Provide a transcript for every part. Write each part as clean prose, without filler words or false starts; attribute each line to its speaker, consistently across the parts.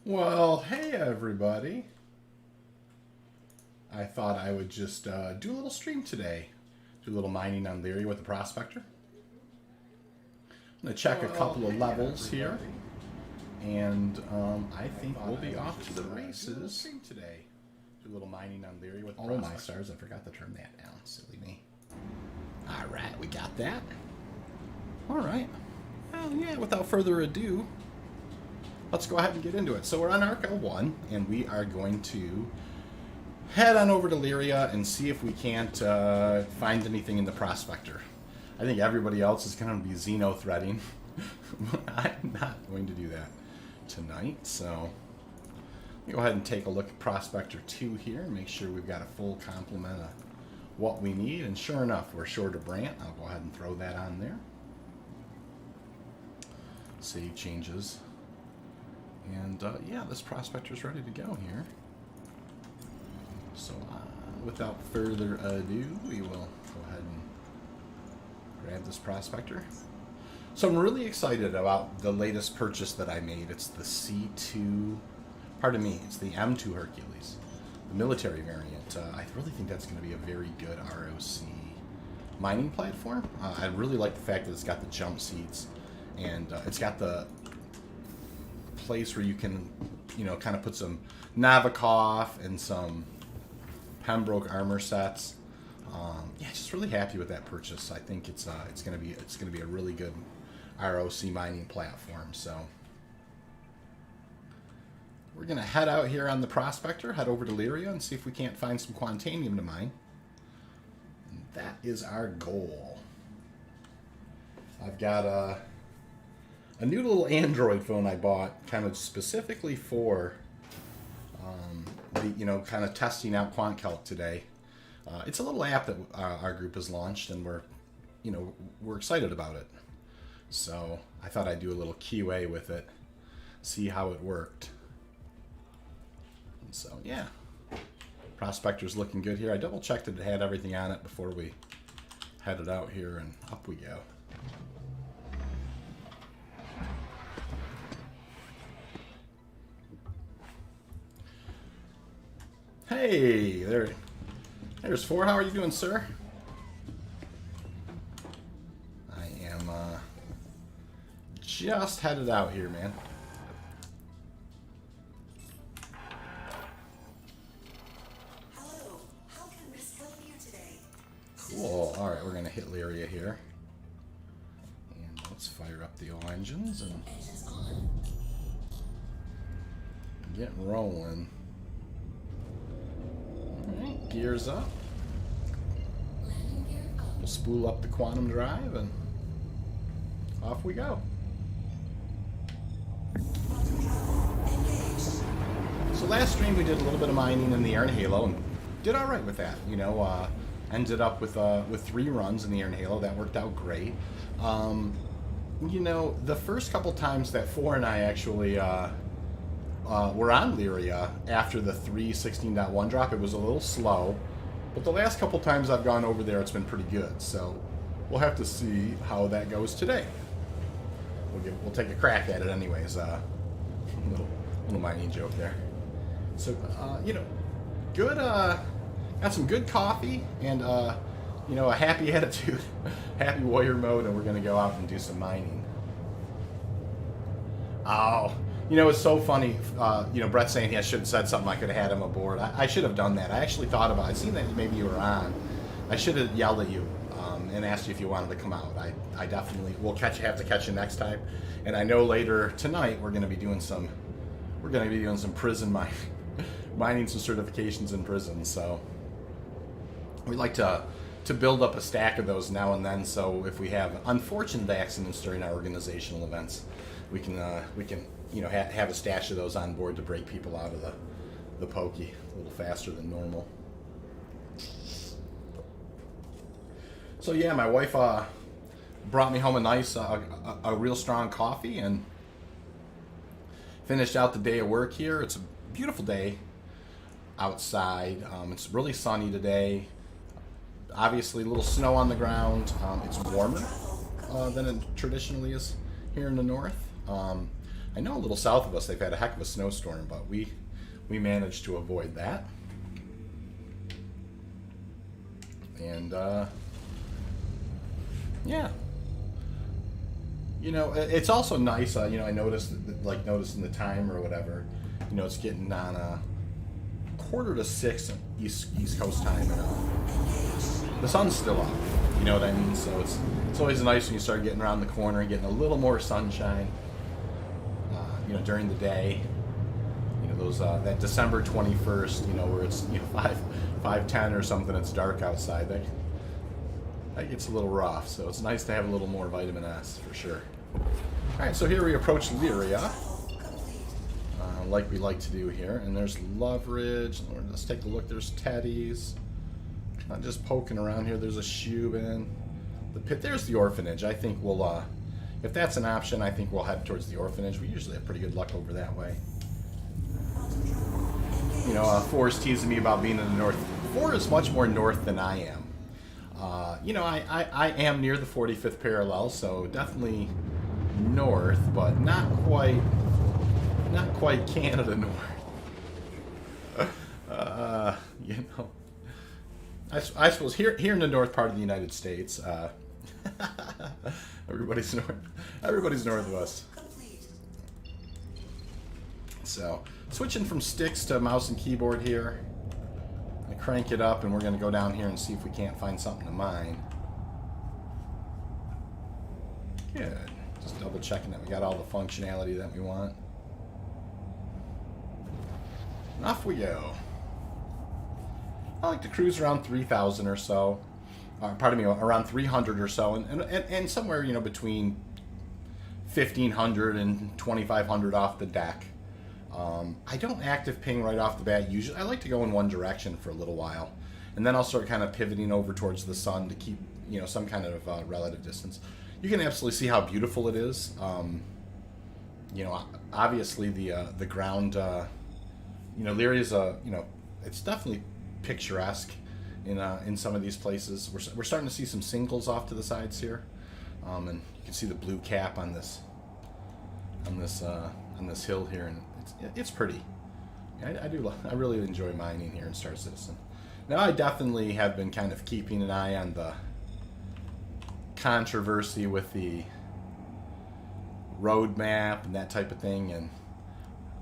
Speaker 1: Well, hey everybody. I thought I would just do a little stream today. Do a little mining on Lyria with the Prospector. I'm going to check a couple of levels here. And I think we'll be off to the races today. Do a little mining on Lyria with the Prospector. Oh my stars, I forgot to turn that down. Silly me. Alright, we got that. Alright. Well, yeah, without further ado, let's go ahead and get into it. So we're on Arc L1, and we are going to head on over to Lyria and see if we can't find anything in the Prospector. I think everybody else is going to be Xeno-threading. I'm not going to do that tonight, so let me go ahead and take a look at Prospector 2 here and make sure we've got a full complement of what we need. And sure enough, we're short of Brant. I'll go ahead and throw that on there. Save changes. And yeah, this Prospector's ready to go here. So without further ado, we will go ahead and grab this Prospector. So I'm really excited about the latest purchase that I made. It's the C2, pardon me, it's the M2 Hercules, the military variant. I really think that's going to be a very good ROC mining platform. I really like the fact that it's got the jump seats, and it's got the place where you can, you know, kind of put some Novikov and some Pembroke armor sets. Yeah, just really happy with that purchase. I think it's gonna be a really good ROC mining platform. So we're gonna head out here on the Prospector, head over to Lyria, and see if we can't find some Quantanium to mine. And that is our goal. I've got a new little Android phone I bought kind of specifically for kind of testing out QuantCalc today. It's a little app that our group has launched, and we're excited about it. So I thought I'd do a little QA with it, see how it worked. And so yeah, Prospector's looking good here. I double checked that it had everything on it before we headed out here, and up we go. Hey, there's Four. How are you doing, sir? I am just headed out here, man.
Speaker 2: Hello, how can Miss help you today?
Speaker 1: Cool. All right, we're gonna hit Lyria here, and let's fire up the oil engines and
Speaker 2: Engines on.
Speaker 1: get rolling. Alright, gears up.
Speaker 2: Landing gear up.
Speaker 1: We'll spool up the quantum drive and off we go.
Speaker 2: Engaged.
Speaker 1: So last stream we did a little bit of mining in the Iron Halo and did alright with that. Ended up with 3 runs in the Iron Halo. That worked out great. The first couple times that Four and I actually we're on Lyria after the 3.16.1 drop. It was a little slow, but the last couple times I've gone over there, it's been pretty good. So we'll have to see how that goes today. We'll take a crack at it anyways. Little mining joke there. So good. Got some good coffee and a happy attitude, happy warrior mode, and we're gonna go out and do some mining. Oh. It's so funny, Brett saying he should have said something. I could have had him aboard. I should have done that. I actually thought about it. I seen that maybe you were on. I should have yelled at you and asked you if you wanted to come out. I definitely will have to catch you next time. And I know later tonight we're going to be doing some prison mining some certifications in prison. So we like to build up a stack of those now and then. So if we have unfortunate accidents during our organizational events, we can have a stash of those on board to break people out of the pokey a little faster than normal. So yeah, my wife brought me home a nice, a real strong coffee and finished out the day of work here. It's a beautiful day outside. It's really sunny today. Obviously, a little snow on the ground. It's warmer than it traditionally is here in the north. I know a little south of us they've had a heck of a snowstorm, but we managed to avoid that. And yeah, you know, it's also nice. You know, I noticed like noticing the time or whatever. You know, it's getting on a 5:45 East Coast time, and the sun's still up. You know what I mean? So it's always nice when you start getting around the corner and getting a little more sunshine. You know, during the day. You know, those that December 21st. You know, where it's, you know, 5:10 or something. It's dark outside. That gets a little rough. So it's nice to have a little more vitamin S for sure. All right, so here we approach Lyria, like we like to do here. And there's Loveridge. Let's take a look. There's Teddy's. Just poking around here. There's a Shubin. The pit. There's the orphanage. I think we'll, if that's an option, I think we'll head towards the orphanage. We usually have pretty good luck over that way. You know, 4 is teasing me about being in the north. 4 is much more north than I am. You know, I am near the 45th parallel, so definitely north, but not quite Canada north. You know, I suppose here in the north part of the United States, everybody's north of us. So switching from sticks to mouse and keyboard here. I crank it up, and we're going to go down here and see if we can't find something to mine. Good. Just double checking that we got all the functionality that we want. And off we go. I like to cruise around 3,000 or so. Pardon me, around 300 or so, and somewhere, you know, between 1,500 and 2,500 off the deck. I don't active ping right off the bat usually. I like to go in one direction for a little while, and then I'll start kind of pivoting over towards the sun to keep, you know, some kind of relative distance. You can absolutely see how beautiful it is. You know, obviously the ground, you know, Lyria is you know, it's definitely picturesque in some of these places. We're starting to see some singles off to the sides here, and you can see the blue cap on this hill here, and it's pretty. I really enjoy mining here in Star Citizen. Now, I definitely have been kind of keeping an eye on the controversy with the roadmap and that type of thing, and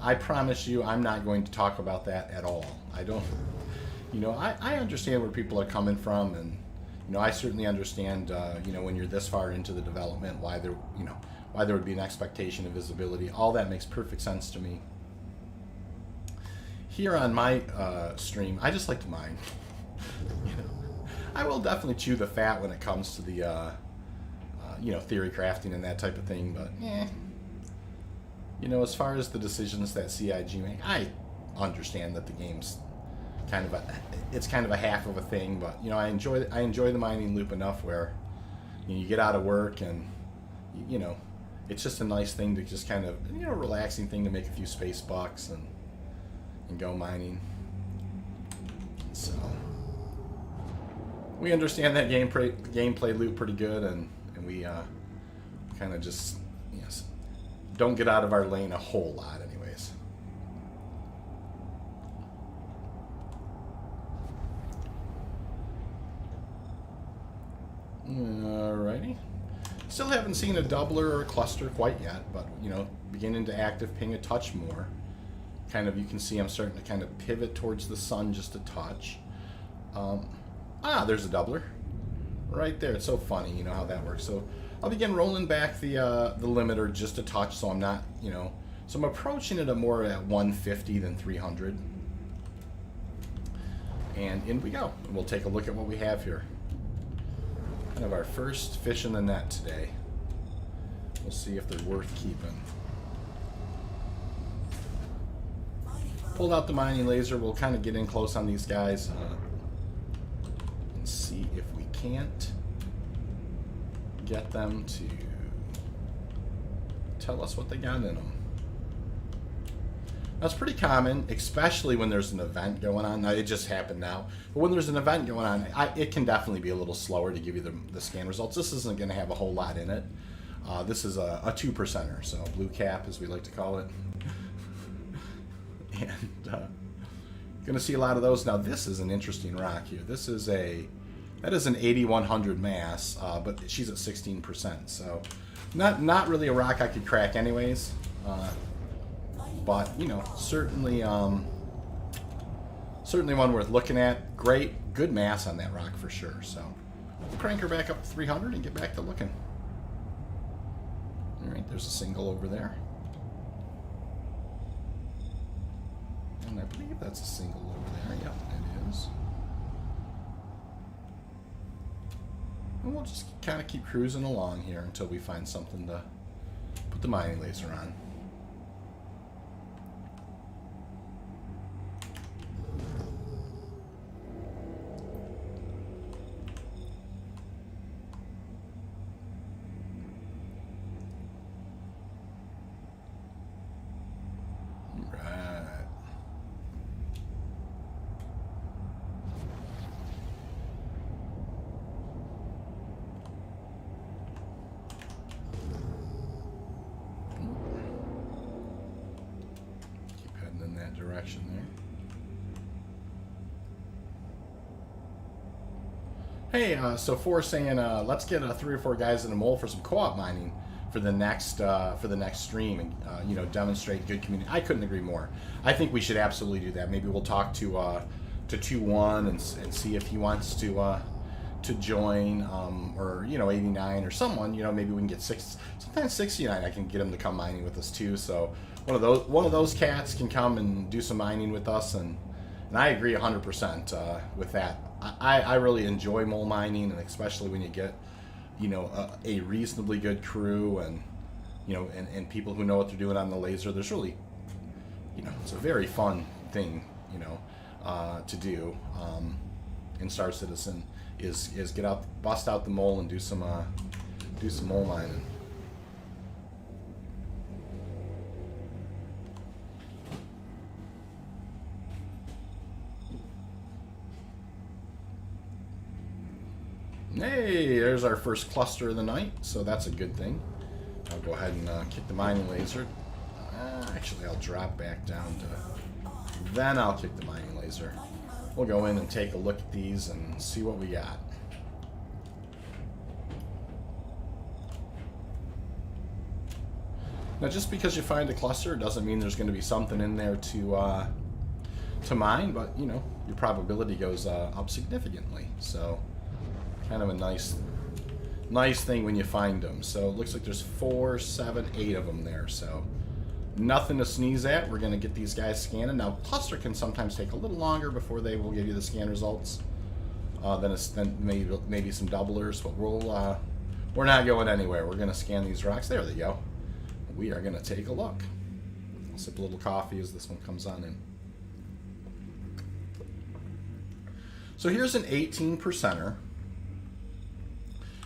Speaker 1: I promise you I'm not going to talk about that at all. I don't, you know, I understand where people are coming from, and, you know, I certainly understand, you know, when you're this far into the development, why there would be an expectation of visibility. All that makes perfect sense to me. Here on my stream, I just like to mine. You know, I will definitely chew the fat when it comes to the, you know, theory crafting and that type of thing. But, you know, as far as the decisions that CIG make, I understand that the game's kind of a half of a thing. But, you know, I enjoy the mining loop enough where, you know, you get out of work and, you know, it's just a nice thing to just kind of, you know, relaxing thing to make a few space bucks and go mining. So we understand that gameplay loop pretty good, and we kind of just, yes, don't get out of our lane a whole lot anyways. Alrighty. Still haven't seen a doubler or a cluster quite yet, but, you know, beginning to active ping a touch more. Kind of, you can see I'm starting to kind of pivot towards the sun just a touch. There's a doubler right there. It's so funny, you know, how that works. So I'll begin rolling back the limiter just a touch, so I'm not, you know, so I'm approaching it more at 150 than 300. And in we go. And we'll take a look at what we have here. Kind of our first fish in the net today. We'll see if they're worth keeping. Pulled out the mining laser. We'll kind of get in close on these guys and see if we can't get them to tell us what they got in them. That's pretty common, especially when there's an event going on. Now, it just happened now. But when there's an event going on, it can definitely be a little slower to give you the scan results. This isn't going to have a whole lot in it. This is a 2%er, so blue cap as we like to call it. And going to see a lot of those. Now this is an interesting rock here. That is an 8100 mass, but she's at 16%, so not really a rock I could crack anyways. But you know, certainly one worth looking at. Good mass on that rock for sure. So we'll crank her back up to 300 and get back to looking. All right, there's a single over there. And I believe that's a single over there. Yep, it is. And we'll just kind of keep cruising along here until we find something to put the mining laser on. Direction there. Hey, so for saying let's get 3 or 4 guys in a mole for some co-op mining for the next stream and you know, demonstrate good community. I couldn't agree more. I think we should absolutely do that. Maybe we'll talk to 2-1 and see if he wants to join, or you know, 89 or someone. You know, maybe we can get sometimes 69. I can get him to come mining with us too. So one of those cats can come and do some mining with us, and I agree 100% with that. I really enjoy mole mining, and especially when you get, you know, a reasonably good crew and, you know, and people who know what they're doing on the laser. There's really, you know, it's a very fun thing, you know, to do in Star Citizen is bust out the mole and do some mole mining. Hey, there's our first cluster of the night, so that's a good thing. I'll go ahead and kick the mining laser. Actually, I'll drop back down to... Then I'll kick the mining laser. We'll go in and take a look at these and see what we got. Now, just because you find a cluster doesn't mean there's going to be something in there to mine, but, you know, your probability goes up significantly, so... Kind of a nice thing when you find them. So it looks like there's 4, 7, 8 of them there. So nothing to sneeze at. We're going to get these guys scanning. Now, cluster can sometimes take a little longer before they will give you the scan results than maybe some doublers. But we're not going anywhere. We're going to scan these rocks. There they go. We are going to take a look. I'll sip a little coffee as this one comes on in. So here's an 18%er.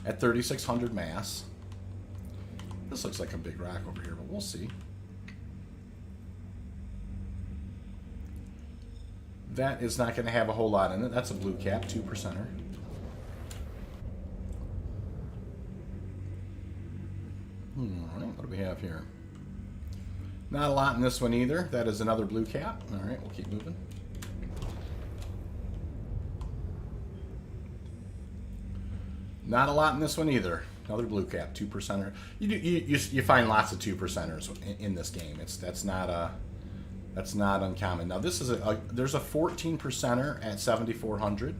Speaker 1: At 3600 mass. This looks like a big rock over here, but we'll see. That is not going to have a whole lot in it. That's a blue cap, 2%er. Alright, what do we have here? Not a lot in this one either. That is another blue cap. Alright, we'll keep moving. Not a lot in this one either. Another blue cap, 2%er. You find lots of 2%ers in this game. That's not uncommon. Now this is there's a 14%er at 7400.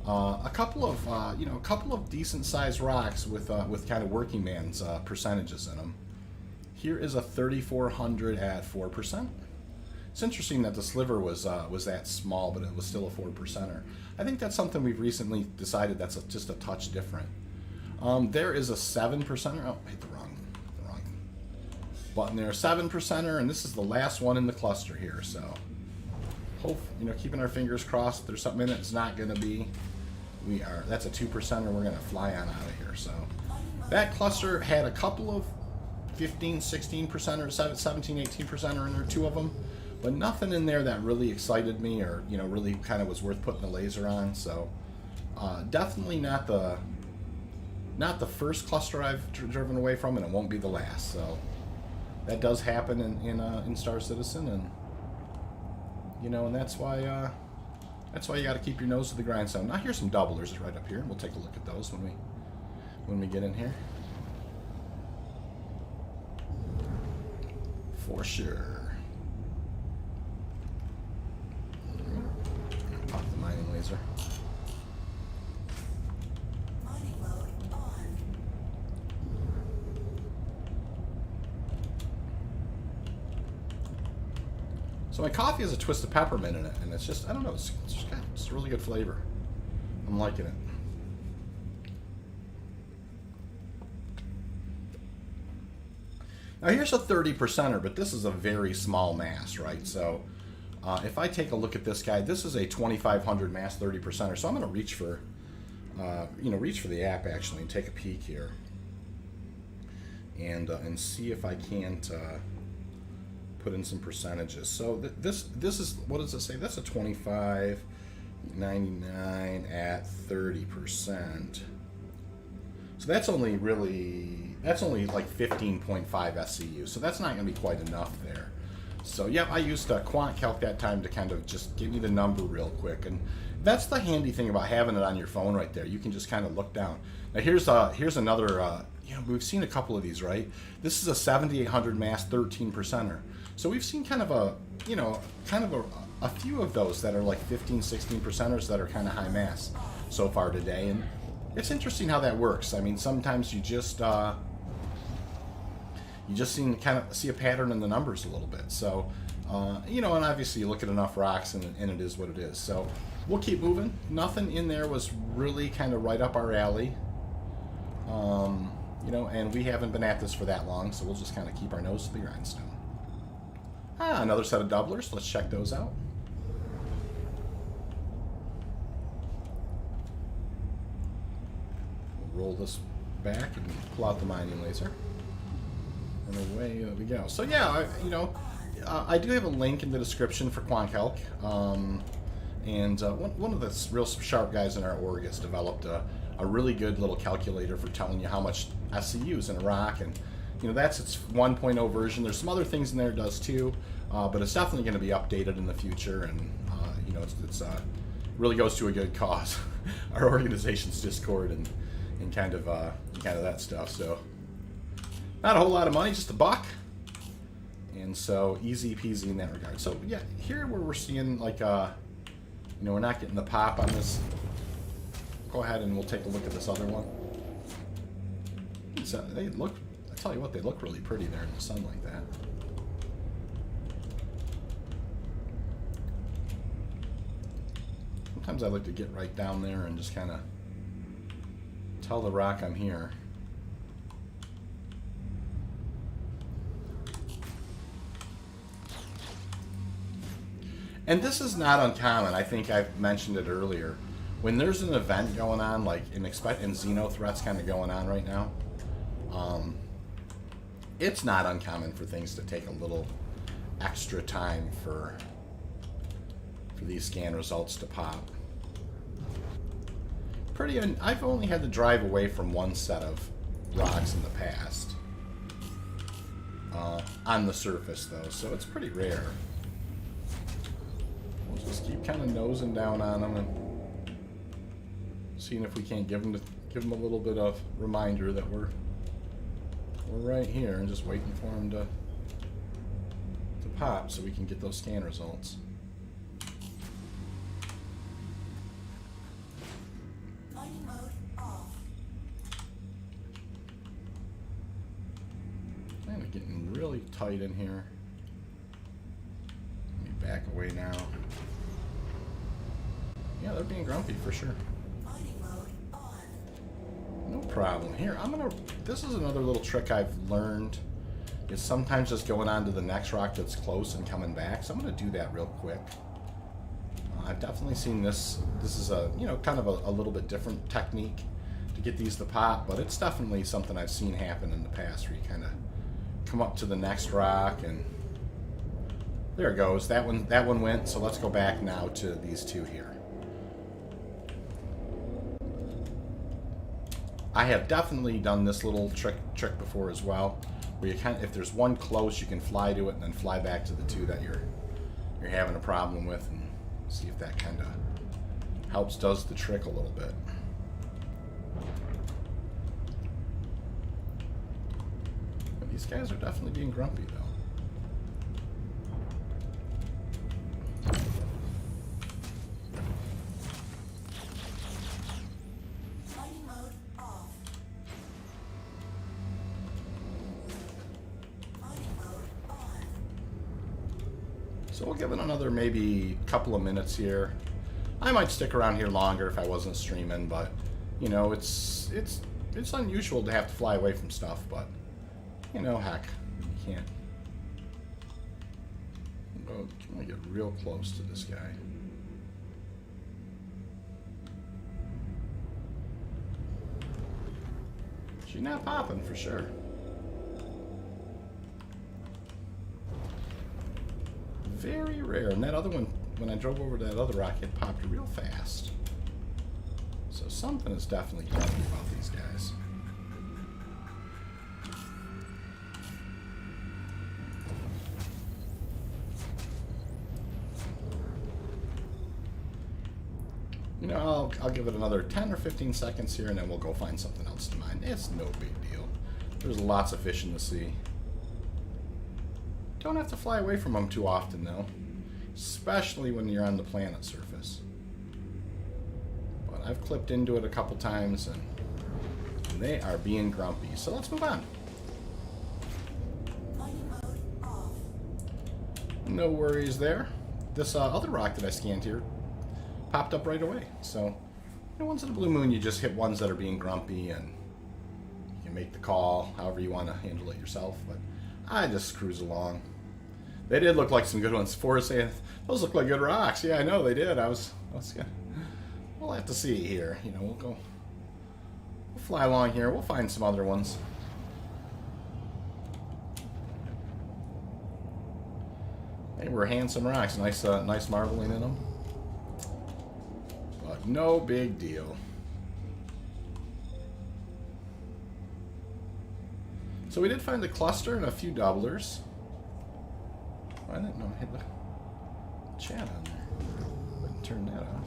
Speaker 1: A couple of decent sized rocks with kind of working man's percentages in them. Here is a 3400 at 4%. It's interesting that the sliver was that small, but it was still a 4%er. I think that's something we've recently decided that's just a touch different. There is a 7%er. Oh, I hit the wrong button there. 7%er, and this is the last one in the cluster here. So, keeping our fingers crossed. If there's something in it, it's not going to be. That's a 2%er. We're going to fly on out of here. So, that cluster had a couple of 15, 16%er, 17, 18%er in there, 2 of them. But nothing in there that really excited me or, really kind of was worth putting the laser on. So, definitely not the not the first cluster I've driven away from, and it won't be the last. So that does happen in Star Citizen, and you know, and that's why you got to keep your nose to the grindstone. Now here's some doublers right up here, and we'll take a look at those when we get in here. For sure. Pop the mining laser.
Speaker 2: Mining mode on.
Speaker 1: So my coffee has a twist of peppermint in it, and it's just, I don't know, it's just got it's a really good flavor. I'm liking it. Now here's a 30%er, but this is a very small mass, right? So if I take a look at this guy, this is a 2500 mass 30%er. So I'm going to reach for, reach for the app actually and take a peek here, and see if I can't put in some percentages. So this is, what does it say? That's a 2599 at 30%. So that's only like 15.5 SCU. So that's not going to be quite enough there. So yeah, I used QuantCalc that time to kind of just give me the number real quick, and that's the handy thing about having it on your phone right there. You can just kind of look down. Now here's another. We've seen a couple of these, right? This is a 7800 mass 13%er. So we've seen kind of a few of those that are like 15, 16%ers that are kind of high mass so far today, and it's interesting how that works. I mean, sometimes you just see a pattern in the numbers a little bit. So, and obviously you look at enough rocks and it is what it is. So we'll keep moving. Nothing in there was really kind of right up our alley. And we haven't been at this for that long, so we'll just kind of keep our nose to the grindstone. Another set of doublers. Let's check those out. Roll this back and pull out the mining laser, and away we go. So yeah, I do have a link in the description for QuantCalc, and one of the real sharp guys in our org has developed a really good little calculator for telling you how much SCU is in a rock, and that's its 1.0 version. There's some other things in there it does too, but it's definitely going to be updated in the future, and it's really goes to a good cause. Our organization's Discord and kind of that stuff. So not a whole lot of money, just $1, and so easy peasy in that regard. So yeah, here where we're seeing like we're not getting the pop on this. Go ahead and we'll take a look at this other one. So they look, I tell you what, they look really pretty there in the sun like that. Sometimes I like to get right down there and just kind of tell the rock I'm here. And this is not uncommon. I think I've mentioned it earlier. When there's an event going on, like in Xeno threats kind of going on right now, it's not uncommon for things to take a little extra time for these scan results to pop. I've only had to drive away from one set of rocks in the past. On the surface, though, so it's pretty rare. We'll just keep kind of nosing down on them and seeing if we can't give them a little bit of reminder that we're right here and just waiting for them to pop so we can get those scan results.
Speaker 2: Mining mode off.
Speaker 1: Kind of getting really tight in here. Let me back away now. Yeah, they're being grumpy for sure.
Speaker 2: Mining mode on.
Speaker 1: No problem. Here, this is another little trick I've learned, is sometimes just going on to the next rock that's close and coming back. So I'm going to do that real quick. I've definitely seen this. This is kind of a little bit different technique to get these to pop, but it's definitely something I've seen happen in the past where you kind of come up to the next rock and there it goes. That one went, so let's go back now to these two here. I have definitely done this little trick before as well, where you if there's one close, you can fly to it and then fly back to the two that you're having a problem with, and see if that kind of does the trick a little bit. But these guys are definitely being grumpy though.
Speaker 2: Mining mode off. Mining mode on.
Speaker 1: So we'll give it another maybe couple of minutes here. I might stick around here longer if I wasn't streaming, but you know, it's unusual to have to fly away from stuff, but you know, heck, you can't. Oh, can I get real close to this guy? She's not popping for sure. Very rare. And that other one, when I drove over to that other rock, it popped real fast. So something is definitely grumpy about these guys. You know, I'll give it another 10 or 15 seconds here, and then we'll go find something else to mine. It's no big deal. There's lots of fish in the sea. Don't have to fly away from them too often, though. Especially when you're on the planet surface. But I've clipped into it a couple times, and they are being grumpy. So let's move on.
Speaker 2: Mining mode off.
Speaker 1: No worries there. This other rock that I scanned here popped up right away. So, you know, once in a blue moon, you just hit ones that are being grumpy, and you can make the call however you want to handle it yourself. But I just cruise along. They did look like some good ones. Forrest saying, those look like good rocks. Yeah, I know they did. I was gonna, we'll have to see here. You know, we'll fly along here. We'll find some other ones. They were handsome rocks. Nice, nice marbling in them. But no big deal. So we did find a cluster and a few doublers. I didn't know I had the chat on there. Wouldn't turn that off.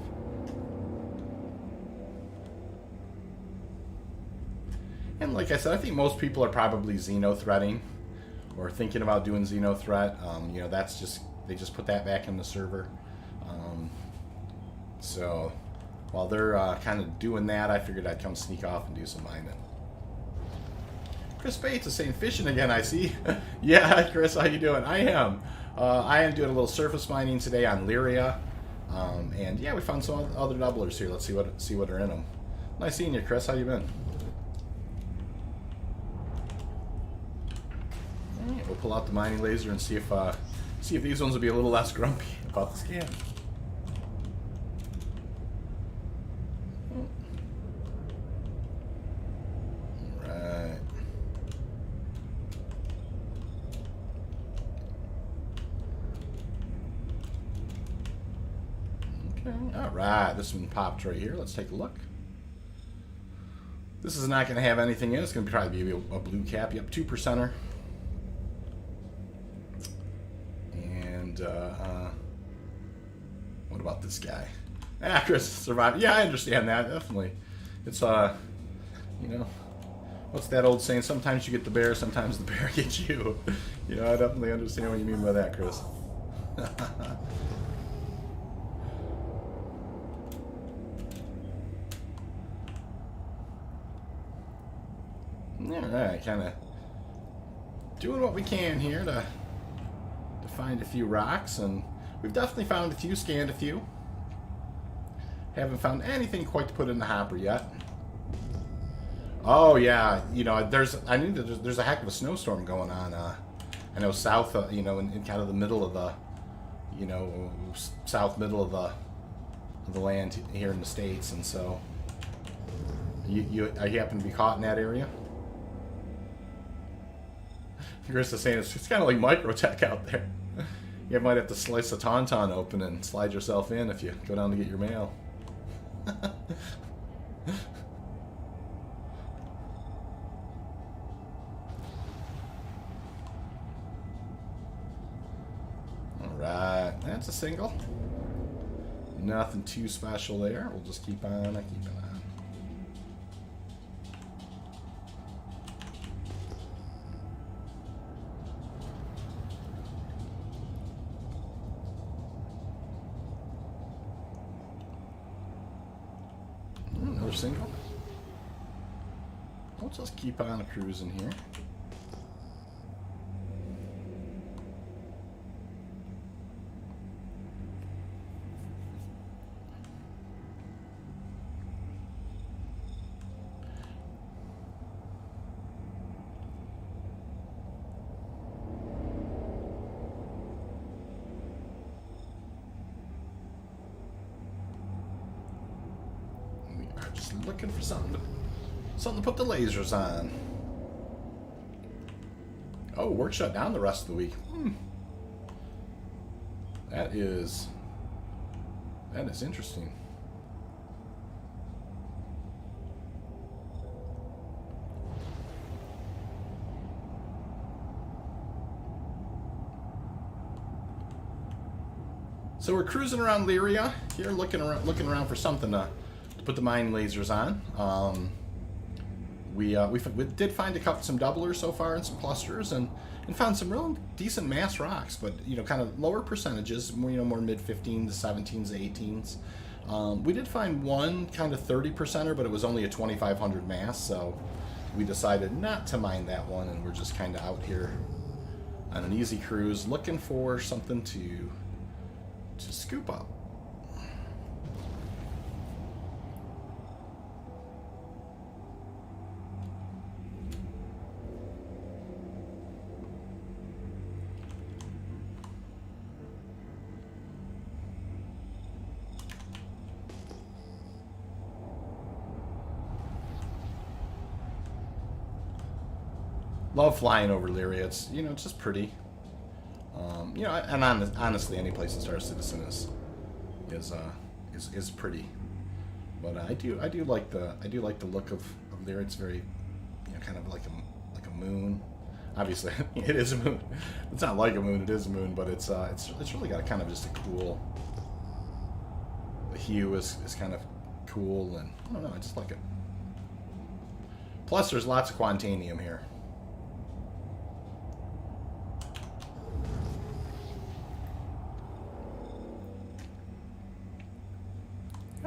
Speaker 1: And like I said, I think most people are probably xeno-threading or thinking about doing xeno-threat. You know, that's just, they just put that back in the server. So while they're kind of doing that, I figured I'd come sneak off and do some mining. Chris Bates is saying fishing again, I see. Yeah, Chris, how you doing? I am doing a little surface mining today on Lyria. And yeah, we found some other doublers here. Let's see what are in them. Nice seeing you, Chris. How you been? All right, we'll pull out the mining laser and see if these ones will be a little less grumpy about the scan. Alright, this one popped right here. Let's take a look. This is not going to have anything in it. It's going to probably be a blue cap. Yep, 2%er. And, what about this guy? Ah, Chris survived. Yeah, I understand that. Definitely. It's, you know, what's that old saying? Sometimes you get the bear, sometimes the bear gets you. You know, I definitely understand what you mean by that, Chris. Alright, kind of doing what we can here to find a few rocks, and we've definitely found a few, scanned a few. Haven't found anything quite to put in the hopper yet. Oh yeah, you know, I knew that there's a heck of a snowstorm going on. I know south, you know, in kind of the middle of the, you know, south middle of the land here in the States, and so you happen to be caught in that area. Chris is saying it's kind of like microtech out there. You might have to slice a tauntaun open and slide yourself in if you go down to get your mail. That's a single. Nothing too special there. We'll just keep on keeping on. Another single. We'll just keep on cruising here. Just looking for something to put the lasers on. Oh, work shut down the rest of the week. That is interesting. So we're cruising around Lyria here, looking around for something to put the mining lasers on. We did find some doublers so far and some clusters, and found some real decent mass rocks, but kind of lower percentages, more mid 15s, 17s, 18s. We did find one kind of 30%er, but it was only a 2500 mass, so we decided not to mine that one, and we're just kind of out here on an easy cruise looking for something to scoop up. Love flying over Lyria. It's it's just pretty. And honestly, any place in Star Citizen is pretty. But I do like the look of Lyria. It's very kind of like a moon. Obviously, it is a moon. It's not like a moon. It is a moon, but it's really got kind of just a cool. The hue is kind of cool, and I don't know. I just like it. Plus, there's lots of Quantanium here.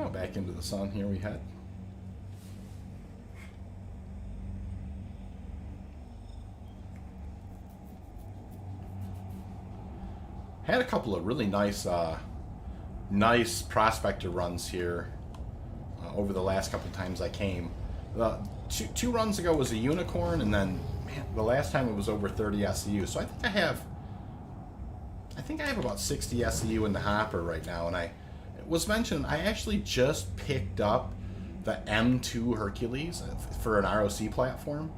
Speaker 1: Oh, back into the sun here we head. Had a couple of really nice Prospector runs here over the last couple times I came. Two runs ago was a unicorn, and then the last time it was over 30 SEU. So I think I have about 60 SEU in the hopper right now, and I was mentioned I actually just picked up the M2 Hercules for an ROC platform.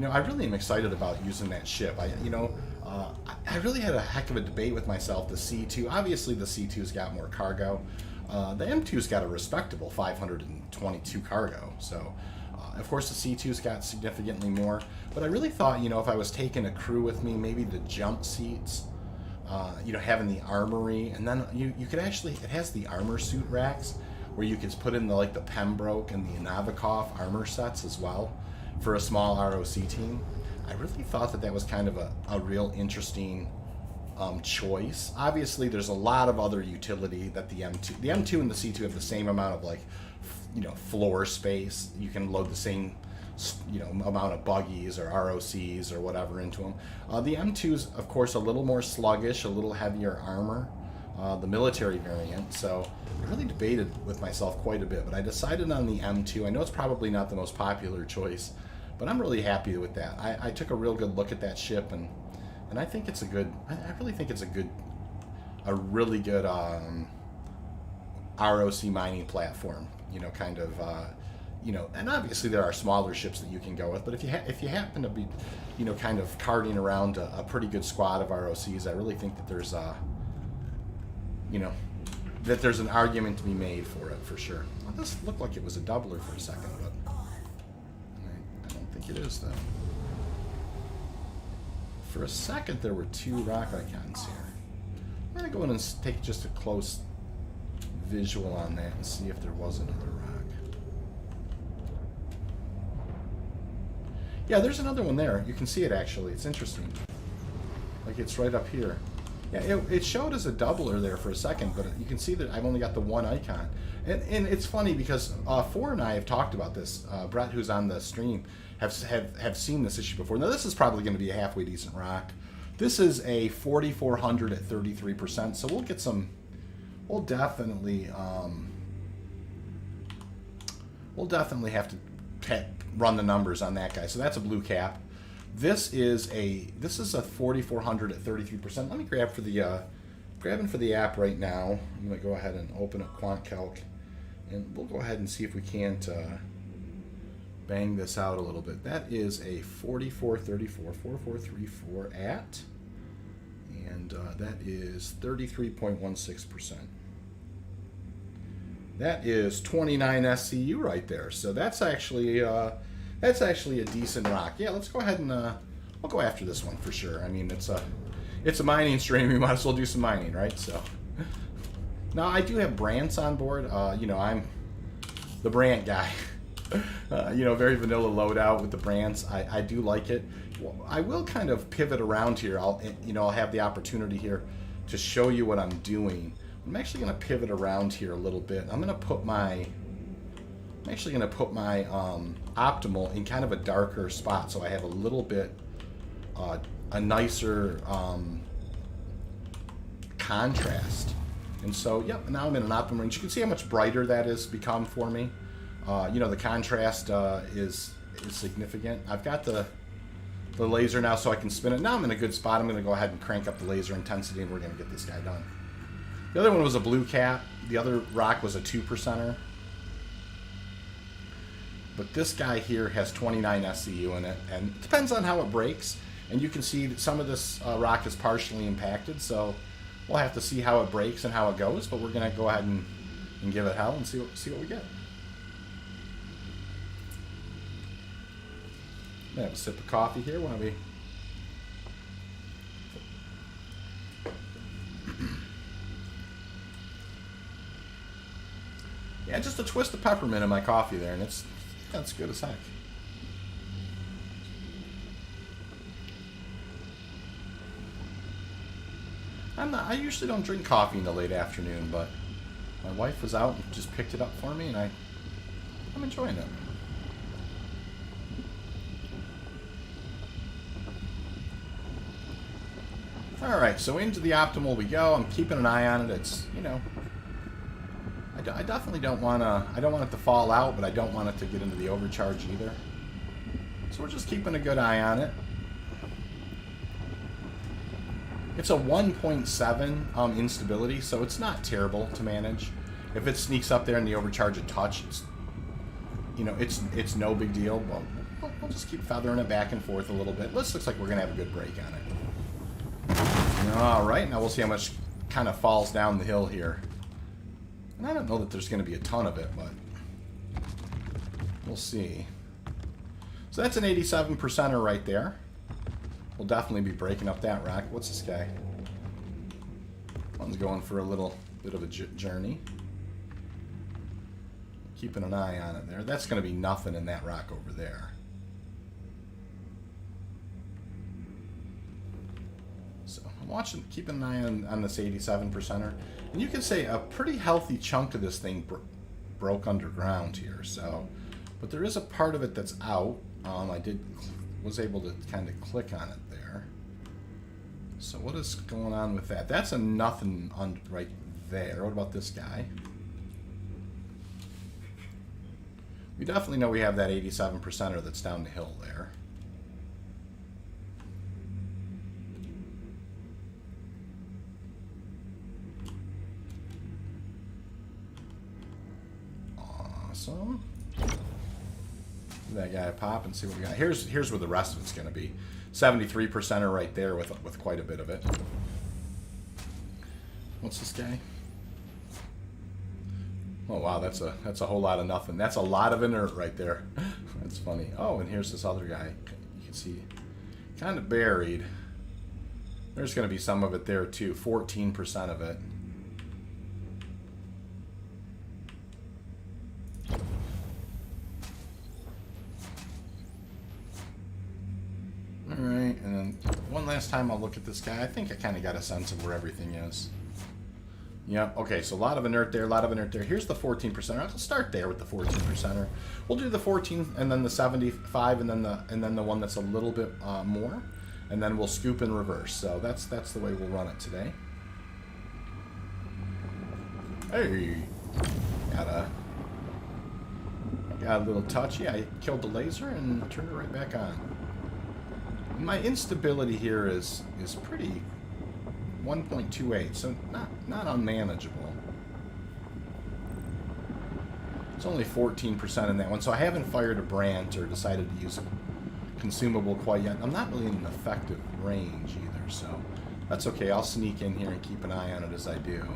Speaker 1: I really am excited about using that ship. I really had a heck of a debate with myself. The C2, obviously the C2's got more cargo. The M2's got a respectable 522 cargo. So, of course, the C2's got significantly more. But I really thought, if I was taking a crew with me, maybe the jump seats, having the armory, and then you could actually, it has the armor suit racks where you could put in the Pembroke and the Novikov armor sets as well for a small ROC team. I really thought that was kind of a real interesting choice. Obviously, there's a lot of other utility that the M2 and the C2 have the same amount of floor space. You can load the same amount of buggies or ROCs or whatever into them. The M2's, of course, a little more sluggish, a little heavier armor, the military variant. So I really debated with myself quite a bit, but I decided on the M2. I know it's probably not the most popular choice, but I'm really happy with that. I took a real good look at that ship, and I think it's I really think it's a really good ROC mining platform. And obviously there are smaller ships that you can go with, but if you happen to be, kind of carting around a pretty good squad of ROCs, I really think that there's that there's an argument to be made for it for sure. Well, this looked like it was a doubler for a second, but I don't think it is though. For a second there were two rock icons here. I'm going to go in and take just a close visual on that and see if there was another rock. Yeah, there's another one there. You can see it actually. It's interesting. Like it's right up here. Yeah, it showed as a doubler there for a second, but you can see that I've only got the one icon. And it's funny because Four and I have talked about this. Brett, who's on the stream, have seen this issue before. Now, this is probably going to be a halfway decent rock. This is a 4400 at 33%, so we'll get some... We'll definitely have to run the numbers on that guy. So that's a blue cap. This is a 4400 at 33%. Let me grab for the grabbing for the app right now. I'm going to go ahead and open up QuantCalc, and we'll go ahead and see if we can't bang this out a little bit. That is a 4434 at, and that is 33.16%. That is 29 SCU right there. So that's actually a decent rock. Yeah, let's go ahead and we'll go after this one for sure. I mean, it's a mining stream. We might as well do some mining, right? So now I do have Brants on board. You know, I'm the Brant guy. You know, very vanilla loadout with the Brants. I do like it. Well, I will kind of pivot around here. I'll have the opportunity here to show you what I'm doing. I'm actually going to pivot around here a little bit. I'm actually going to put my optimal in kind of a darker spot, so I have a little bit a nicer contrast. And so, yep, now I'm in an optimum range. You can see how much brighter that has become for me. You know, the contrast is significant. I've got the laser now, so I can spin it. Now I'm in a good spot. I'm going to go ahead and crank up the laser intensity, and we're going to get this guy done. The other one was a blue cap. The other rock was a 2%er. But this guy here has 29 SCU in it, and it depends on how it breaks. And you can see that some of this rock is partially impacted, so we'll have to see how it breaks and how it goes. But we're going to go ahead and give it hell and see what we get. I'm going to have a sip of coffee here while we... Yeah, just a twist of peppermint in my coffee there, and it's good as heck. I usually don't drink coffee in the late afternoon, but my wife was out and just picked it up for me, and I'm enjoying it. All right, so into the optimal we go. I'm keeping an eye on it. It's, you know, I definitely don't want to. I don't want it to fall out, but I don't want it to get into the overcharge either. So we're just keeping a good eye on it. It's a 1.7 instability, so it's not terrible to manage. If it sneaks up there and the overcharge a touch, it's no big deal. But we'll just keep feathering it back and forth a little bit. This looks like we're gonna have a good break on it. All right, now we'll see how much kind of falls down the hill here. And I don't know that there's going to be a ton of it, but we'll see. So that's an 87%er right there. We'll definitely be breaking up that rock. What's this guy? One's going for a little bit of a journey. Keeping an eye on it there. That's going to be nothing in that rock over there. So I'm keeping an eye on this 87%er. And you can say a pretty healthy chunk of this thing broke underground here. So, but there is a part of it that's out. Was able to kind of click on it there. So what is going on with that? That's a nothing right there. What about this guy? We definitely know we have that 87%er that's down the hill there. Awesome. Give that guy a pop and see what we got. Here's where the rest of it's going to be. 73%er right there with quite a bit of it. What's this guy? Oh wow, that's a whole lot of nothing. That's a lot of inert right there. That's funny. Oh, and here's this other guy. You can see kind of buried. There's going to be some of it there too, 14% of it. Alright, and then one last time I'll look at this guy. I think I kind of got a sense of where everything is. Yeah, okay, so a lot of inert there, a lot of inert there. Here's the 14%er. I'll start there with the 14%er. We'll do the 14 and then the 75 and then the one that's a little bit more. And then we'll scoop in reverse. So that's the way we'll run it today. Hey, got a little touchy. I killed the laser and turned it right back on. My instability here is pretty 1.28, so not unmanageable. It's only 14% in that one, so I haven't fired a Brant or decided to use a consumable quite yet. I'm not really in an effective range either, so that's okay. I'll sneak in here and keep an eye on it as I do.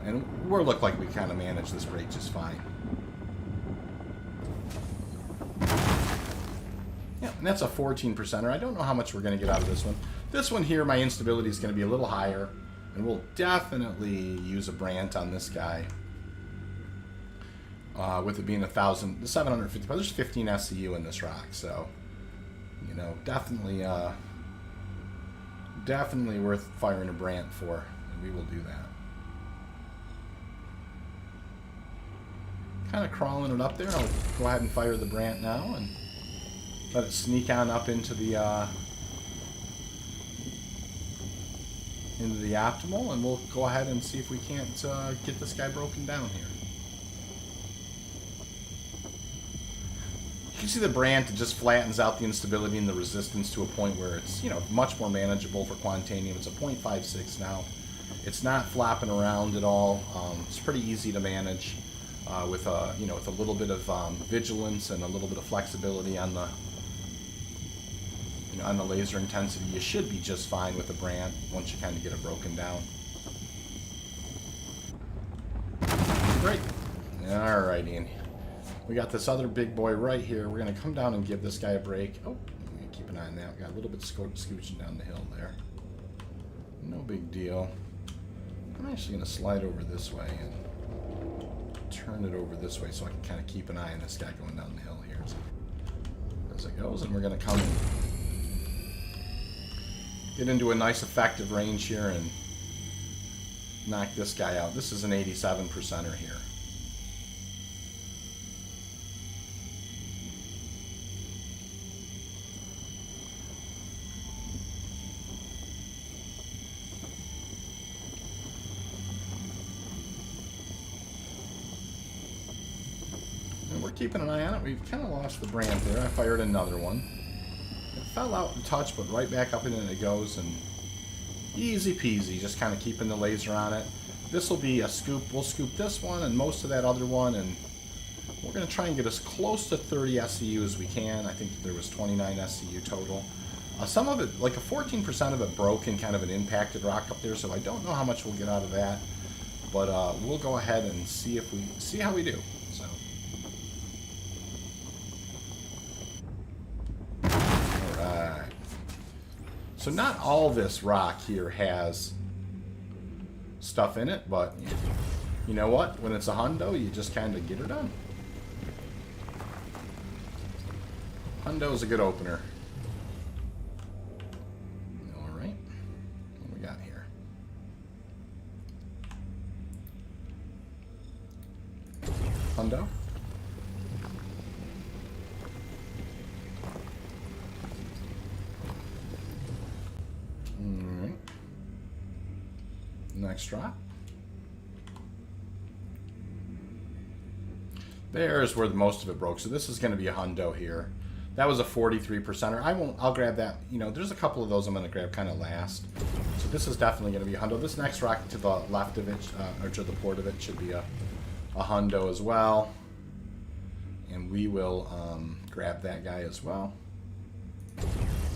Speaker 1: And we'll look like we kind of manage this break just fine. Yeah, and that's a 14%er. I don't know how much we're going to get out of this one. This one here, my instability is going to be a little higher, and we'll definitely use a Brant on this guy. With it being 750, there's 15 SCU in this rock, so you know, definitely worth firing a Brant for, and we will do that. Kind of crawling it up there. I'll go ahead and fire the Brant now and let it sneak on up into the optimal, and we'll go ahead and see if we can't get this guy broken down here. You can see the Brant, it just flattens out the instability and the resistance to a point where it's, you know, much more manageable for Quantanium. It's a 0.56 now. It's not flopping around at all. It's pretty easy to manage with a, you know, with a little bit of vigilance and a little bit of flexibility on the, you know, on the laser intensity. You should be just fine with the Brant once you kind of get it broken down. Great. Alrighty. We got this other big boy right here. We're going to come down and give this guy a break. Oh, I'm going to keep an eye on that. We got a little bit scooching down the hill there. No big deal. I'm actually going to slide over this way and turn it over this way so I can kind of keep an eye on this guy going down the hill here as it goes. And we're going to come and get into a nice effective range here and knock this guy out. This is an 87%er here. Keeping an eye on it. We've kind of lost the Brant there. I fired another one. It fell out in touch, but right back up in it goes, and easy peasy, just kind of keeping the laser on it. This will be a scoop. We'll scoop this one and most of that other one, and we're going to try and get as close to 30 SCU as we can. I think there was 29 SCU total. Some of it, like a 14% of it broke in kind of an impacted rock up there, so I don't know how much we'll get out of that, but we'll go ahead and see how we do. So. So not all this rock here has stuff in it, but you know what? When it's a hundo, you just kind of get her done. Hundo is a good opener. All right. What do we got here? Hundo. Next drop. There's where most of it broke. So this is going to be a hundo here. That was a 43%er. I'll grab that. You know, there's a couple of those I'm going to grab kind of last. So this is definitely going to be a hundo. This next rock to the left of it, or to the port of it, should be a hundo as well. And we will grab that guy as well.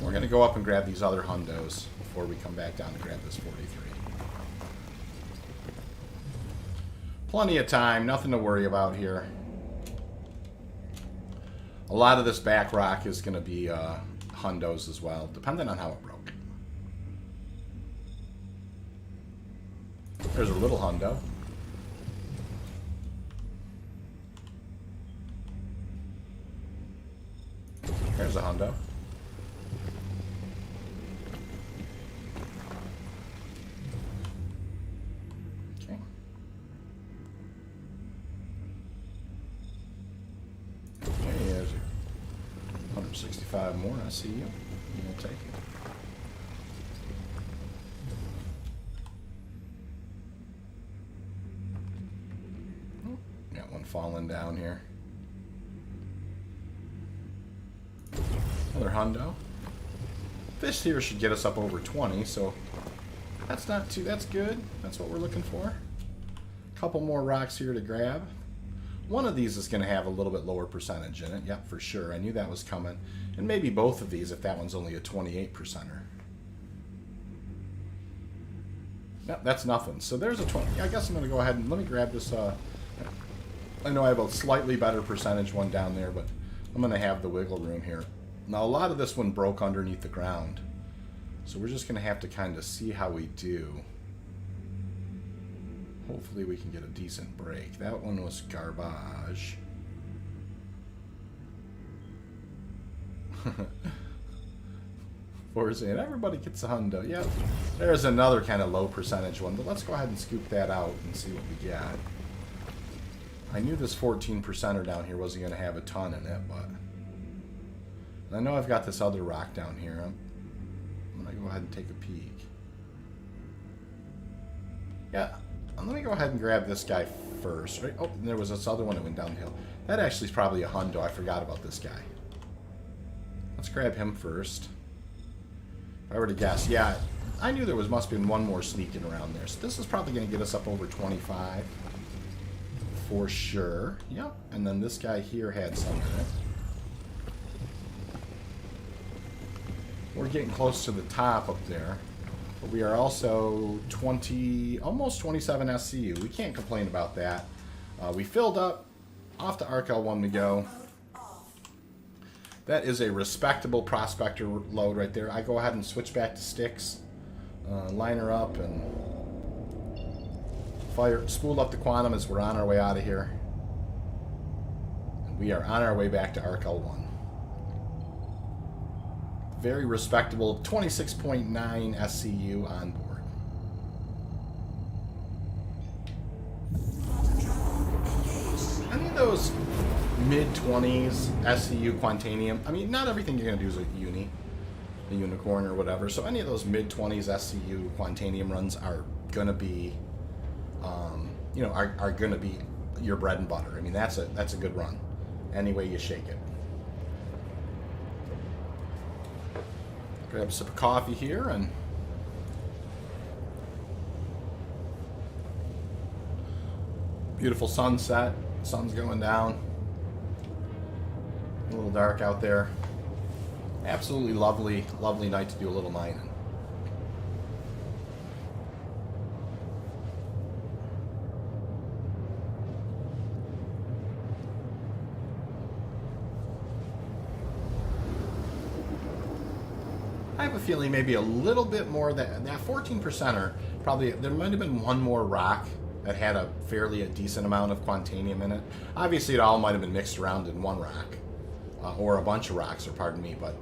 Speaker 1: We're going to go up and grab these other hundos before we come back down to grab this 43. Plenty of time, nothing to worry about here. A lot of this back rock is going to be hundos as well, depending on how it broke. There's a little hundo. There's a hundo. Okay. Okay, there's 165 more. I see you. You'll take it. Got one falling down here. Another hundo. This here should get us up over 20, so that's not too, that's good. That's what we're looking for. Couple more rocks here to grab. One of these is going to have a little bit lower percentage in it. Yep, for sure. I knew that was coming. And maybe both of these if that one's only a 28%er. Yep, that's nothing. So there's a 20. I guess I'm going to go ahead and let me grab this. I know I have a slightly better percentage one down there, but I'm going to have the wiggle room here. Now, a lot of this one broke underneath the ground. So we're just going to have to kind of see how we do. Hopefully we can get a decent break. That one was garbage. And everybody gets a hundo. Yep. There's another kind of low percentage one, but let's go ahead and scoop that out and see what we got. I knew this 14%er down here wasn't going to have a ton in it, but I know I've got this other rock down here. I'm going to go ahead and take a peek. Yeah, let me go ahead and grab this guy first. Right? Oh, and there was this other one that went downhill. That actually is probably a hundo. I forgot about this guy. Let's grab him first. If I were to guess, yeah, I knew there must have been one more sneaking around there. So this is probably going to get us up over 25. For sure. Yep. And then this guy here had some in it. We're getting close to the top up there. But we are also 20, almost 27 SCU. We can't complain about that. We filled up. Off to ArcL1 we go. That is a respectable Prospector load right there. I go ahead and switch back to sticks. Line her up and fire, spool up the Quantum as we're on our way out of here. And we are on our way back to ArcL1. Very respectable 26.9 SCU on board. Any of those mid-20s SCU Quantanium, I mean, not everything you're going to do is a unicorn or whatever, so any of those mid-20s SCU Quantanium runs are going to be, you know, are going to be your bread and butter. I mean, that's a good run, any way you shake it. Grab a sip of coffee here and beautiful sunset. Sun's going down. A little dark out there. Absolutely lovely, lovely night to do a little mining. I have a feeling maybe a little bit more that 14%er, probably there might have been one more rock that had a decent amount of Quantanium in it. Obviously, it all might have been mixed around in one rock, or a bunch of rocks, or pardon me. But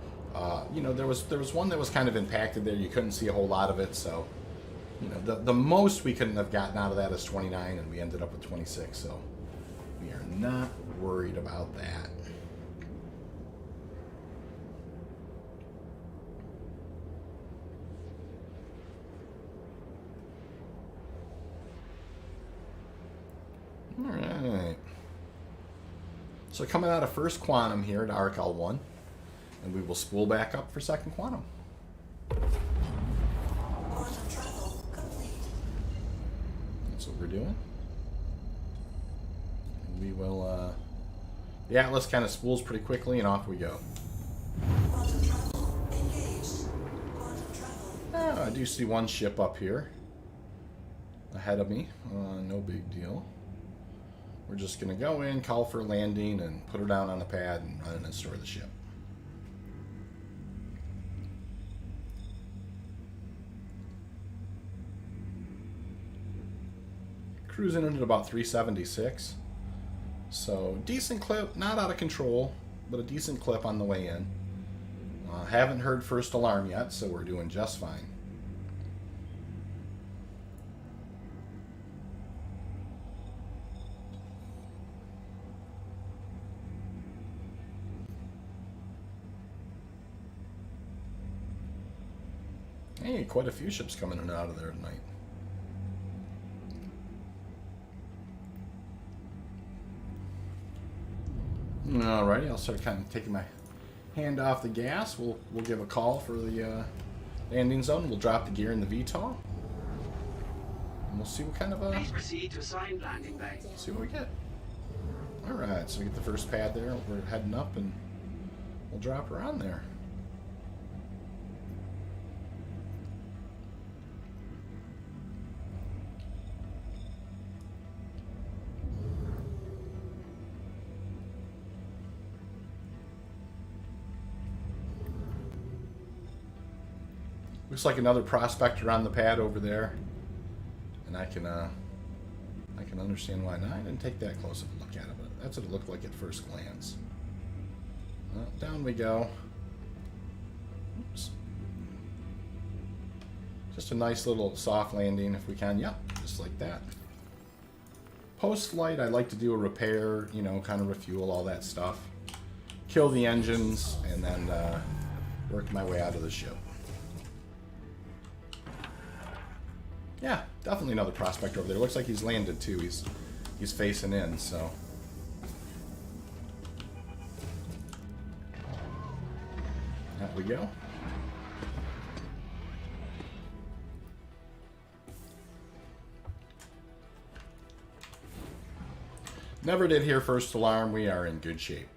Speaker 1: you know, there was one that was kind of impacted there. You couldn't see a whole lot of it, so you know, the most we couldn't have gotten out of that is 29, and we ended up with 26. So we are not worried about that. Alright. So coming out of first Quantum here to ArcL1, and we will spool back up for second Quantum.
Speaker 2: Quantum travel complete.
Speaker 1: That's what we're doing. And we will, the Atlas kind of spools pretty quickly, and off we go.
Speaker 2: Quantum travel engaged. Quantum travel.
Speaker 1: I do see one ship up here ahead of me. No big deal. We're just going to go in, call for landing, and put her down on the pad and run in and store the ship. Cruising in at about 376. So decent clip, not out of control, but a decent clip on the way in. Haven't heard first alarm yet, so we're doing just fine. Hey, quite a few ships coming in and out of there tonight. Alrighty, I'll start kind of taking my hand off the gas. We'll give a call for the landing zone. We'll drop the gear in the VTOL. And we'll see what kind of
Speaker 3: Please proceed to assigned landing bay.
Speaker 1: see what we get. Alright, so we get the first pad there. We're heading up and we'll drop her on there. Looks like another prospector on the pad over there, and I can understand why. Now I didn't take that close of a look at it, but that's what it looked like at first glance. Well, down we go. Oops. Just a nice little soft landing if we can. Yep, just like that. Post-flight, I like to do a repair, you know, kind of refuel all that stuff, kill the engines, and then work my way out of the ship. Yeah, definitely another prospector over there. Looks like he's landed too. He's facing in, so. Out we go. Never did hear first alarm. We are in good shape.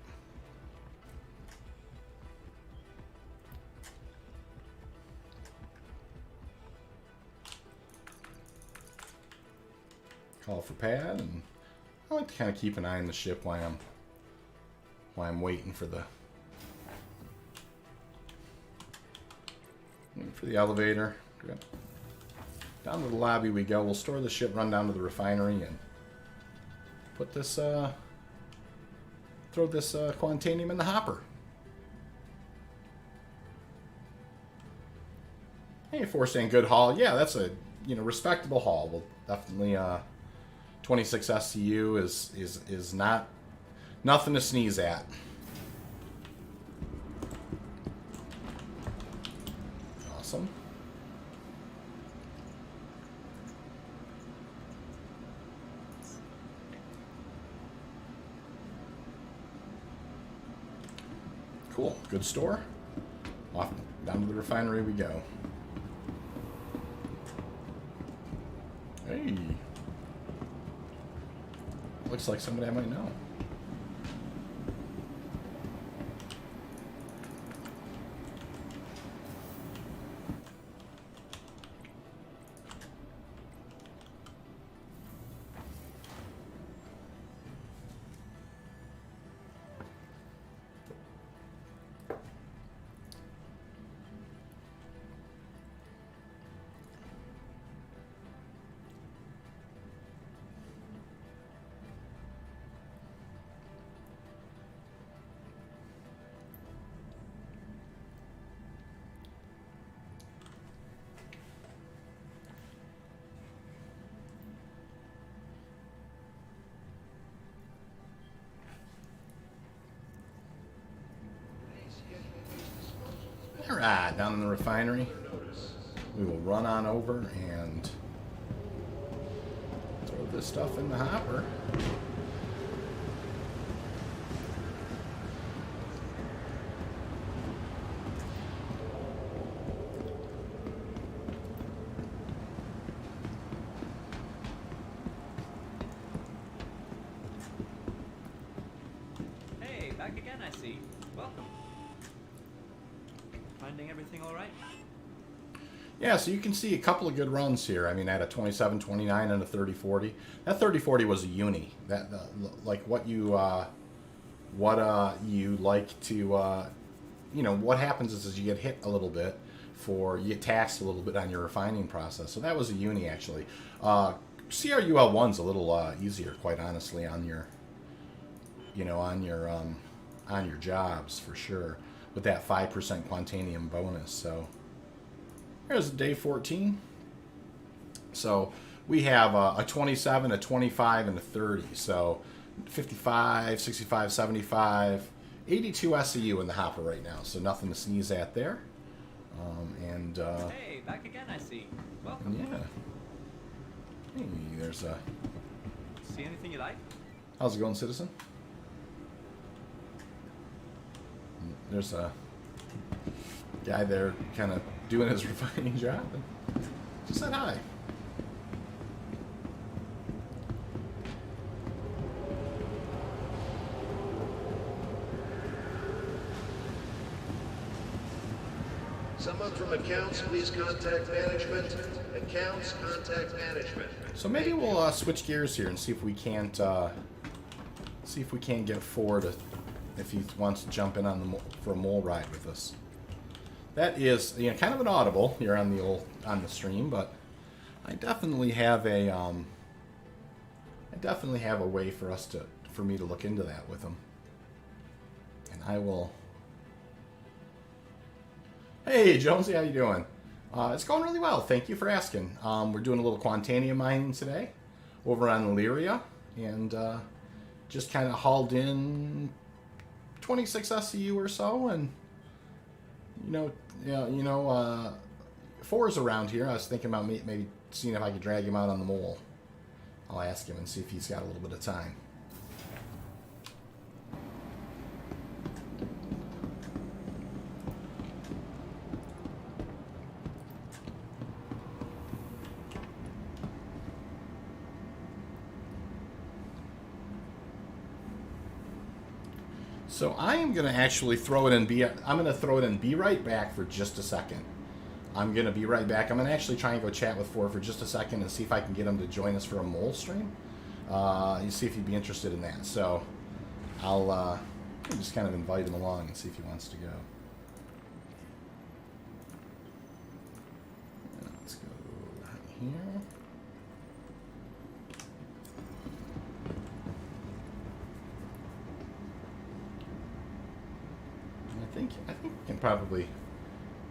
Speaker 1: Call for pad, and I like to kind of keep an eye on the ship while I'm waiting for the elevator. Good. Down to the lobby we go. We'll store the ship, run down to the refinery, and put this throw this Quantanium in the hopper. Hey, Force and good haul. Yeah, that's a respectable haul. We'll definitely 26 SCU is not nothing to sneeze at. Awesome. Cool. Good store. Off down to the refinery we go. Hey. Looks like somebody I might know. Alright, down in the refinery. We will run on over and throw this stuff in the hopper.
Speaker 4: Hey, back again, I see. Welcome. Finding everything all right?
Speaker 1: Yeah, so you can see a couple of good runs here. I mean, I had a 27-29 and a 30-40. That 30-40 was a uni. That like what you like to what happens is you get hit a little bit you get taxed a little bit on your refining process. So that was a uni actually. CRUL1's a little easier, quite honestly, on your, on your jobs for sure, with that 5% Quantanium bonus. So here's day 14. So we have a 27, a 25, and a 30. So 55, 65, 75, 82 SEU in the hopper right now. So nothing to sneeze at there.
Speaker 4: Hey, back again, I see. Welcome.
Speaker 1: Yeah. Hey, there's a...
Speaker 4: See anything you like?
Speaker 1: How's it going, citizen? There's a guy there kind of doing his refining job. And just said hi.
Speaker 5: Someone from accounts, please contact management. Accounts, contact management.
Speaker 1: So maybe we'll switch gears here and see if we can't get Ford if he wants to jump in on for a mole ride with us. That is kind of an audible here on the stream, but I definitely have a way for me to look into that with him, and I will. Hey, Jonesy, how you doing? It's going really well. Thank you for asking. We're doing a little Quantanium mining today over on Lyria, and just kind of hauled in 26 SCU or so, and Four's around here. I was thinking about maybe seeing if I could drag him out on the mole. I'll ask him and see if he's got a little bit of time. So I am going to actually throw it in I'm going to throw it in be right back for just a second. I'm going to be right back. I'm going to actually try and go chat with Ford for just a second and see if I can get him to join us for a mole stream. You see if he'd be interested in that. So I'll just kind of invite him along and see if he wants to go. Let's go here. I think we can probably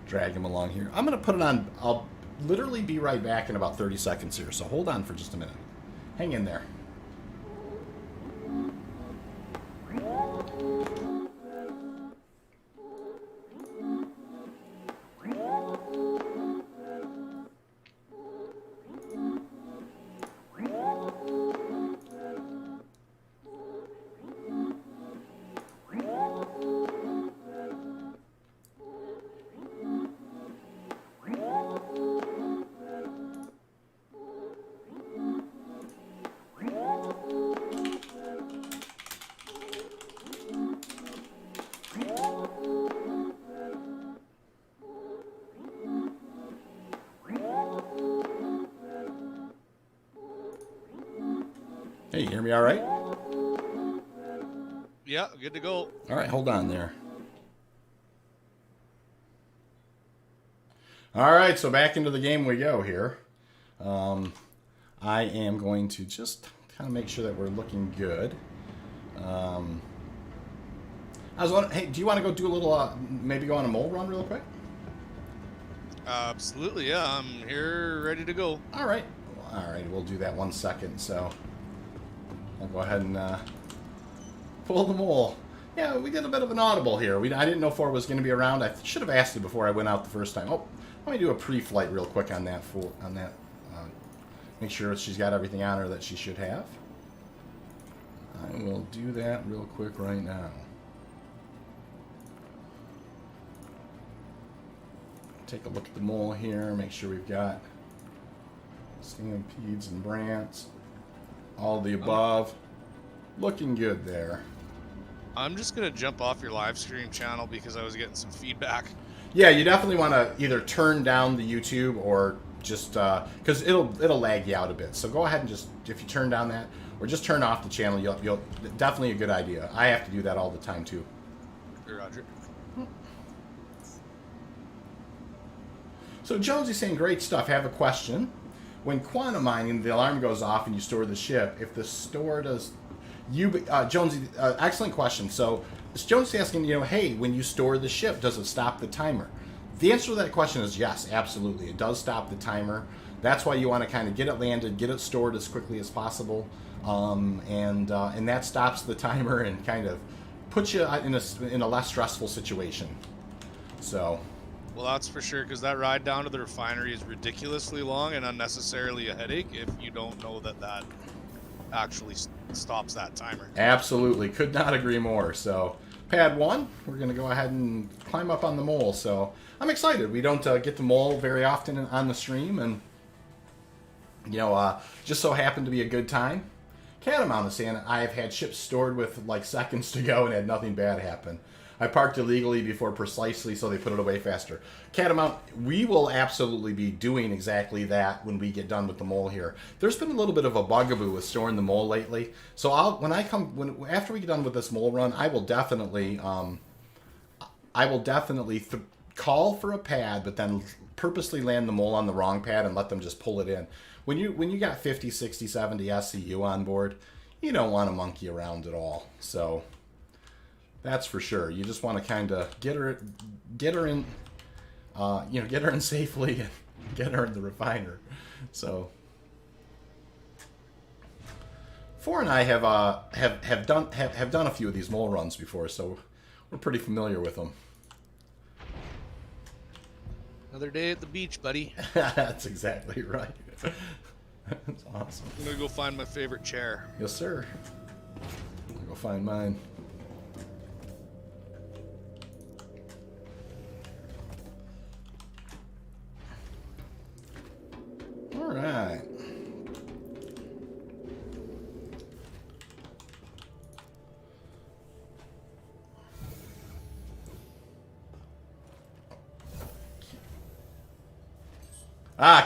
Speaker 1: drag him along here. I'm going to put it on. I'll literally be right back in about 30 seconds here, so hold on for just a minute. Hang in there. Hey, you hear me all right?
Speaker 6: Yeah, good to go.
Speaker 1: All right, hold on there. All right, so back into the game we go here. I am going to just kind of make sure that we're looking good. I was wondering, hey, do you want to go do a little, maybe go on a mole run real quick?
Speaker 6: Absolutely, yeah. I'm here, ready to go.
Speaker 1: All right, we'll do that 1 second. So I'll go ahead and pull the mole. Yeah, we did a bit of an audible here. I didn't know Ford was going to be around. I should have asked you before I went out the first time. Oh, let me do a pre-flight real quick on that. Make sure she's got everything on her that she should have. I will do that real quick right now. Take a look at the mole here. Make sure we've got stampedes and brants. All the above. Looking good there.
Speaker 6: I'm just going to jump off your live stream channel because I was getting some feedback.
Speaker 1: Yeah, you definitely want to either turn down the YouTube or just because it'll lag you out a bit. So go ahead and just, if you turn down that or just turn off the channel, you'll definitely a good idea. I have to do that all the time too.
Speaker 6: Roger.
Speaker 1: So Jonesy's saying great stuff. Have a question. when quantum mining, the alarm goes off and you store the ship. If the store does, Jonesy, excellent question. So Jonesy's asking, hey, when you store the ship, does it stop the timer? The answer to that question is yes, absolutely. It does stop the timer. That's why you want to kind of get it landed, get it stored as quickly as possible, and that stops the timer and kind of puts you in a less stressful situation. So.
Speaker 6: Well, that's for sure, because that ride down to the refinery is ridiculously long and unnecessarily a headache if you don't know that actually stops that timer.
Speaker 1: Absolutely. Could not agree more. So, pad 1, we're going to go ahead and climb up on the mole. So, I'm excited. We don't get the mole very often on the stream, and, just so happened to be a good time. Catamount is saying, I have had ships stored with, like, seconds to go and had nothing bad happen. I parked illegally before precisely, so they put it away faster. Catamount, we will absolutely be doing exactly that when we get done with the mole here. There's been a little bit of a bugaboo with storing the mole lately, so after we get done with this mole run, I will definitely call for a pad, but then purposely land the mole on the wrong pad and let them just pull it in. When you got 50, 60, 70 SCU on board, you don't want to monkey around at all. So. That's for sure. You just want to kind of get her in, get her in safely and get her in the refiner. So, 4 and I have done a few of these mole runs before, so we're pretty familiar with them.
Speaker 6: Another day at the beach, buddy.
Speaker 1: That's exactly right. That's awesome.
Speaker 6: I'm gonna go find my favorite chair.
Speaker 1: Yes, sir. I'll go find mine. All right.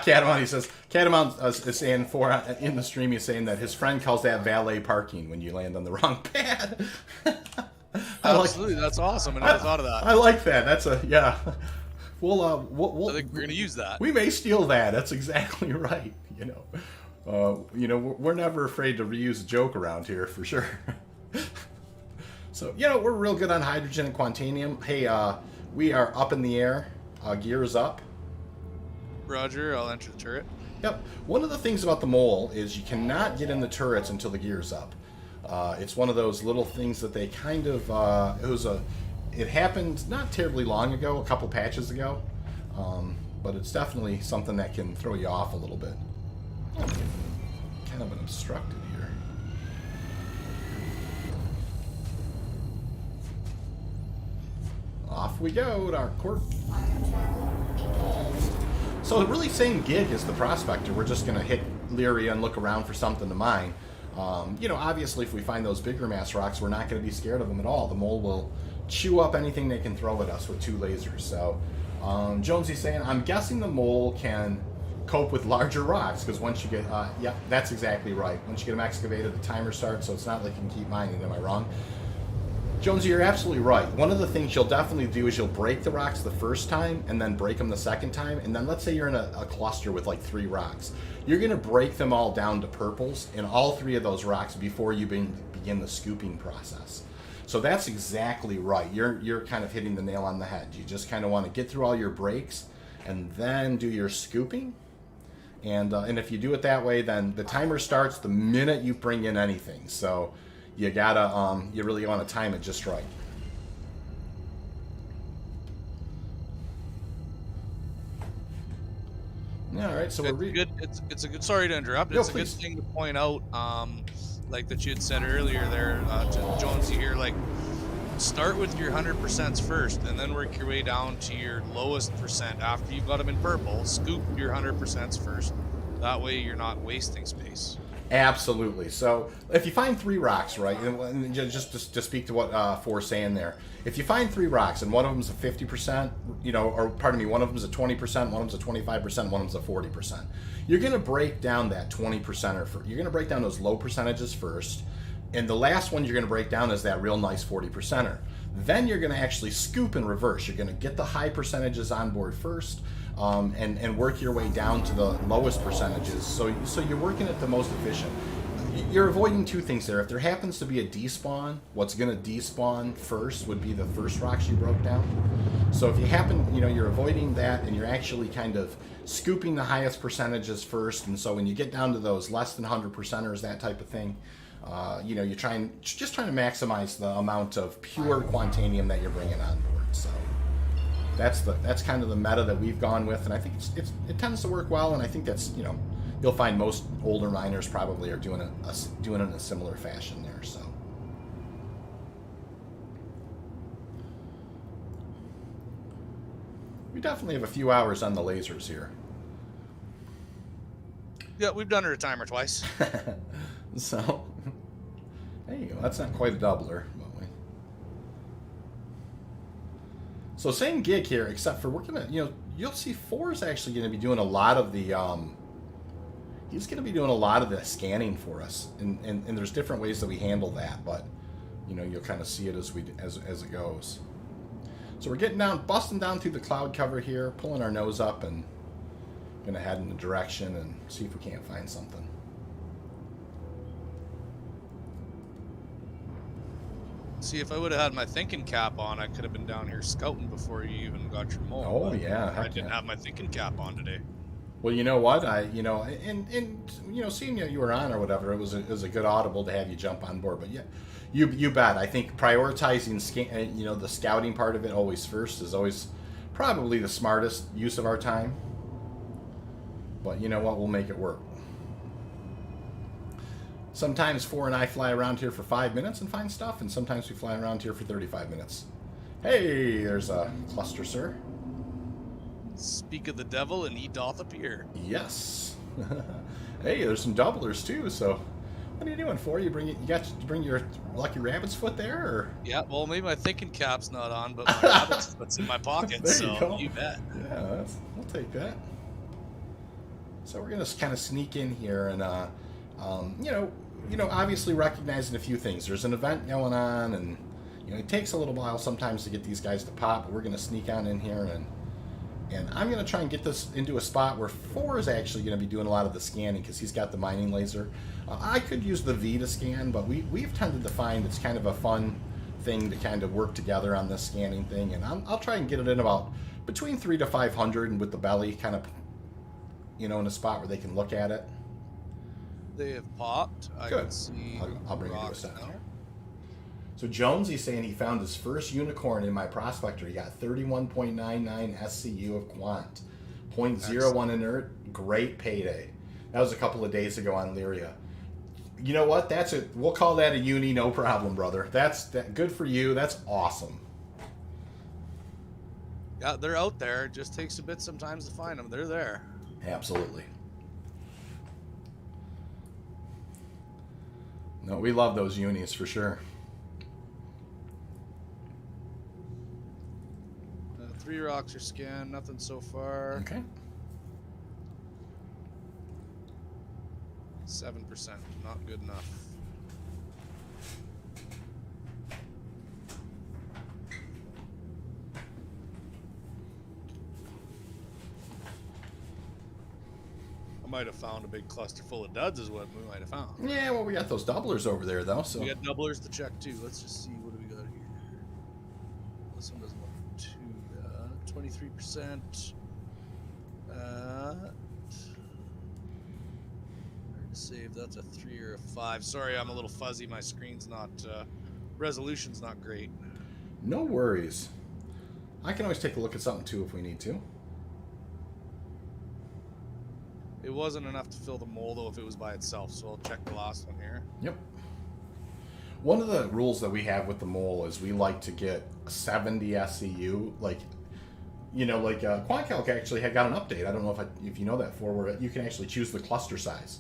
Speaker 1: Catamount, he says, Catamount is saying in the stream, he's saying that his friend calls that valet parking when you land on the wrong pad.
Speaker 6: Absolutely, that's awesome. I never thought of that.
Speaker 1: I like that. That's yeah. We'll
Speaker 6: I think we're gonna use that.
Speaker 1: We may steal that. That's exactly right. We're never afraid to reuse a joke around here for sure. So we're real good on hydrogen and Quantanium. Hey, we are up in the air. Gears up.
Speaker 6: Roger. I'll enter the turret.
Speaker 1: Yep. One of the things about the mole is you cannot get in the turrets until the gear's up. It's one of those little things that they kind of it happened not terribly long ago, a couple patches ago, but it's definitely something that can throw you off a little bit. Kind of been obstructed here. Off we go to our court. So the really same gig as the Prospector. We're just going to hit Lyria and look around for something to mine. Obviously if we find those bigger mass rocks, we're not going to be scared of them at all. The mole will chew up anything they can throw at us with 2 lasers. So Jonesy's saying, I'm guessing the mole can cope with larger rocks, because once you get, yeah, that's exactly right. Once you get them excavated, the timer starts, so it's not like you can keep mining. Am I wrong? Jonesy, you're absolutely right. One of the things you'll definitely do is you'll break the rocks the first time and then break them the second time. And then let's say you're in a cluster with like 3 rocks. You're going to break them all down to purples in all 3 of those rocks before you begin the scooping process. So that's exactly right. You're kind of hitting the nail on the head. You just kind of want to get through all your breaks and then do your scooping. And if you do it that way, then the timer starts the minute you bring in anything. So you gotta, you really want to time it just right. All right, so
Speaker 6: it's good. It's a good. Sorry to interrupt.
Speaker 1: No,
Speaker 6: it's
Speaker 1: please.
Speaker 6: a good thing to point out, like that you had said earlier there, to Jonesy here. Like, start with your 100% first, and then work your way down to your lowest percent after you've got them in purple. Scoop your 100% first. That way, you're not wasting space.
Speaker 1: Absolutely. So if you find 3 rocks, right, and just to speak to what For's saying there, if you find 3 rocks and one of them's a 50%, or pardon me, one of them's a 20%, one of them's a 25%, one of them's a 40%, you're going to break down that 20%er. You're going to break down those low percentages first, and the last one you're going to break down is that real nice 40%er. Then you're going to actually scoop in reverse. You're going to get the high percentages on board first, and work your way down to the lowest percentages. So you're working at the most efficient. You're avoiding two things there. If there happens to be a despawn, what's going to despawn first would be the first rocks you broke down. So if you happen, you're avoiding that, and you're actually kind of scooping the highest percentages first. And so when you get down to those less than 100%ers, that type of thing, you're just trying to maximize the amount of pure Quantanium that you're bringing on board. So that's kind of the meta that we've gone with, and I think it tends to work well. And I think that's you'll find most older miners probably are doing it in a similar fashion there. So we definitely have a few hours on the lasers here.
Speaker 6: Yeah, we've done it a time or twice.
Speaker 1: So there you go. That's not quite a doubler, but so same gig here, except for we're gonna, you'll see 4 is actually going to be doing a lot of the he's going to be doing a lot of the scanning for us, and there's different ways that we handle that, but you'll kind of see it as it goes. So we're busting down through the cloud cover here, pulling our nose up, and gonna head in the direction and see if we can't find something.
Speaker 6: See, if I would have had my thinking cap on, I could have been down here scouting before you even got your mole.
Speaker 1: Oh yeah,
Speaker 6: I didn't have my thinking cap on today.
Speaker 1: Well, you know what? Seeing that you were on or whatever, it was a good audible to have you jump on board. But yeah, you bet. I think prioritizing the scouting part of it always first is always probably the smartest use of our time. But you know what? We'll make it work. Sometimes 4 and I fly around here for 5 minutes and find stuff, and sometimes we fly around here for 35 minutes. Hey, there's a cluster, sir.
Speaker 6: Speak of the devil, and he doth appear.
Speaker 1: Yes. Hey, there's some doublers too. So, what are you doing for? You got to bring your lucky rabbit's foot there, or?
Speaker 6: Yeah. Well, maybe my thinking cap's not on, but my rabbit's foot's in my pocket.
Speaker 1: There
Speaker 6: so
Speaker 1: you go.
Speaker 6: You bet.
Speaker 1: Yeah, we'll take that. So we're gonna kind of sneak in here, and obviously recognizing a few things. There's an event going on, and it takes a little while sometimes to get these guys to pop. But we're gonna sneak on in here, and I'm going to try and get this into a spot where 4 is actually going to be doing a lot of the scanning because he's got the mining laser. I could use the V to scan, but we've tended to find it's kind of a fun thing to kind of work together on this scanning thing. And I'll try and get it in about between 300 to 500 and with the belly kind of, in a spot where they can look at it.
Speaker 6: They have popped. I
Speaker 1: Good.
Speaker 6: can see
Speaker 1: I'll bring it to a
Speaker 6: rocks
Speaker 1: second
Speaker 6: now.
Speaker 1: here. So Jonesy's saying he found his first unicorn in my Prospector. He got 31.99 SCU of Quant, 0.01 inert. Great payday. That was a couple of days ago on Lyria. You know what? We'll call that a uni, no problem, brother. That's good for you. That's awesome.
Speaker 6: Yeah, they're out there. It just takes a bit sometimes to find them. They're there.
Speaker 1: Absolutely. No, we love those unis for sure.
Speaker 6: 3 rocks are scanned. Nothing so far.
Speaker 1: Okay.
Speaker 6: 7%. Not good enough. I might have found a big cluster full of duds is what we might have found.
Speaker 1: Yeah, well, we got those doublers over there, though. So
Speaker 6: We got doublers to check, too. Let's just see. What do we got here? This one doesn't look too bad. 23%. Hard to save. That's a 3 or a 5. Sorry, I'm a little fuzzy. My screen's not... resolution's not great.
Speaker 1: no worries. I can always take a look at something, too, if we need to.
Speaker 6: It wasn't enough to fill the mole, though, if it was by itself, so I'll check the last one here.
Speaker 1: Yep. One of the rules that we have with the mole is we like to get 70 SCU. QuantCalc actually had got an update. I don't know if you know that where you can actually choose the cluster size.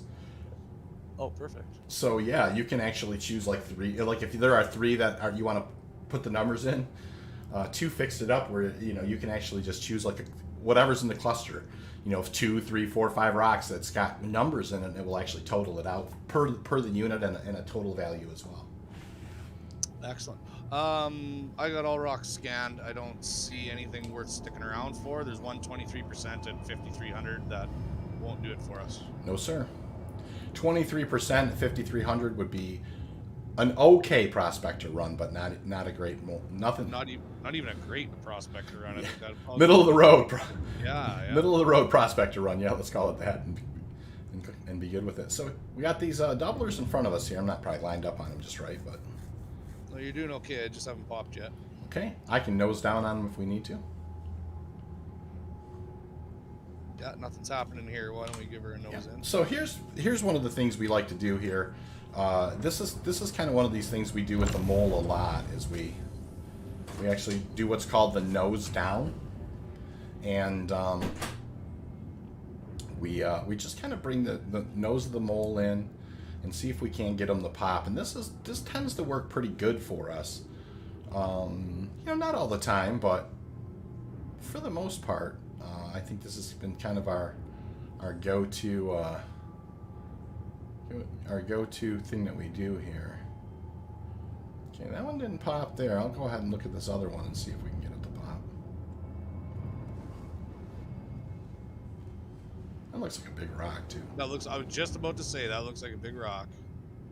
Speaker 6: Oh, perfect.
Speaker 1: So yeah, you can actually choose like 3. Like if there are 3 that you want to put the numbers in, 2 fixed it up where you can actually just choose whatever's in the cluster. 2, 3, 4, 5 rocks that's got numbers in it, and it will actually total it out per the unit and a total value as well.
Speaker 6: Excellent. I got all rocks scanned. I don't see anything worth sticking around for. There's 123% at 5,300 that won't do it for us.
Speaker 1: No, sir. 23% at 5,300 would be an okay prospector run, but not a great nothing.
Speaker 6: Not even a great prospector run. I think that'd probably
Speaker 1: Middle of the road.
Speaker 6: Yeah.
Speaker 1: Middle of the road prospector run. Yeah, let's call it that, and be good with it. So we got these doublers in front of us here. I'm not probably lined up on them just right, but
Speaker 6: No, you're doing okay. I just haven't popped yet.
Speaker 1: okay. I can nose down on them if we need to.
Speaker 6: Yeah, nothing's happening here. Why don't we give her a nose in?
Speaker 1: So here's one of the things we like to do here. This is kind of one of these things we do with the mole a lot. Is we actually do what's called the nose down, and we just kind of bring the nose of the mole in and see if we can't get them to pop. And this tends to work pretty good for us. Not all the time, but for the most part, I think this has been kind of our go-to thing that we do here. Okay, that one didn't pop there. I'll go ahead and look at this other one and see if we can get it to pop. That looks like a big rock too.
Speaker 6: I was just about to say that looks like a big rock.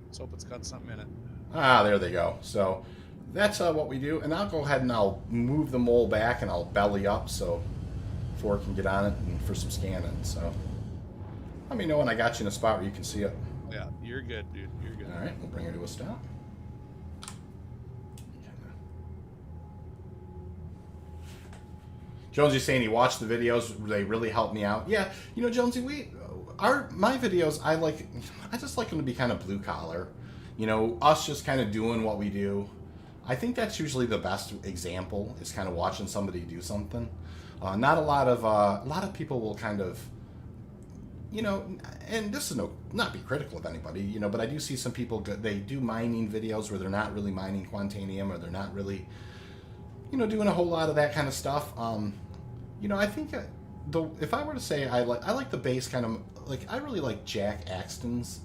Speaker 6: Let's hope it's got something in it.
Speaker 1: Ah, there they go. So that's what we do. And I'll go ahead and I'll move the mole back and I'll belly up so Ford can get on it and for some scanning. So let me know when I got you in a spot where you can see it.
Speaker 6: Yeah, you're good, dude. You're good.
Speaker 1: All right, we'll bring her to a stop. Jonesy's saying he watched the videos. They really helped me out. Yeah, Jonesy, my videos, I just like them to be kind of blue collar. Us just kind of doing what we do. I think that's usually the best example is kind of watching somebody do something. Not a lot of people will kind of, and this is not be critical of anybody, but I do see some people they do mining videos where they're not really mining Quantanium or they're not really, doing a whole lot of that kind of stuff. I think if I were to say I like the base kind of I really like Jack Axton's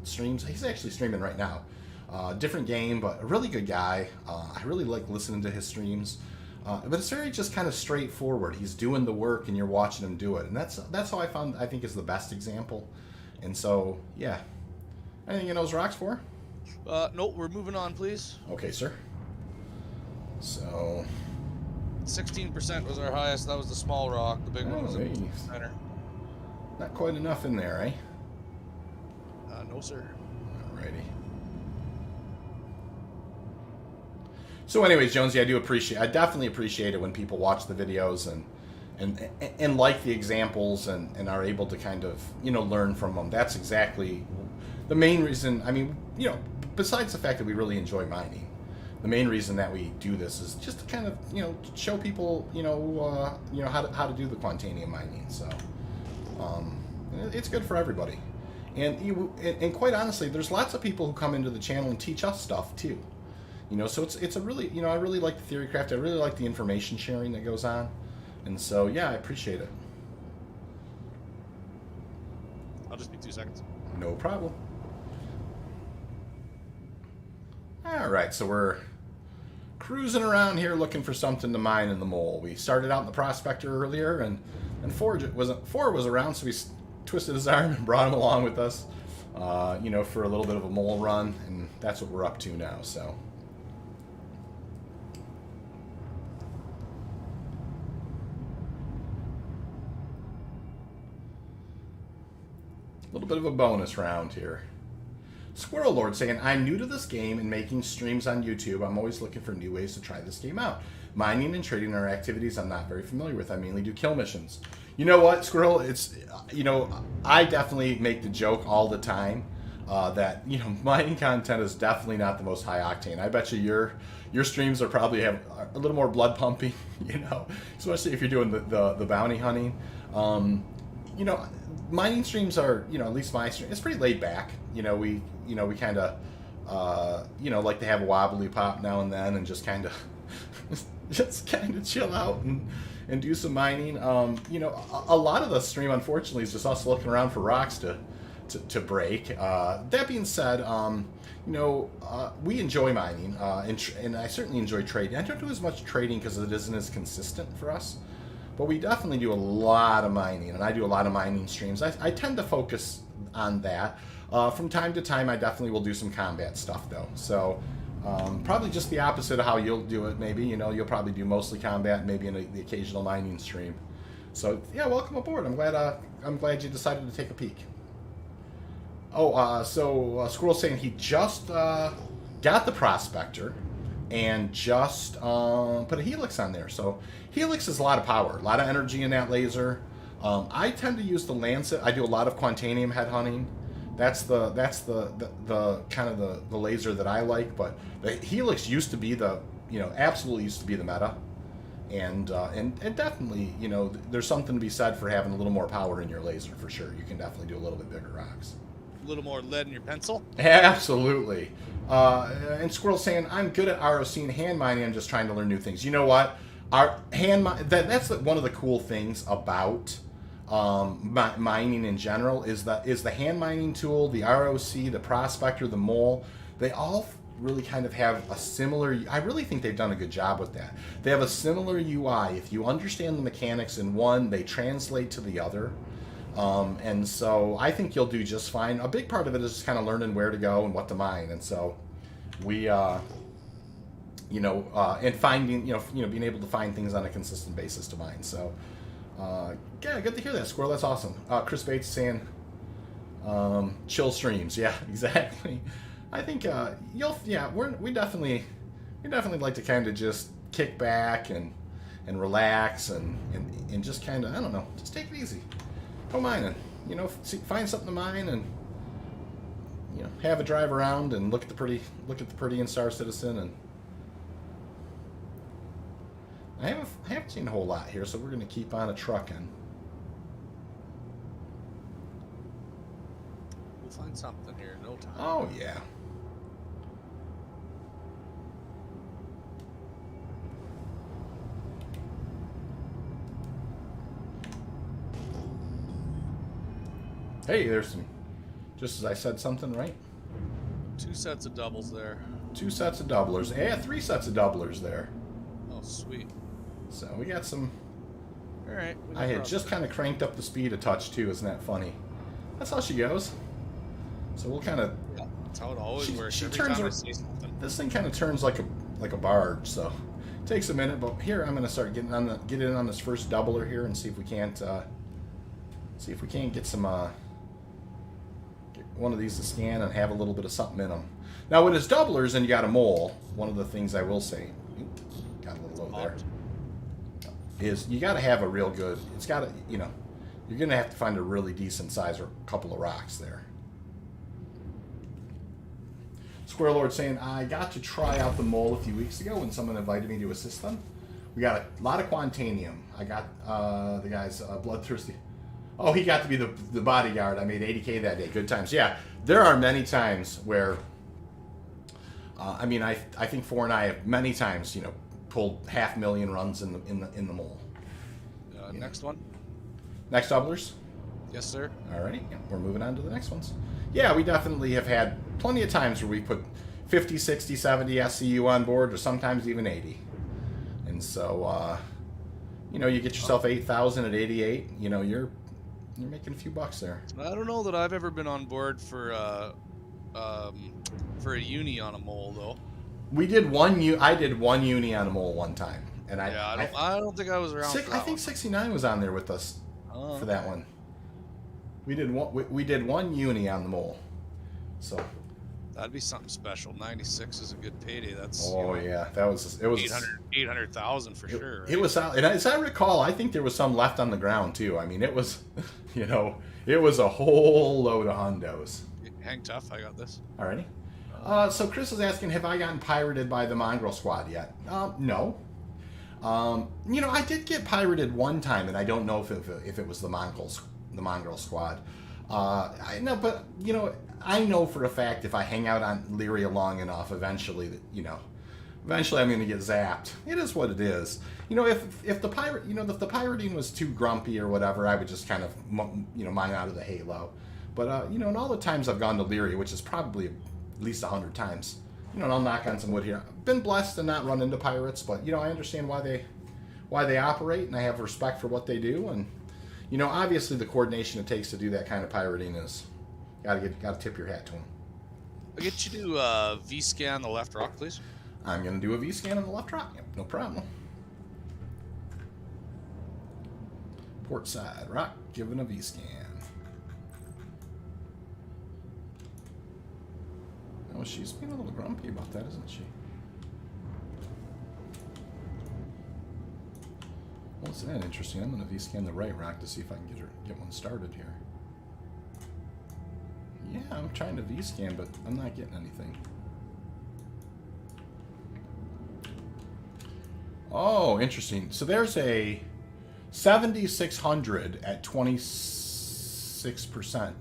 Speaker 1: streams. He's actually streaming right now. Different game, but a really good guy. I really like listening to his streams. But it's very just kind of straightforward. He's doing the work and you're watching him do it. And that's how I think is the best example. And so, yeah. Anything in those rocks for?
Speaker 6: No, we're moving on, please.
Speaker 1: Okay, sir. So
Speaker 6: 16% was our highest. That was the small rock. The big one was in the center.
Speaker 1: Not quite enough in there, eh?
Speaker 6: No, sir.
Speaker 1: Alrighty. So anyways, Jonesy, I definitely appreciate it when people watch the videos and like the examples and are able to kind of, learn from them. That's exactly the main reason. I mean, besides the fact that we really enjoy mining, the main reason that we do this is just to kind of, show people, how to do the Quantanium mining. So, it's good for everybody. And quite honestly, there's lots of people who come into the channel and teach us stuff too. So it's a really, I really like the Theorycraft. I really like the information sharing that goes on. And so, yeah, I appreciate it.
Speaker 6: I'll just be 2 seconds.
Speaker 1: No problem. All right, so we're cruising around here looking for something to mine in the mole. We started out in the Prospector earlier, and Ford was around, so we twisted his arm and brought him along with us, for a little bit of a mole run, and that's what we're up to now, so... A little bit of a bonus round here. Squirrel Lord saying, I'm new to this game and making streams on YouTube. I'm always looking for new ways to try this game out. Mining and trading are activities I'm not very familiar with. I mainly do kill missions. You know what, Squirrel? It's, I definitely make the joke all the time that, mining content is definitely not the most high octane. I bet you your streams are probably have a little more blood pumping, especially if you're doing the bounty hunting. Mining streams are, at least my stream, it's pretty laid back. We kind of, like to have a wobbly pop now and then and just kind of chill out and do some mining. A lot of the stream, unfortunately, is just us looking around for rocks to to break. That being said, we enjoy mining, and I certainly enjoy trading. I don't do as much trading because it isn't as consistent for us, but we definitely do a lot of mining, and I do a lot of mining streams. I tend to focus on that. From time to time, I definitely will do some combat stuff, though. So probably just the opposite of how you'll do it, maybe. You'll probably do mostly combat, maybe in the occasional mining stream. So, yeah, welcome aboard. I'm glad you decided to take a peek. Oh, Squirrel saying he just got the Prospector and just put a Helix on there. So Helix is a lot of power, a lot of energy in that laser. I tend to use the Lancet. I do a lot of Quantanium head hunting. That's the kind of the laser that I like. But the Helix used to be absolutely used to be the meta. And definitely, there's something to be said for having a little more power in your laser, for sure. You can definitely do a little bit bigger rocks.
Speaker 6: A little more lead in your pencil?
Speaker 1: Absolutely. And Squirrel saying, I'm good at ROC and hand mining. I'm just trying to learn new things. You know what? That's one of the cool things about mining in general is the hand mining tool, the ROC, the Prospector, the mole. They all really kind of have a similar. I really think they've done a good job with that. They have a similar UI. If you understand the mechanics in one, they translate to the other. And so I think you'll do just fine. A big part of it is just kind of learning where to go and what to mine. And so we, and finding, being able to find things on a consistent basis to mine. So, yeah, good to hear that, Squirrel. That's awesome. Chris Bates saying, chill streams. Yeah, exactly. I think we definitely like to kind of just kick back and relax and just kind of, I don't know, just take it easy. Go mining, find something to mine and have a drive around and look at the pretty in Star Citizen. And I haven't seen a whole lot here, so we're going to keep on a trucking.
Speaker 6: We'll find something here in no time.
Speaker 1: Oh yeah. Hey, there's some, just as I said something, right?
Speaker 6: 2 sets of doubles there.
Speaker 1: 2 sets of doublers. Yeah, 3 sets of doublers there.
Speaker 6: Oh, sweet.
Speaker 1: So we got some.
Speaker 6: All right.
Speaker 1: I had just kind of cranked up the speed a touch too. Isn't that funny? That's how she goes. So we'll kind of.
Speaker 6: Yeah, that's how it always works.
Speaker 1: She
Speaker 6: Every
Speaker 1: turns
Speaker 6: time
Speaker 1: her,
Speaker 6: I say something.
Speaker 1: this thing kind of turns like a barge. So it takes a minute, but here I'm going to start getting on this first doubler here and see if we can't get some one of these to scan and have a little bit of something in them. Now with his doublers and you got a mole, one of the things I will say, got a little low there, is you got to have a real good, it's got to, you're going to have to find a really decent size or couple of rocks there. Square Lord saying, I got to try out the mole a few weeks ago when someone invited me to assist them. We got a lot of Quantanium. I got the guy's bloodthirsty. Oh, he got to be the bodyguard. I made 80K that day. Good times. Yeah, there are many times where, I think 4 and I have many times, pulled 500,000 runs in the mole.
Speaker 6: Next one.
Speaker 1: Next doublers.
Speaker 6: Yes, sir.
Speaker 1: Alrighty, we're moving on to the next ones. Yeah, we definitely have had plenty of times where we put 50, 60, 70 SCU on board, or sometimes even 80. And so, you get yourself 8,000 at 88. You're making a few bucks there.
Speaker 6: I don't know that I've ever been on board for a uni on a mole though.
Speaker 1: We did I did one uni on a mole one time, and
Speaker 6: I don't think I was around.
Speaker 1: I think 69 was on there with us for that one. We did one uni on the mole, so
Speaker 6: that'd be something special. 96 is a good payday. That's
Speaker 1: yeah, it was
Speaker 6: 800,000 for sure. Right?
Speaker 1: It was, and as I recall, I think there was some left on the ground too. I mean, it was, it was a whole load of hundos.
Speaker 6: Hang tough, I got this.
Speaker 1: Alrighty. So Chris is asking, have I gotten pirated by the Mongrel Squad yet? No. I did get pirated one time, and I don't know if it was the Mongrel Squad. I know, but I know for a fact if I hang out on Lyria long enough, eventually I'm going to get zapped. It is what it is. If the pirating was too grumpy or whatever, I would just kind of mine out of the halo. But, you know, and all the times I've gone to Lyria, which is probably at least 100 times, you know, and I'll knock on some wood here. I've been blessed to not run into pirates, but, you know, I understand why they operate, and I have respect for what they do. And, you know, obviously the coordination it takes to do that kind of pirating is, gotta tip your hat to them.
Speaker 6: I'll get you to V-scan the left rock, please.
Speaker 1: I'm going to do a V-scan on the left rock. Yep, no problem. Port side rock, giving a V-scan. Oh, she's being a little grumpy about that, isn't she? Well, isn't that interesting? I'm going to V-scan the right rock to see if I can get one started here. Yeah, I'm trying to V-scan, but I'm not getting anything. Oh, interesting. So there's a 7,600 at 26%.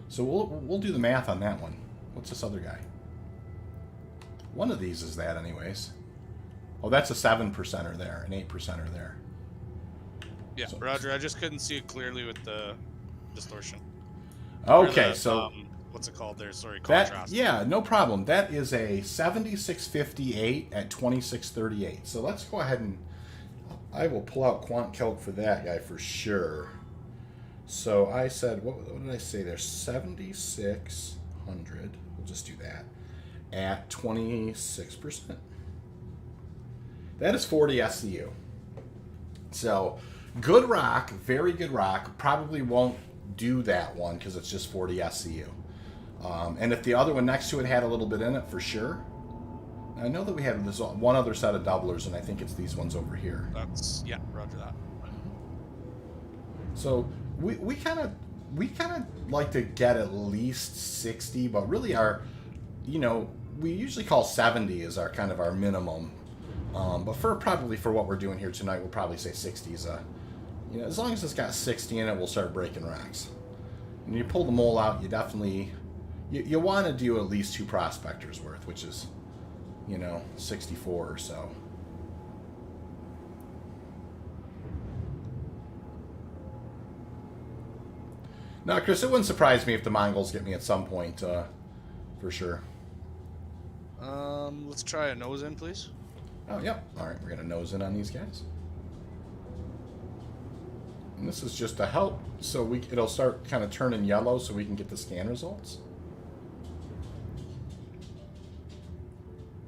Speaker 1: So we'll do the math on that one. What's this other guy? One of these is that anyways. Oh, that's a 7%er there, an 8%er there.
Speaker 6: Yeah,
Speaker 1: So,
Speaker 6: Roger. I just couldn't see it clearly with the distortion.
Speaker 1: okay,
Speaker 6: The,
Speaker 1: so
Speaker 6: what's it called there? Sorry,
Speaker 1: that,
Speaker 6: contrast.
Speaker 1: yeah, no problem. That is a 7658 at 2638. So let's go ahead and I will pull out QuantCalc for that guy for sure. So I said, what did I say there? 7,600. We'll just do that at 26%. That is 40 SCU. So good rock, very good rock. Probably won't do that one because it's just 40 SCU. And if the other one next to it had a little bit in it, for sure. I know that we have this one other set of doublers, and I think it's these ones over here.
Speaker 6: Yeah, Roger that.
Speaker 1: So we kind of like to get at least 60, but really you know, we usually call 70 as our kind of our minimum. But probably for what we're doing here tonight, we'll probably say 60 is you know, as long as it's got 60 in it, we'll start breaking rocks. When you pull the mole out, you definitely you want to do at least 2 prospectors worth, which is, you know, 64 or so. Now, Chris, it wouldn't surprise me if the Mongols get me at some point, for sure.
Speaker 6: Let's try a nose in, please.
Speaker 1: Oh, yep. All right, we're going to nose in on these guys. And this is just to help, so it'll start kind of turning yellow so we can get the scan results.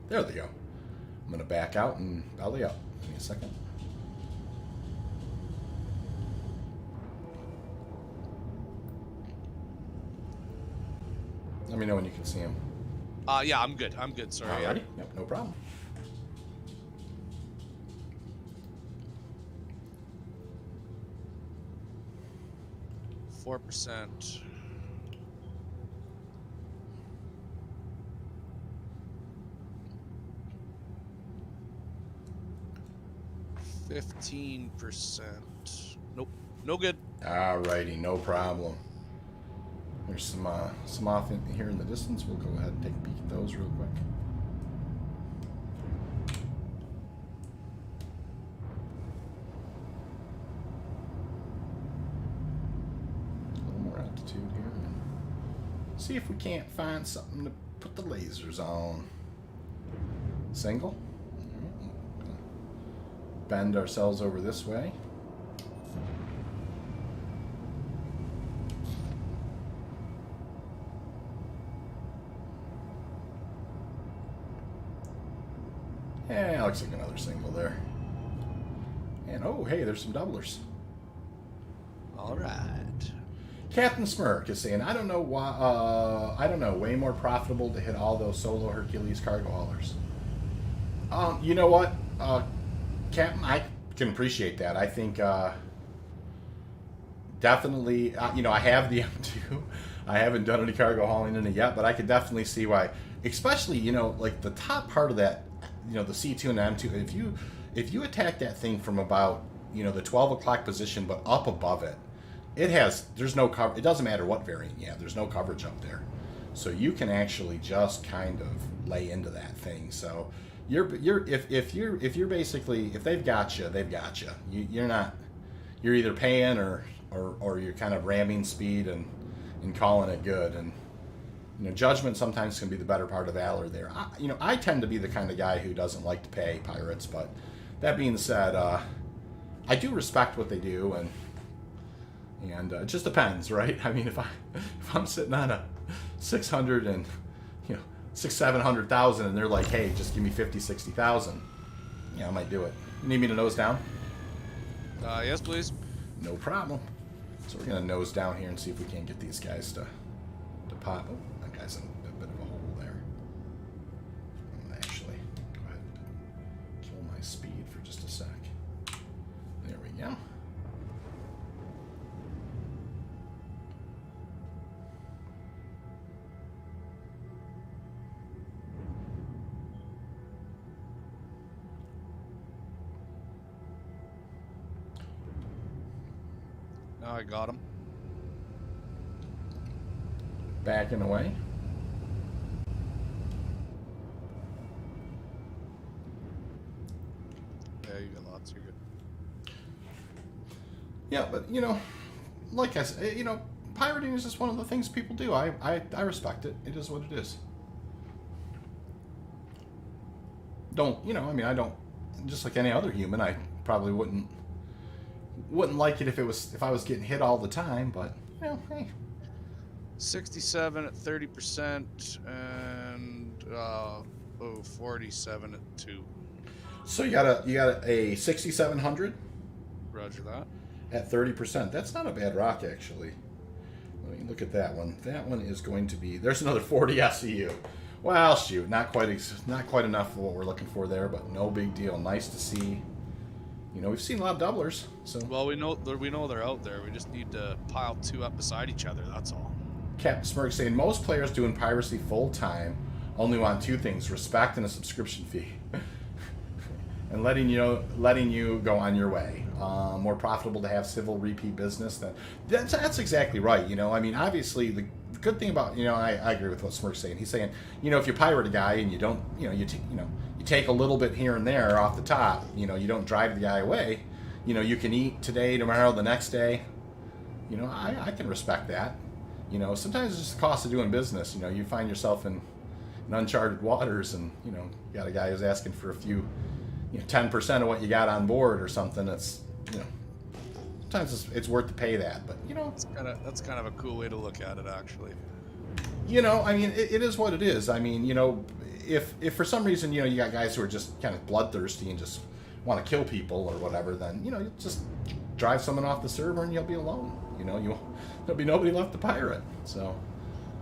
Speaker 1: There they go. I'm going to back out and belly up. Give me a second. Let me know when you can see them.
Speaker 6: Yeah, I'm good. I'm good. Sorry.
Speaker 1: Alrighty. Yep, no problem.
Speaker 6: %. 15%. Nope. No good.
Speaker 1: Alrighty, no problem. There's some off in here in the distance. We'll go ahead and take a peek at those real quick. A little more altitude here. And see if we can't find something to put the lasers on. Single. Bend ourselves over this way. Yeah, looks like another single there. And oh, hey, there's some doublers.
Speaker 6: All right.
Speaker 1: Captain Smirk is saying, I don't know why. I don't know. Way more profitable to hit all those solo Hercules cargo haulers. You know what, Captain, I can appreciate that. I think definitely. You know, I have the M2. I haven't done any cargo hauling in it yet, but I could definitely see why. Especially, you know, like the top part of that. You know, the C2 and the M2, if you attack that thing from about, you know, the 12 o'clock position but up above it, there's no cover. It doesn't matter what variant you have, there's no coverage up there, so you can actually just kind of lay into that thing. So if you're basically, if they've got you, they've got you. You're either paying or you're kind of ramming speed, and and calling it good. And judgment sometimes can be the better part of valor there. I tend to be the kind of guy who doesn't like to pay pirates, but that being said, I do respect what they do, and it just depends, right? I mean, if I'm sitting on a 600 and 700,000, and they're like, hey, just give me 50, 60,000, I might do it. You need me to nose down?
Speaker 6: Yes, please.
Speaker 1: No problem. So we're gonna nose down here and see if we can't get these guys to pop. Oh, that guy's in a bit of a hole there. I'm gonna actually go ahead and kill my speed for just a sec. There we go.
Speaker 6: Now I got him.
Speaker 1: Backing away.
Speaker 6: Yeah, you got lots. You're good.
Speaker 1: Yeah, but like I said, pirating is just one of the things people do. I respect it. It is what it is. I don't. Just like any other human, I probably wouldn't like it if I was getting hit all the time. But hey.
Speaker 6: 67 at 30% and 47 at 2.
Speaker 1: So you got a 6700
Speaker 6: Roger that.
Speaker 1: at 30%. That's not a bad rock, actually. Let me look at that one. That one is going to be. There's another 40 SEU. Well, shoot, not quite enough for what we're looking for there, but no big deal. Nice to see. We've seen a lot of doublers. So
Speaker 6: Well, we know they're out there. We just need to pile 2 up beside each other. That's all.
Speaker 1: Captain Smirk saying most players doing piracy full time only want 2 things: respect and a subscription fee, and letting you go on your way. More profitable to have civil repeat business. That's exactly right. I mean, obviously the good thing about I agree with what Smirk's saying. He's saying if you pirate a guy and you don't you take a little bit here and there off the top, you don't drive the guy away. You can eat today, tomorrow, the next day. I can respect that. Sometimes it's just the cost of doing business. You find yourself in uncharted waters, and you got a guy who's asking for a few, 10% of what you got on board or something. That's sometimes it's worth to pay that. But
Speaker 6: that's kind of a cool way to look at it, actually.
Speaker 1: I mean, it is what it is. I mean, if for some reason you got guys who are just kind of bloodthirsty and just want to kill people or whatever, then you just drive someone off the server and you'll be alone. There'll be nobody left to pirate. So.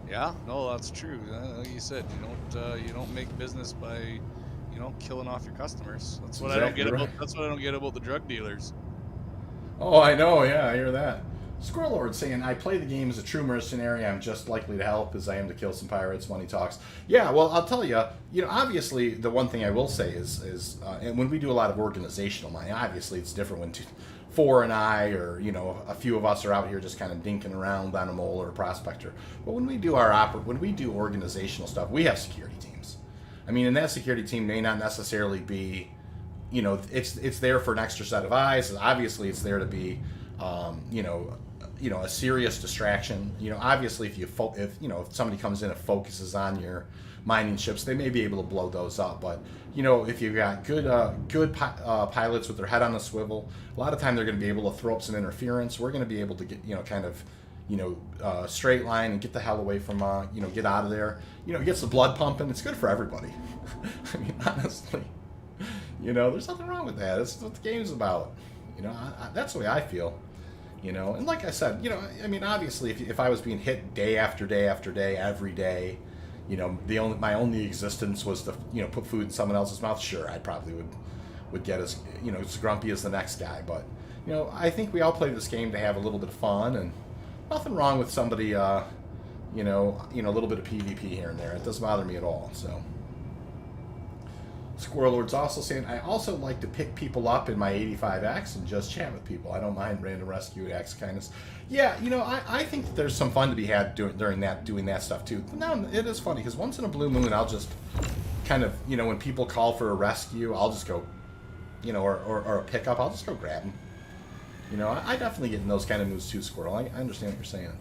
Speaker 6: Yeah, no, that's true. Like you said, you don't make business by, killing off your customers. That's what I don't get about. That's what I don't get about the drug dealers.
Speaker 1: Oh, I know. Yeah, I hear that. Squirrel Lord saying, I play the game as a true mercenary. I'm just likely to help as I am to kill some pirates when he talks. Yeah, well, I'll tell you, obviously the one thing I will say is and when we do a lot of organizational mining, obviously it's different when 4 and I or, a few of us are out here just kind of dinking around on a mole or a prospector. But when we do when we do organizational stuff, we have security teams. I mean, and that security team may not necessarily be, it's there for an extra set of eyes. Obviously, it's there to be, a serious distraction. Obviously, if somebody comes in and focuses on your mining ships, they may be able to blow those up. But if you've got good pilots with their head on a swivel, a lot of time they're going to be able to throw up some interference. We're going to be able to get kind of straight line and get the hell away from get out of there. It gets the blood pumping. It's good for everybody. I mean, honestly, there's nothing wrong with that. That's what the game's about. That's the way I feel. And like I said, I mean, obviously, if I was being hit day after day after day, every day, my only existence was to put food in someone else's mouth. Sure, I probably would get as as grumpy as the next guy. But I think we all play this game to have a little bit of fun, and nothing wrong with somebody a little bit of PvP here and there. It doesn't bother me at all. So. Squirrel Lord's also saying, I also like to pick people up in my 85X and just chat with people. I don't mind random rescue acts kindness. Yeah, I think that there's some fun to be had doing that stuff too. But now it is funny because once in a blue moon, I'll just kind of, when people call for a rescue, I'll just go, or a pickup, I'll just go grab them. I definitely get in those kind of moods too, Squirrel. I understand what you're saying.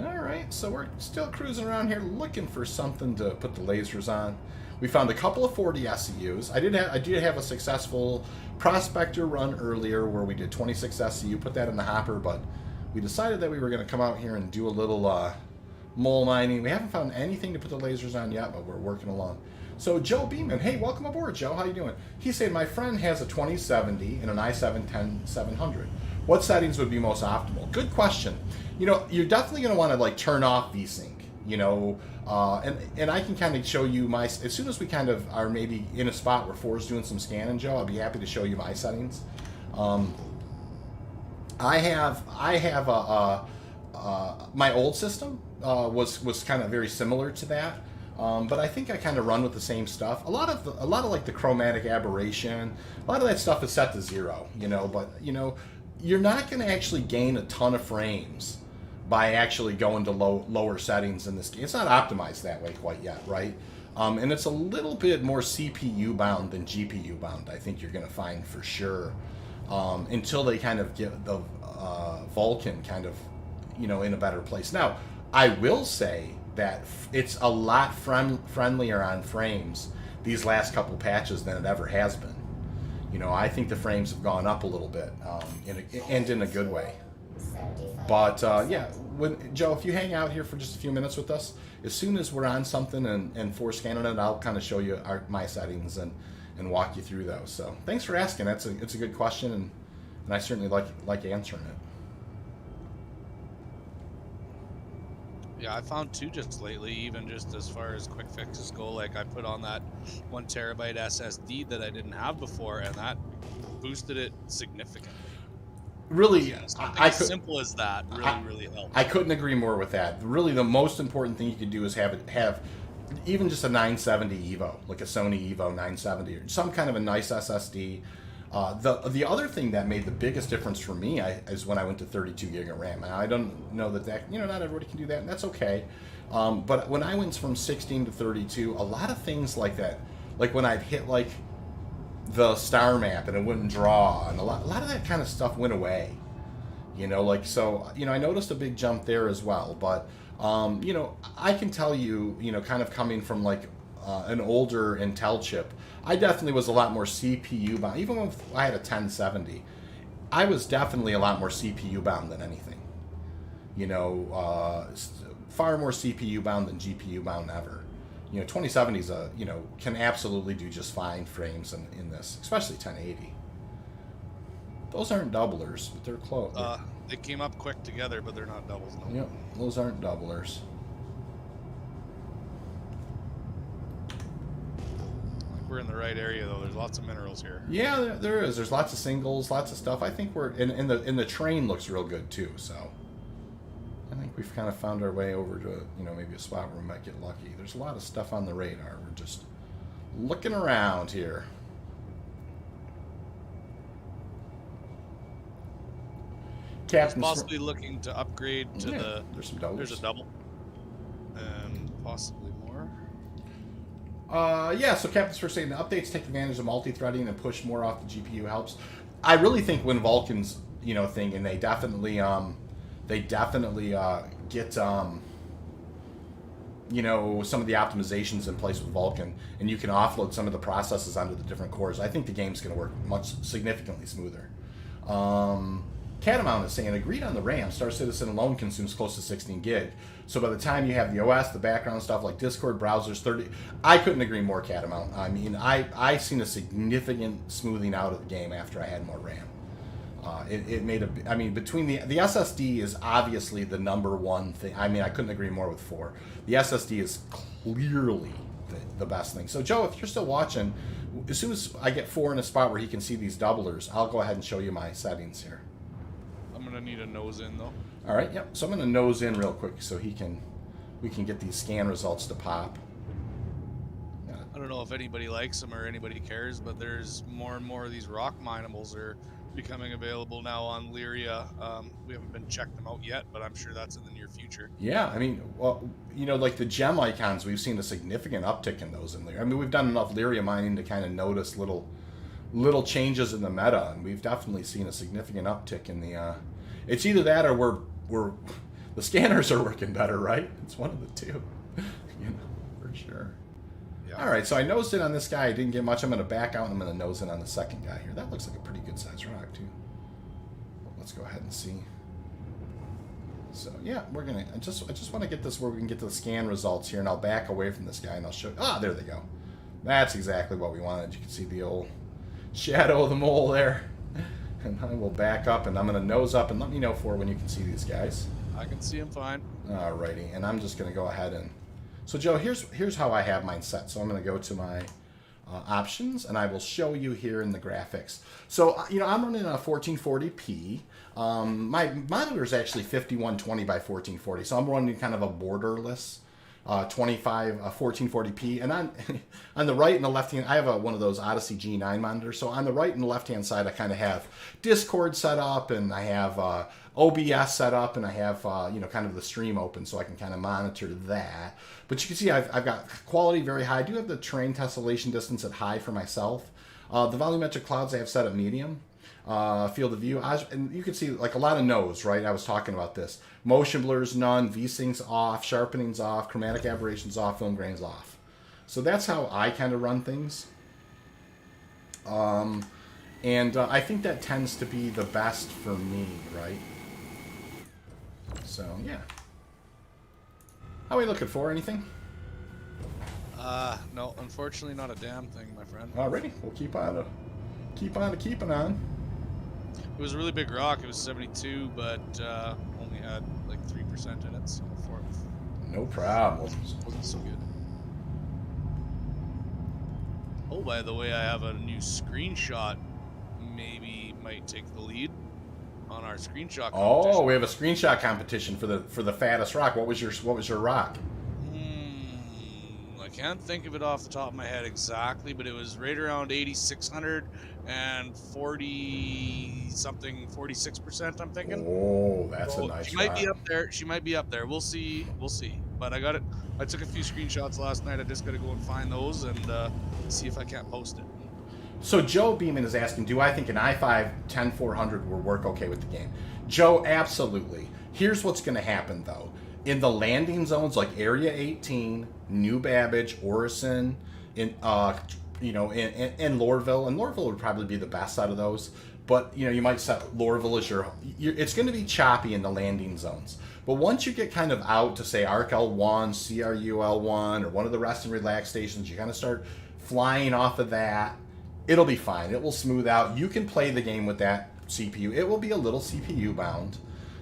Speaker 1: All right, so we're still cruising around here looking for something to put the lasers on. We found a couple of 40 SCUs. I did have a successful Prospector run earlier where we did 26 SCU, put that in the hopper, but we decided that we were going to come out here and do a little mole mining. We haven't found anything to put the lasers on yet, but we're working along. So Joe Beeman, hey, welcome aboard, Joe. How you doing? He said, my friend has a 2070 and an i7-10700. What settings would be most optimal? Good question. You know, you're definitely going to want to like turn off VSync. You know, and I can kind of show you my, as soon as we kind of are maybe in a spot where 4 is doing some scanning, Joe, I'll be happy to show you my settings. I have my old system was kind of very similar to that, but I think I kind of run with the same stuff. A lot of like the chromatic aberration, a lot of that stuff is set to 0. You know, but you know, you're not going to actually gain a ton of frames by actually going to lower settings in this game. It's not optimized that way quite yet, right? And it's a little bit more CPU bound than GPU bound, I think you're going to find for sure, until they kind of get the Vulkan kind of, you know, in a better place. Now, I will say that it's a lot friendlier on frames these last couple patches than it ever has been. You know, I think the frames have gone up a little bit, in a good way. But yeah, Joe, if you hang out here for just a few minutes with us, as soon as we're on something and for scanning it, I'll kind of show you my settings and walk you through those. So thanks for asking. It's a good question, and I certainly like answering it.
Speaker 6: Yeah, I found 2 just lately, even just as far as quick fixes go. Like I put on that 1 terabyte SSD that I didn't have before, and that boosted it significantly.
Speaker 1: Really,
Speaker 6: something as simple as that really helps.
Speaker 1: I couldn't agree more with that. Really, the most important thing you could do is have even just a 970 Evo, like a Sony Evo 970, or some kind of a nice SSD. The other thing that made the biggest difference for me is when I went to 32 gig of RAM. And I don't know that you know, not everybody can do that, and that's okay. But when I went from 16 to 32, a lot of things like that, like when I'd hit like the star map and it wouldn't draw, and a lot of that kind of stuff went away. You know, like, so, you know, I noticed a big jump there as well. But you know, I can tell you, you know, kind of coming from like an older Intel chip, I definitely was a lot more CPU bound. Even when I had a 1070, I was definitely a lot more CPU bound than anything. You know, far more CPU bound than GPU bound ever. You know, 2070's you know, can absolutely do just fine frames in this, especially 1080. Those aren't doublers, but they're close.
Speaker 6: They came up quick together, but they're not doubles. No.
Speaker 1: Yep, those aren't doublers.
Speaker 6: We're in the right area though. There's lots of minerals here.
Speaker 1: Yeah, there is. There's lots of singles, lots of stuff. I think we're in the train looks real good too. So I think we've kind of found our way over to, you know, maybe a spot where we might get lucky. There's a lot of stuff on the radar. We're just looking around here. Captain
Speaker 6: possibly looking to upgrade to
Speaker 1: there's some doubles.
Speaker 6: There's a double, and possibly more.
Speaker 1: Yeah, so Captain's first saying the updates take advantage of multi-threading and push more off the GPU helps. I really think when Vulkan's, you know, thing, and they definitely get you know, some of the optimizations in place with Vulkan, and you can offload some of the processes onto the different cores. I think the game's going to work significantly smoother. Catamount is saying, agreed on the RAM. Star Citizen alone consumes close to 16 gig. So by the time you have the OS, the background stuff like Discord, browsers, 30... I couldn't agree more, Catamount. I mean, I seen a significant smoothing out of the game after I had more RAM. It made a... I mean, between the SSD is obviously the number one thing. I mean, I couldn't agree more with 4. The SSD is clearly the best thing. So, Joe, if you're still watching, as soon as I get 4 in a spot where he can see these doublers, I'll go ahead and show you my settings here.
Speaker 6: I'm gonna need a nose in though.
Speaker 1: All right, yep. So I'm gonna nose in real quick so we can get these scan results to pop.
Speaker 6: I don't know if anybody likes them or anybody cares, but there's more and more of these rock minables are becoming available now on Lyria. We haven't been checked them out yet, but I'm sure that's in the near future.
Speaker 1: Yeah, I mean, well, you know, like the gem icons, we've seen a significant uptick in those in Lyria. I mean, we've done enough Lyria mining to kind of notice little changes in the meta, and we've definitely seen a significant uptick in the. It's either that or we're The scanners are working better, right? It's one of the two. You know, for sure.
Speaker 6: Yeah.
Speaker 1: All right, so I nosed in on this guy. I didn't get much. I'm going to back out and I'm going to nose in on the second guy here. That looks like a pretty good size rock, too. Well, let's go ahead and see. So, yeah, we're going to... I just want to get this where we can get to the scan results here, and I'll back away from this guy, and I'll show... Ah, there they go. That's exactly what we wanted. You can see the old shadow of the mole there. And I will back up, and I'm going to nose up, and let me know when you can see these guys.
Speaker 6: I can see him fine.
Speaker 1: Alrighty, and I'm just going to go ahead and... So, Joe, here's how I have mine set. So I'm going to go to my options, and I will show you here in the graphics. So, you know, I'm running a 1440p. My monitor is actually 5120 by 1440, so I'm running kind of a borderless 1440p. And on the right and the left hand, I have one of those Odyssey G9 monitors. So on the right and the left hand side, I kind of have Discord set up, and I have OBS set up, and I have you know, kind of the stream open, so I can kind of monitor that. But you can see I've got quality very high. I do have the terrain tessellation distance at high for myself. The volumetric clouds I have set at medium. Field of view, and you can see like a lot of no's, right? I was talking about this. Motion blurs none, V-sync's off, sharpening's off, chromatic aberration's off, film grain's off. So that's how I kind of run things. And I think that tends to be the best for me, right? So, yeah. How are we looking for? Anything?
Speaker 6: No, unfortunately not a damn thing, my friend.
Speaker 1: Alrighty, we'll keep on keeping on.
Speaker 6: It was a really big rock. It was 72, but only had like 3% in it, so
Speaker 1: No problem.
Speaker 6: wasn't so good. Oh, by the way, I have a new screenshot. Maybe might take the lead on our screenshot competition.
Speaker 1: Oh, we have a screenshot competition for the fattest rock. What was your rock?
Speaker 6: I can't think of it off the top of my head exactly, but it was right around 8,600 and 40 something, 46%. I'm thinking.
Speaker 1: Oh, that's a nice.
Speaker 6: She might be up there. She might be up there. We'll see. We'll see. But I got it. I took a few screenshots last night. I just got to go and find those and see if I can't post it.
Speaker 1: So Joe Beeman is asking, do I think an i5 10400 will work okay with the game? Joe, absolutely. Here's what's going to happen though. In the landing zones like Area 18, New Babbage, Orison, in Lorville, and Lorville would probably be the best out of those. But you know, you might set Lorville as your it's going to be choppy in the landing zones. But once you get kind of out to say ARC L1, CRU L1, or one of the rest and relax stations, you kind of start flying off of that. It'll be fine. It will smooth out. You can play the game with that CPU. It will be a little CPU bound.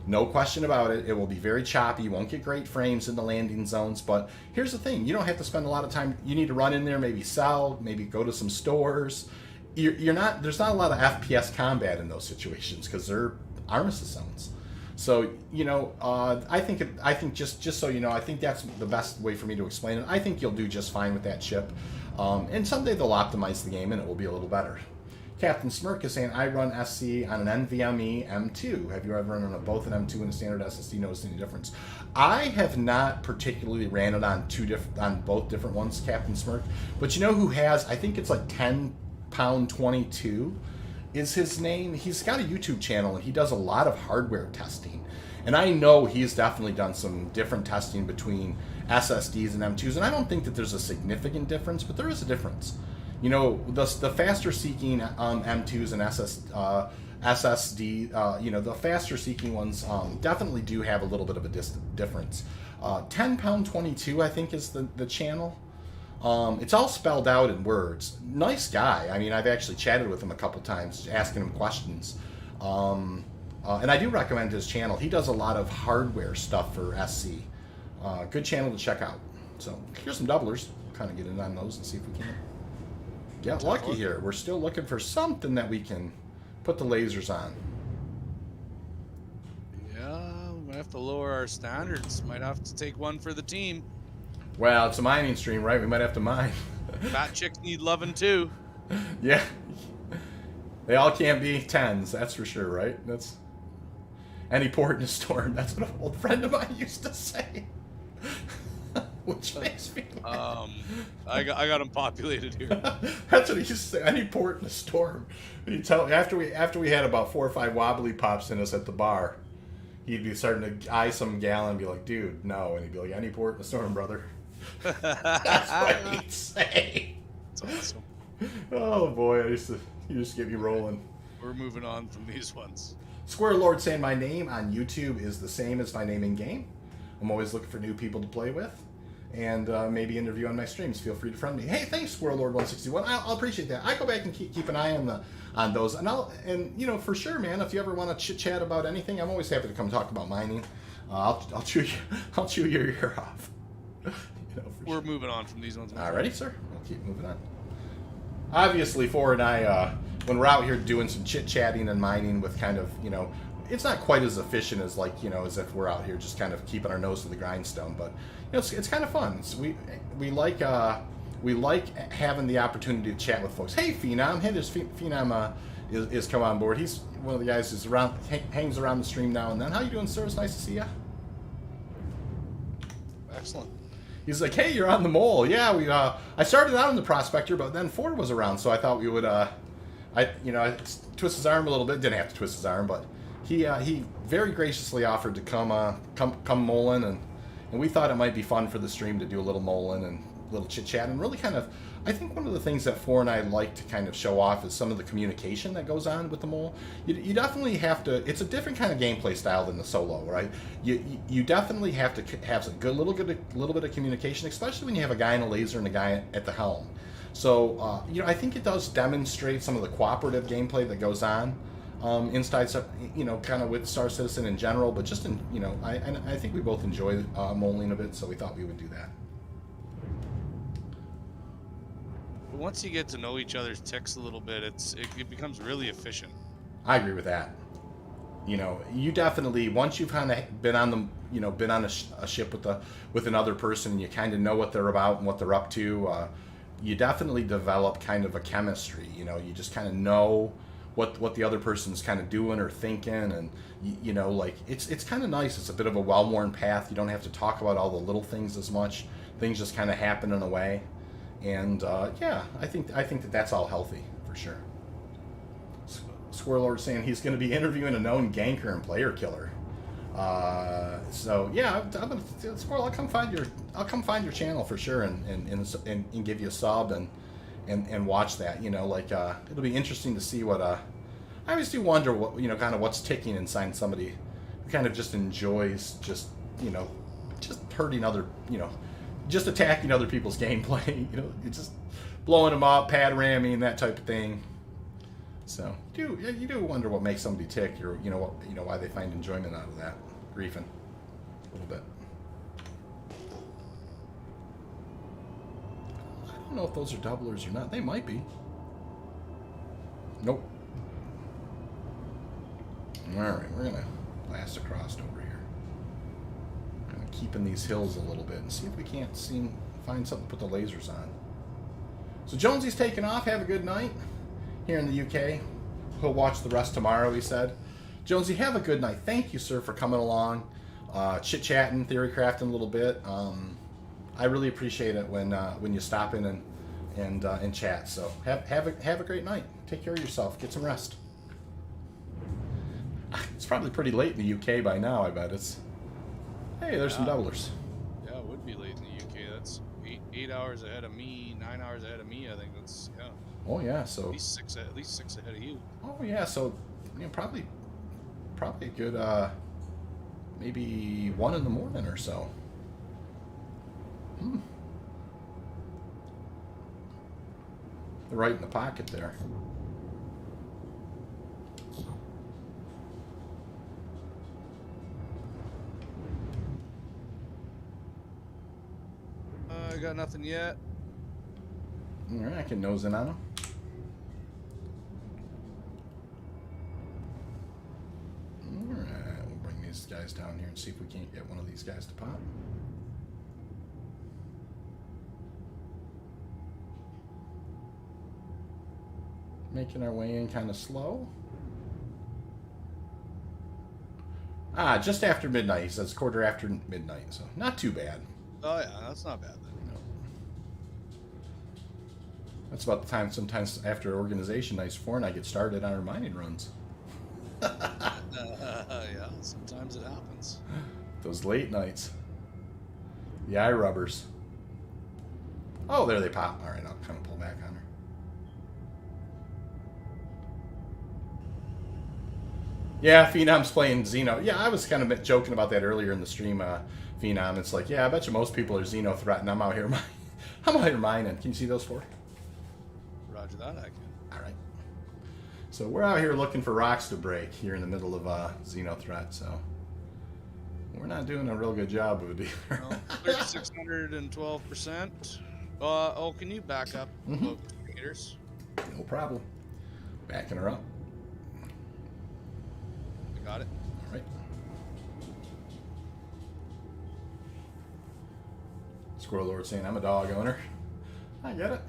Speaker 1: No question about it. It will be very choppy. You won't get great frames in the landing zones. But here's the thing. You don't have to spend a lot of time. You need to run in there, maybe sell, maybe go to some stores. There's not a lot of FPS combat in those situations because they're armistice zones. So, you know, I think just so you know, I think that's the best way for me to explain it. I think you'll do just fine with that chip. And someday they'll optimize the game and it will be a little better. Captain Smirk is saying, I run SC on an NVMe M2. Have you ever run on both an M2 and a standard SSD? Noticed any difference? I have not particularly ran it on both different ones, Captain Smirk. But you know who has? I think it's like 10pound22 is his name. He's got a YouTube channel and he does a lot of hardware testing. And I know he's definitely done some different testing between SSDs and M2s. And I don't think that there's a significant difference, but there is a difference. You know, the faster seeking M2s and SSD, you know, the faster seeking ones definitely do have a little bit of a difference. 10pound22, I think, is the channel. It's all spelled out in words. Nice guy. I mean, I've actually chatted with him a couple times, asking him questions. And I do recommend his channel. He does a lot of hardware stuff for SC. Good channel to check out. So here's some doublers. Kind of get in on those and see if we can get lucky here. We're still looking for something that we can put the lasers on.
Speaker 6: Yeah, we might have to lower our standards. Might have to take one for the team.
Speaker 1: Well, it's a mining stream, right? We might have to mine.
Speaker 6: Fat chicks need loving too.
Speaker 1: Yeah. They all can't be 10s, that's for sure, right? That's any port in a storm. That's what an old friend of mine used to say. Which makes me laugh.
Speaker 6: I got them populated here.
Speaker 1: That's what he used to say. Any port in a storm. You tell after we had about 4 or 5 wobbly pops in us at the bar, he'd be starting to eye some gal and be like, dude, no. And he'd be like, any port in the storm, brother. That's what he'd say.
Speaker 6: That's awesome.
Speaker 1: Oh, boy. You just get me rolling.
Speaker 6: We're moving on from these ones.
Speaker 1: Square Lord saying my name on YouTube is the same as my name in game. I'm always looking for new people to play with. And maybe interview on my streams. Feel free to friend me. Hey, thanks, Square Lord 161. I'll appreciate that. I go back and keep an eye on those. And you know, for sure, man. If you ever want to chit chat about anything, I'm always happy to come talk about mining. I'll chew your ear off. You know,
Speaker 6: We're moving on from these ones.
Speaker 1: Alrighty, sir. We'll keep moving on. Obviously, Ford and I, when we're out here doing some chit chatting and mining with kind of, you know, it's not quite as efficient as like, you know, as if we're out here just kind of keeping our nose to the grindstone, but you know, it's kind of fun. We like having the opportunity to chat with folks. Hey, Phenom. Hey, there's Phenom is come on board. He's one of the guys who's hangs around the stream now and then. How you doing, sir? It's nice to see you.
Speaker 6: Excellent.
Speaker 1: He's like, hey, you're on the mole. Yeah, I started out in the Prospector, but then Ford was around, so I thought we would I twist his arm a little bit. Didn't have to twist his arm, but he very graciously offered to come moling, and we thought it might be fun for the stream to do a little moling and a little chit chat, and really kind of, I think one of the things that Ford and I like to kind of show off is some of the communication that goes on with the mole. You definitely have to. It's a different kind of gameplay style than the solo, right? You definitely have to have a little bit of communication, especially when you have a guy in a laser and a guy at the helm. So you know, I think it does demonstrate some of the cooperative gameplay that goes on inside, you know, kind of with Star Citizen in general, but just in, you know, I think we both enjoy moling a bit, so we thought we would do that.
Speaker 6: But once you get to know each other's ticks a little bit, it becomes really efficient.
Speaker 1: I agree with that. You know, you definitely, once you've kind of been on a ship with another person, and you kind of know what they're about and what they're up to, you definitely develop kind of a chemistry. You know, you just kind of know what the other person's kind of doing or thinking, and you know, like it's kind of nice. It's a bit of a well-worn path. You don't have to talk about all the little things as much. Things just kind of happen in a way. And yeah, I think that's all healthy for sure. Squirrel Lord saying he's going to be interviewing a known ganker and player killer. So yeah, Squirrel, I'll come find your channel for sure, and give you a sub and watch that. You know, like it'll be interesting to see what. I always do wonder what, you know, kind of what's ticking inside somebody who kind of just enjoys just hurting other, you know, just attacking other people's gameplay, you know, it's just blowing them up, pad ramming, that type of thing. So you do wonder what makes somebody tick, or why they find enjoyment out of that, griefing a little bit. I don't know if those are doublers or not. They might be. Nope. All right, we're gonna blast across over here. Keeping these hills a little bit and see if we can't find something to put the lasers on. So Jonesy's taking off. Have a good night here in the UK. He'll watch the rest tomorrow, he said. Jonesy, have a good night. Thank you, sir, for coming along, chit-chatting, theory crafting a little bit. I really appreciate it when you stop in and chat. So have a great night. Take care of yourself. Get some rest. It's probably pretty late in the UK by now, I bet. Hey, there's some doublers.
Speaker 6: Yeah, it would be late in the UK. That's 8 hours ahead of me, 9 hours ahead of me. I think that's, yeah.
Speaker 1: Oh yeah, so
Speaker 6: at least six ahead of you.
Speaker 1: Oh yeah, so you know, probably a good maybe 1 in the morning or so. They're right in the pocket there.
Speaker 6: I got nothing yet.
Speaker 1: All right, I can nose in on them. All right, we'll bring these guys down here and see if we can't get one of these guys to pop. Making our way in kind of slow. Just after midnight. He says quarter after midnight, so not too bad.
Speaker 6: Oh yeah, that's not bad then.
Speaker 1: No. That's about the time sometimes after organization nights before and I get started on our mining runs.
Speaker 6: Yeah, sometimes it happens.
Speaker 1: Those late nights. The eye rubbers. Oh, there they pop. All right, I'll kind of pull back on her. Yeah, Phenom's playing Xeno. Yeah, I was kind of joking about that earlier in the stream, Phenom. It's like, yeah, I bet you most people are Xeno threatened. I'm out here mining. Can you see those four?
Speaker 6: Roger that, I can.
Speaker 1: All right. So we're out here looking for rocks to break here in the middle of Xeno threat, so we're not doing a real good job of it either.
Speaker 6: Well, 612%. Oh, can you back up about 2 meters?
Speaker 1: No problem. Backing her up.
Speaker 6: I got it.
Speaker 1: All right. Squirrel Lord saying, I'm a dog owner. I get it.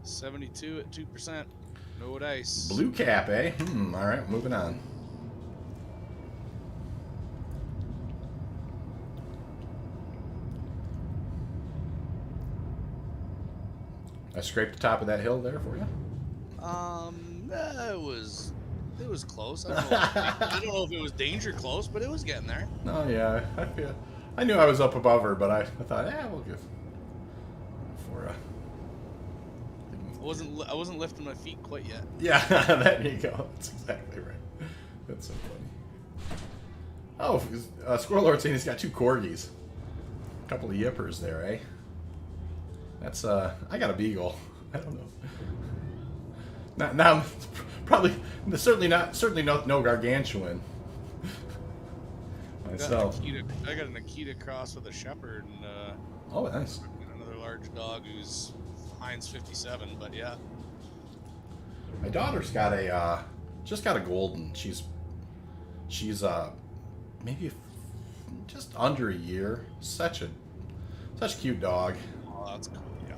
Speaker 6: 72 at 2%. No dice.
Speaker 1: Blue cap, eh? All right, moving on. I scraped the top of that hill there for you.
Speaker 6: It was close. I don't know if it was danger close, but it was getting there.
Speaker 1: Oh yeah, I knew I was up above her, but I thought, we'll give for
Speaker 6: I wasn't lifting my feet quite yet.
Speaker 1: Yeah, there you go. That's exactly right. That's so funny. Oh, Squirrel Lord saying he's got 2 corgis. A couple of yippers there, eh? That's I got a beagle. I don't know. Now, probably certainly no gargantuan. Myself.
Speaker 6: I got an Akita cross with a shepherd and
Speaker 1: Oh, nice.
Speaker 6: another large dog who's Heinz 57. But yeah,
Speaker 1: My daughter's got just got a golden. She's maybe just under a year. Such a cute dog.
Speaker 6: oh, that's cool. Yeah.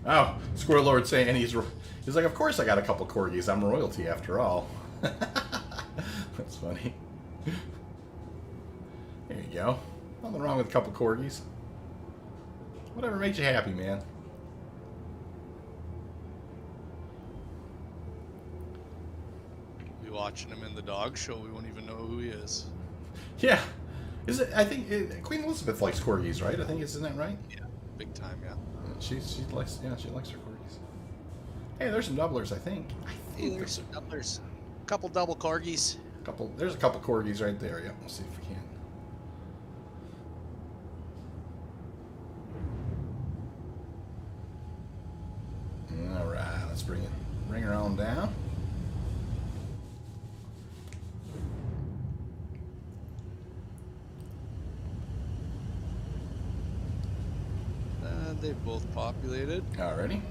Speaker 1: Oh, Squirrel Lord saying he's like, of course I got a couple corgis. I'm royalty after all. That's funny. There you go. Nothing wrong with a couple corgis. Whatever makes you happy, man.
Speaker 6: Be watching him in the dog show. We won't even know who he is.
Speaker 1: Yeah. Is it? I think Queen Elizabeth likes corgis, right? I think isn't that right?
Speaker 6: Yeah, big time. Yeah.
Speaker 1: She likes her corgis. Hey, there's some doublers, I think.
Speaker 6: Hey, there's some doublers. Couple double corgis.
Speaker 1: There's a couple corgis right there. Yeah, we'll see if we can. All right, let's bring her on down.
Speaker 6: They both populated.
Speaker 1: Alrighty.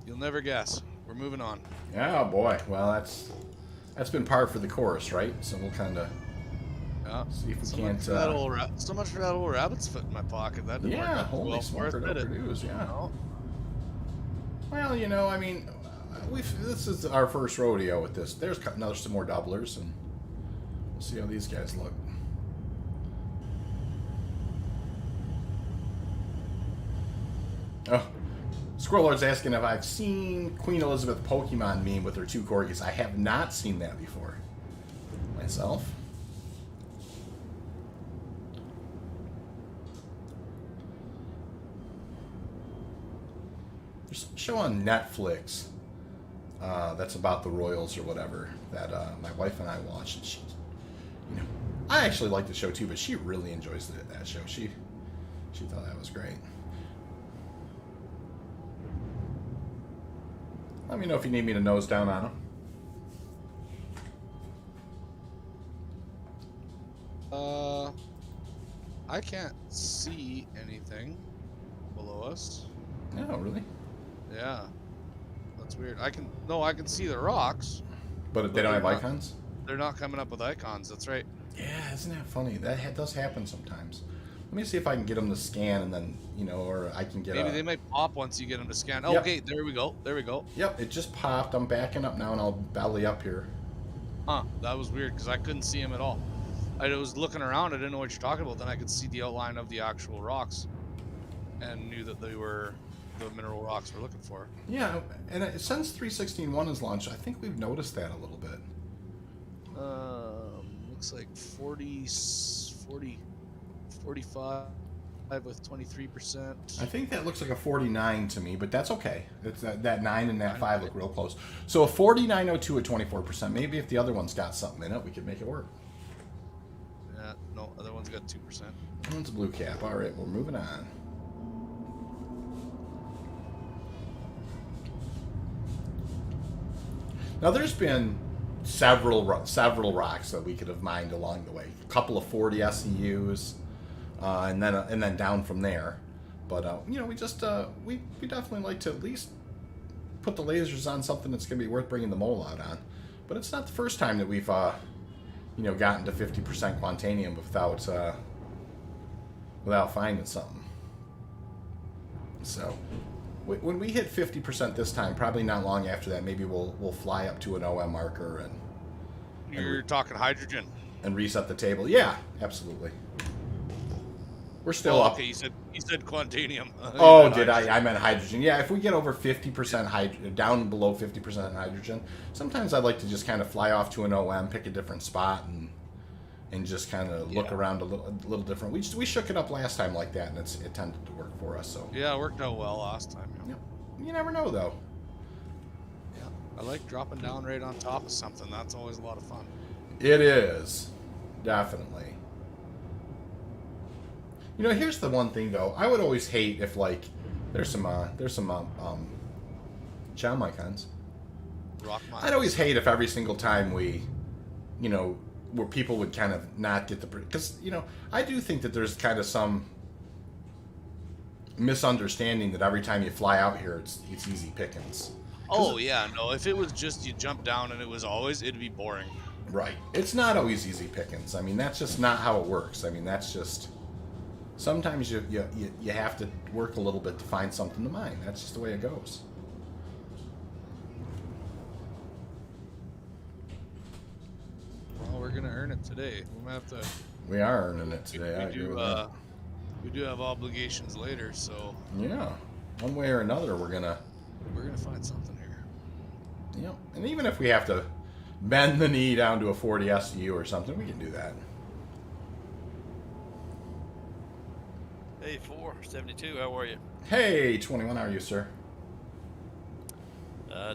Speaker 6: You'll never guess. We're moving on.
Speaker 1: Oh boy. Well, that's been par for the course, right? So we'll kind of see if we can't.
Speaker 6: So much for that old rabbit's foot in my pocket. That didn't work out
Speaker 1: holy
Speaker 6: well
Speaker 1: smoke,
Speaker 6: for us, did it?
Speaker 1: Purdue's, yeah.
Speaker 6: No.
Speaker 1: Well, I mean, this is our first rodeo with this. There's some more doublers, and we'll see how these guys look. Oh, Squirrel Lord's asking if I've seen Queen Elizabeth Pokemon meme with her 2 corgis. I have not seen that before myself. There's a show on Netflix that's about the royals or whatever that my wife and I watched. And she, I actually like the show too, but she really enjoys that show. She thought that was great. Let me know if you need me to nose down on them.
Speaker 6: I can't see anything below us.
Speaker 1: No, really?
Speaker 6: Yeah. That's That's weird. I can see the rocks.
Speaker 1: But they don't have icons?
Speaker 6: They're not coming up with icons. That's right.
Speaker 1: Yeah, isn't that funny? That does happen sometimes. Let me see if I can get them to scan, and then, or I can get
Speaker 6: Maybe they might pop once you get them to scan. Oh,
Speaker 1: Yep.
Speaker 6: okay, there we go. There we go.
Speaker 1: Yep, it just popped. I'm backing up now, and I'll belly up here.
Speaker 6: Huh, that was weird because I couldn't see him at all. I was looking around. I didn't know what you're talking about. Then I could see the outline of the actual rocks and knew that they were the mineral rocks we're looking for.
Speaker 1: Yeah, and since 3.16.1 is launched, I think we've noticed that a little bit.
Speaker 6: Looks like 45 with 23%.
Speaker 1: I think that looks like a 49 to me, but that's okay. It's that 9 and that 5 look real close. So a 4902 at 24%. Maybe if the other one's got something in it, we could make it work.
Speaker 6: Yeah, no, other one's got 2%.
Speaker 1: One's a blue cap. All right, we're moving on. Now there's been several rocks that we could have mined along the way. A couple of 40 SEUs, and then down from there. But we definitely like to at least put the lasers on something that's going to be worth bringing the mole out on. But it's not the first time that we've gotten to 50% Quantanium without finding something. So when we hit 50% this time, probably not long after that, maybe we'll fly up to an OM marker and
Speaker 6: You're talking hydrogen.
Speaker 1: And reset the table. Yeah, absolutely. We're still up.
Speaker 6: Okay, you said Quantanium.
Speaker 1: Oh, did I? I meant hydrogen. Yeah, if we get over 50% hydrogen, down below 50% hydrogen, sometimes I'd like to just kind of fly off to an OM, pick a different spot, and just kind of look around a little different. We shook it up last time like that, and it tended to work for us. So
Speaker 6: yeah, it worked out well last time.
Speaker 1: Yep. You never know, though.
Speaker 6: Yeah, I like dropping down right on top of something. That's always a lot of fun.
Speaker 1: It is, definitely. Here's the one thing though. I would always hate if there's some chow icons.
Speaker 6: Rock mines.
Speaker 1: I'd always hate if every single time we, where people would kind of not get the, because I do think that there's kind of some misunderstanding that every time you fly out here it's easy pickings.
Speaker 6: Oh yeah, no. If it was just you jump down and it'd be boring.
Speaker 1: Right. It's not always easy pickings. I mean, that's just not how it works. I mean, that's just. Sometimes you have to work a little bit to find something to mine. That's just the way it goes.
Speaker 6: Well, we're gonna earn it today. We'll have to.
Speaker 1: We are earning it today. I agree with that.
Speaker 6: We do have obligations later, so.
Speaker 1: Yeah, one way or another, we're gonna
Speaker 6: find something here.
Speaker 1: And even if we have to bend the knee down to a 40 SU or something, we can do that.
Speaker 7: Hey, 472, how are you?
Speaker 1: Hey, 21, how are you, sir?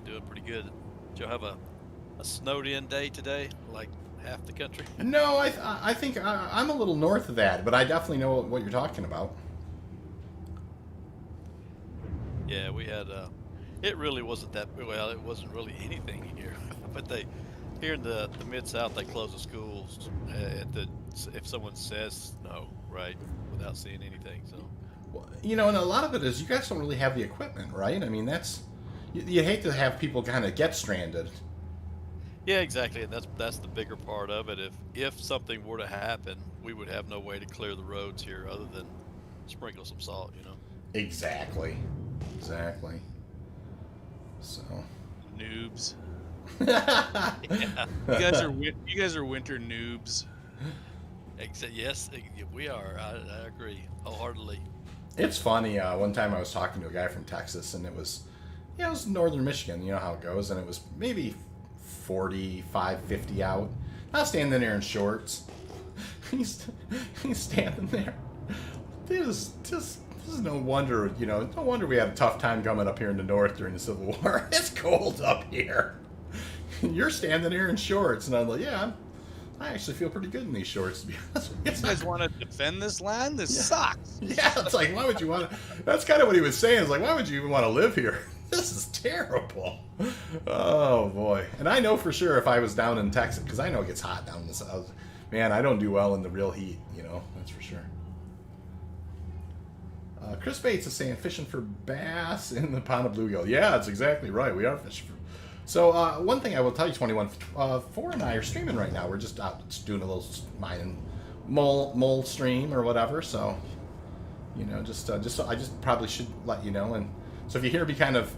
Speaker 7: Doing pretty good. Did you have a snowed-in day today, like half the country?
Speaker 1: No, I think I'm a little north of that, but I definitely know what you're talking about.
Speaker 7: Yeah, we had, it really wasn't that, well, it wasn't really anything here, but here in the Mid-South, they close the schools if someone says snow, right, without seeing anything, so.
Speaker 1: Well, and a lot of it is you guys don't really have the equipment, right? I mean, that's, you hate to have people kind of get stranded.
Speaker 7: Yeah, exactly, and that's the bigger part of it. If something were to happen, we would have no way to clear the roads here other than sprinkle some salt,
Speaker 1: Exactly. So.
Speaker 6: Noobs.
Speaker 7: Yeah.
Speaker 6: You guys are winter noobs.
Speaker 7: Yes, we are. I agree wholeheartedly.
Speaker 1: It's funny. One time I was talking to a guy from Texas, and it was northern Michigan. You know how it goes, and it was maybe 45, 50 out. I was standing there in shorts. He's standing there. This is no wonder. No wonder we had a tough time coming up here in the north during the Civil War. It's cold up here. You're standing here in shorts, and I'm like, yeah, I actually feel pretty good in these shorts, to be honest with you.
Speaker 6: You guys want to defend this land? This sucks.
Speaker 1: Yeah, it's like, why would you want to? That's kind of what he was saying. It's like, why would you even want to live here? This is terrible. Oh, boy. And I know for sure if I was down in Texas, because I know it gets hot down in the south. Man, I don't do well in the real heat, that's for sure. Chris Bates is saying fishing for bass in the pond of bluegill. Yeah, that's exactly right. We are fishing for. So one thing I will tell you, 21, 4 and I are streaming right now. We're just out doing a little mining mole stream or whatever. So, you know, just so I just probably should let you know. And so if you hear me kind of,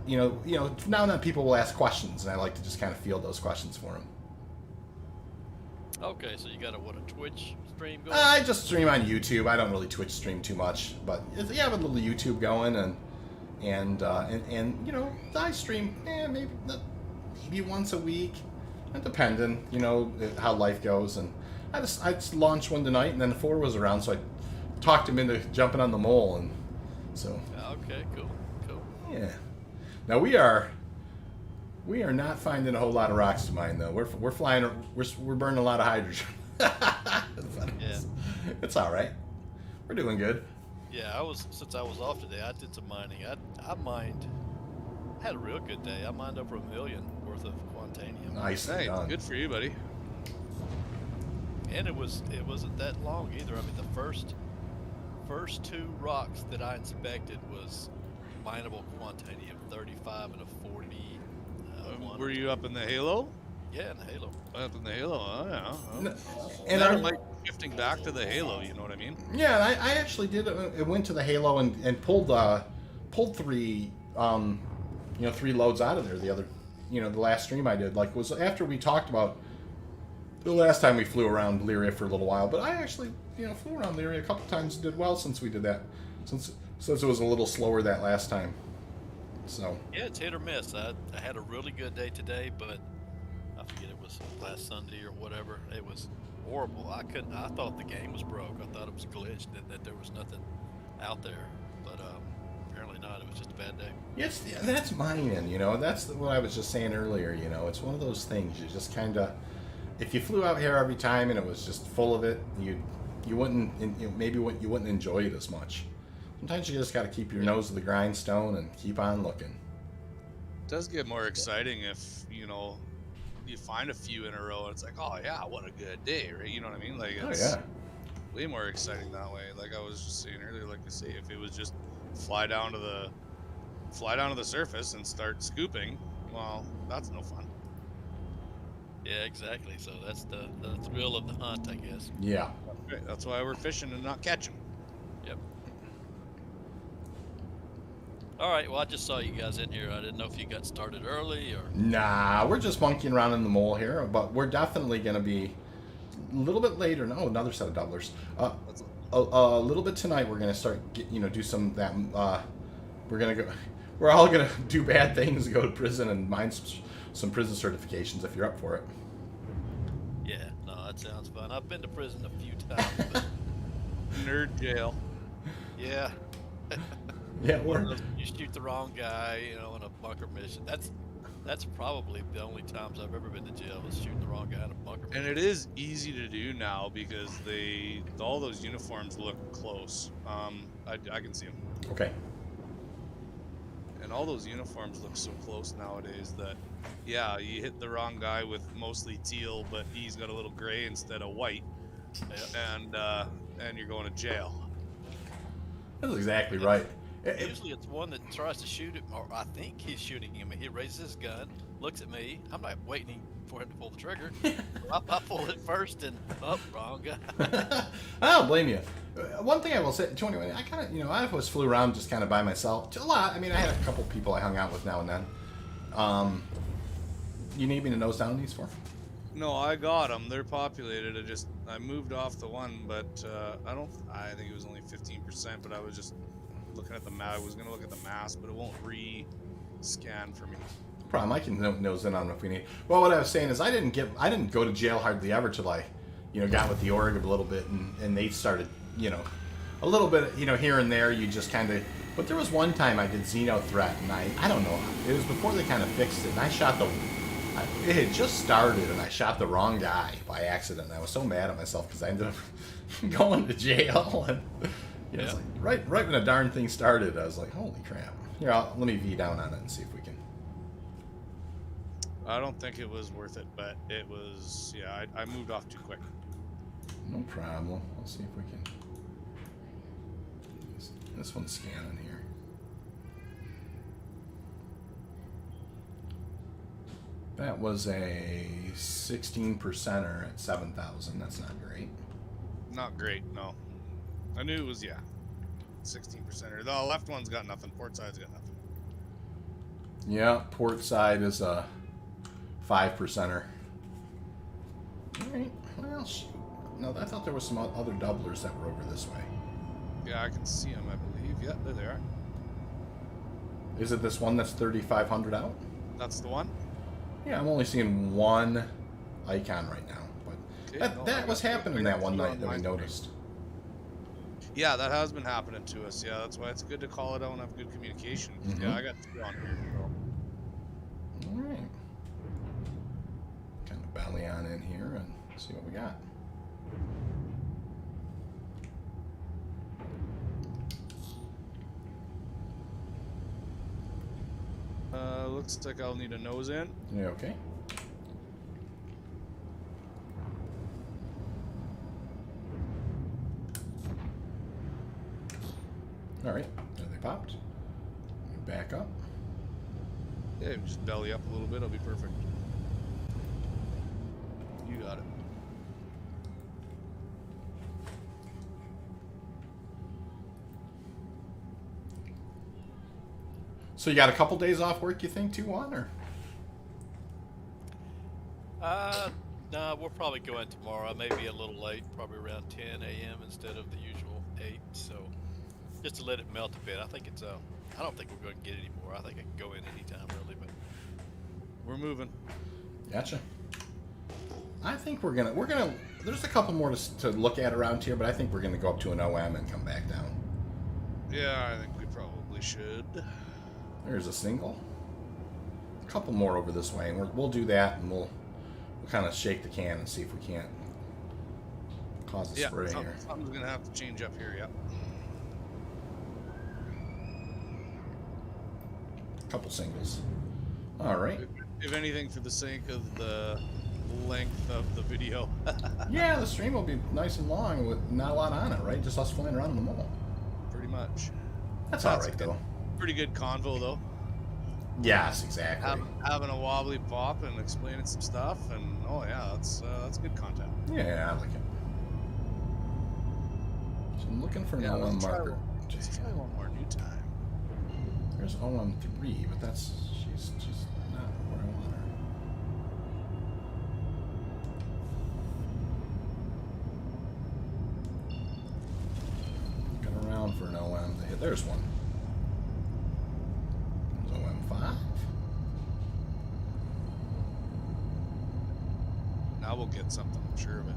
Speaker 1: you know, now and then people will ask questions, and I like to just kind of field those questions for them.
Speaker 7: Okay, so you got a Twitch stream going?
Speaker 1: I just stream on YouTube. I don't really Twitch stream too much, but yeah, I have a little YouTube going, and you know, I stream maybe once a week, depending, you know, how life goes. And I just launched one tonight, and then 4 was around, so I talked him into jumping on the mole, and so.
Speaker 7: Okay, cool.
Speaker 1: Yeah. Now we are not finding a whole lot of rocks to mine though. We're flying. We're burning a lot of hydrogen.
Speaker 7: Yeah.
Speaker 1: It's all right. We're doing good.
Speaker 7: Yeah, since I was off today, I did some mining. I mined. I had a real good day. I mined over 1 million worth of Quantanium.
Speaker 1: Nice.
Speaker 6: Hey, good for you, buddy.
Speaker 7: And it wasn't that long either. I mean, the first 2 rocks that I inspected was mineable Quantanium, 35 and a 40.
Speaker 6: Were you up in the Halo?
Speaker 7: Yeah, in the Halo.
Speaker 6: Up in the Halo, oh yeah.
Speaker 1: And
Speaker 6: I
Speaker 1: I
Speaker 6: might be shifting back to the Halo, you know what I mean?
Speaker 1: Yeah, and I actually did. It went to the Halo and pulled 3 3 loads out of there. The other, the last stream I did, was after we talked about the last time we flew around Lyria for a little while. But I actually, flew around Lyria a couple times and did well since we did that. Since it was a little slower that last time. So. Yeah,
Speaker 7: it's hit or miss. I had a really good day today, but I forget it was last Sunday or whatever. It was horrible. I thought the game was broke. I thought it was glitched and that there was nothing out there. But apparently not. It was just a bad day.
Speaker 1: Yes, that's mining. That's what I was just saying earlier. It's one of those things. You just kind of, if you flew out here every time and it was just full of it, you wouldn't you wouldn't enjoy it as much. Sometimes you just got to keep your nose to the grindstone and keep on looking.
Speaker 6: It does get more exciting if, you find a few in a row and it's like, oh yeah, what a good day, right? You know what I mean? It's way more exciting that way. Like I was just saying earlier, like I say, if it was just fly down to the surface and start scooping, well, that's no fun.
Speaker 7: Yeah, exactly. So that's the thrill of the hunt, I guess.
Speaker 1: Yeah.
Speaker 6: Right. That's why we're fishing and not catching.
Speaker 7: Yep. All right, well, I just saw you guys in here. I didn't know if you got started early or...
Speaker 1: Nah, we're just monkeying around in the mole here, but we're definitely going to be a little bit later. No, another set of doublers. A little bit tonight, we're going to start, do some of that. We're all going to do bad things, go to prison, and mine some prison certifications if you're up for it.
Speaker 7: Yeah, no, that sounds fun. I've been to prison a few times. But...
Speaker 6: Nerd jail.
Speaker 7: Yeah.
Speaker 1: Yeah,
Speaker 7: you shoot the wrong guy, in a bunker mission. That's probably the only times I've ever been to jail is shooting the wrong guy in a bunker mission.
Speaker 6: And it is easy to do now because all those uniforms look close. I can see them.
Speaker 1: Okay.
Speaker 6: And all those uniforms look so close nowadays that, yeah, you hit the wrong guy with mostly teal, but he's got a little gray instead of white, and you're going to jail.
Speaker 1: That's exactly right.
Speaker 7: Usually it's one that tries to shoot him, or I think he's shooting him, and he raises his gun, looks at me. I'm not waiting for him to pull the trigger. I pull it first, and wrong guy.
Speaker 1: I don't blame you. One thing I will say, Tony, I kind of, I always flew around just kind of by myself. A lot. I mean, I had a couple people I hung out with now and then. You need me to nose down these for?
Speaker 6: No, I got them. They're populated. I moved off the one, but I think it was only 15%, but I was just looking at the map. I was going to look at the mass, but it won't re-scan for me.
Speaker 1: No problem. I can nose in on them if we need. Well, what I was saying is I didn't go to jail hardly ever till I, got with the org a little bit, and they started, a little bit, here and there. You just kind of. But there was one time I did Xeno threat, and I don't know. It was before they kind of fixed it, and I shot it had just started, and I shot the wrong guy by accident. And I was so mad at myself because I ended up going to jail. And it's like right when the darn thing started, I was like, "Holy crap!" Here, let me V down on it and see if we can.
Speaker 6: I don't think it was worth it, but it was. Yeah, I moved off too quick.
Speaker 1: No problem. Let's see if we can. This one's scanning here. That was a 16%er at 7,000. That's not great.
Speaker 6: Not great, no. I knew it was, yeah, 16%er. The left one's got nothing. Port side's got nothing.
Speaker 1: Yeah, port side is a 5%er. Alright, well, shoot. No, I thought there was some other doublers that were over this way.
Speaker 6: Yeah, I can see them, I believe. Yeah, there they are.
Speaker 1: Is it this one that's 3,500 out?
Speaker 6: That's the one?
Speaker 1: Yeah, I'm only seeing one icon right now. But
Speaker 6: Okay,
Speaker 1: that was happening that one night that we noticed.
Speaker 6: Yeah, that has been happening to us. Yeah, that's why it's good to call it out and have good communication. Yeah, I got 2 on here. So.
Speaker 1: Alright. Kind of belly on in here and see what we got.
Speaker 6: Looks like I'll need a nose in.
Speaker 1: Yeah, okay. Alright, there they popped. Back up.
Speaker 6: Yeah, just belly up a little bit, it'll be perfect. You got it.
Speaker 1: So you got a couple days off work, you think, too, Juan, or?
Speaker 7: No, we'll probably go in tomorrow. Maybe a little late, probably around 10 a.m. instead of the usual 8. So just to let it melt a bit. I think it's I don't think we're going to get any more. I think I can go in anytime really, but
Speaker 6: We're moving.
Speaker 1: Gotcha. I think we're gonna. There's a couple more to look at around here, but I think we're gonna go up to an OM and come back down.
Speaker 6: Yeah, I think we probably should.
Speaker 1: There's a single. A couple more over this way, and we'll do that, and we'll kind of shake the can and see if we can't cause a spray here.
Speaker 6: Something's gonna have to change up here. Yep.
Speaker 1: Couple singles. All right.
Speaker 6: If anything, for the sake of the length of the video.
Speaker 1: Yeah, the stream will be nice and long with not a lot on it, right? Just us flying around in the mall.
Speaker 6: Pretty much.
Speaker 1: That's all right, though.
Speaker 6: Pretty good convo, though.
Speaker 1: Yes, exactly.
Speaker 6: Having a wobbly pop and explaining some stuff, and oh yeah, that's good content.
Speaker 1: Yeah, I like it. So I'm looking for an OM marker.
Speaker 6: Let's try one more new time.
Speaker 1: There's OM3, but that's she's not where I want her. Looking around for an OM to hit. There's one. There's OM5.
Speaker 6: Now we'll get something, I'm sure of it.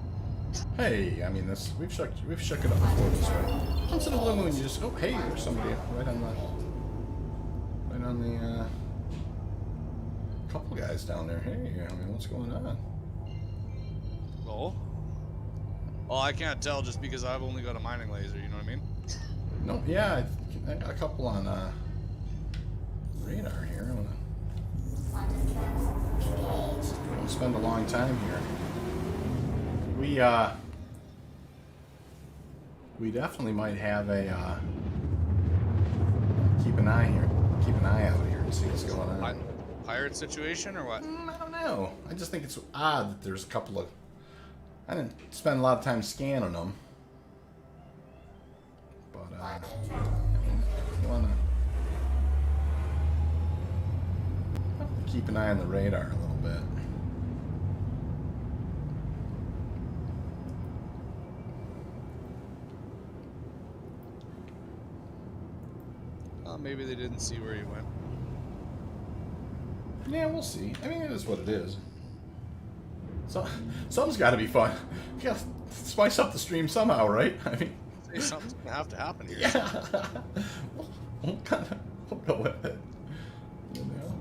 Speaker 1: Hey, I mean this. We've shook it up before this way. Once in a blue moon, you just hey, there's somebody right on the couple guys down there. Hey, I mean, what's going on?
Speaker 6: Oh? Well, I can't tell just because I've only got a mining laser, you know what I mean?
Speaker 1: No, yeah, I got a couple on radar here. I'm gonna spend a long time here. We definitely might have a keep an eye out here and see what's going on.
Speaker 6: Pirate situation or what?
Speaker 1: I don't know. I just think it's odd that there's a couple of. I didn't spend a lot of time scanning them, but you wanna keep an eye on the radar a little bit.
Speaker 6: Well, maybe they didn't see where you went.
Speaker 1: Yeah, we'll see. I mean, it is what it is. So, something's got to be fun. You got to spice up the stream somehow, right? I mean,
Speaker 6: Hey, something's gonna have to happen here.
Speaker 1: yeah. We'll go with it. You know.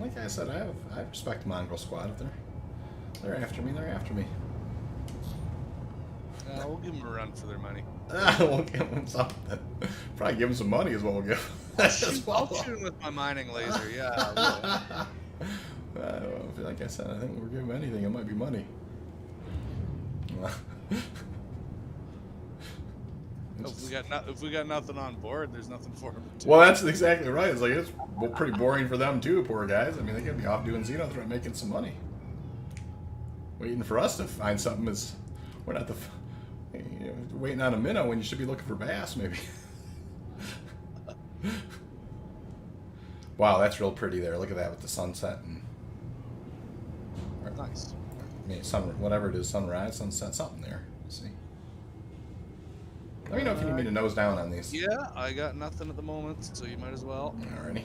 Speaker 1: Like I said, I respect Mongrel Squad. If they're after me, they're after me.
Speaker 6: We'll give them a run for their money.
Speaker 1: We'll give them something. Probably give them some money is what we'll give.
Speaker 6: I'll shoot him with my mining laser. Yeah. I will.
Speaker 1: Like I said, I think we're giving anything. It might be money.
Speaker 6: If we got nothing on board, there's nothing for them to do.
Speaker 1: Well, that's exactly right. It's like it's pretty boring for them too, poor guys. I mean, they could be off doing Xenothreat, making some money. Waiting for us to find something is we're not waiting on a minnow when you should be looking for bass, maybe. Wow, that's real pretty there. Look at that with the sunset and
Speaker 6: Nice.
Speaker 1: I mean, whatever it is, sunrise, sunset, something there. Let's see. Let me know if you need me to nose down on these.
Speaker 6: Yeah, I got nothing at the moment, so you might as well.
Speaker 1: Alrighty.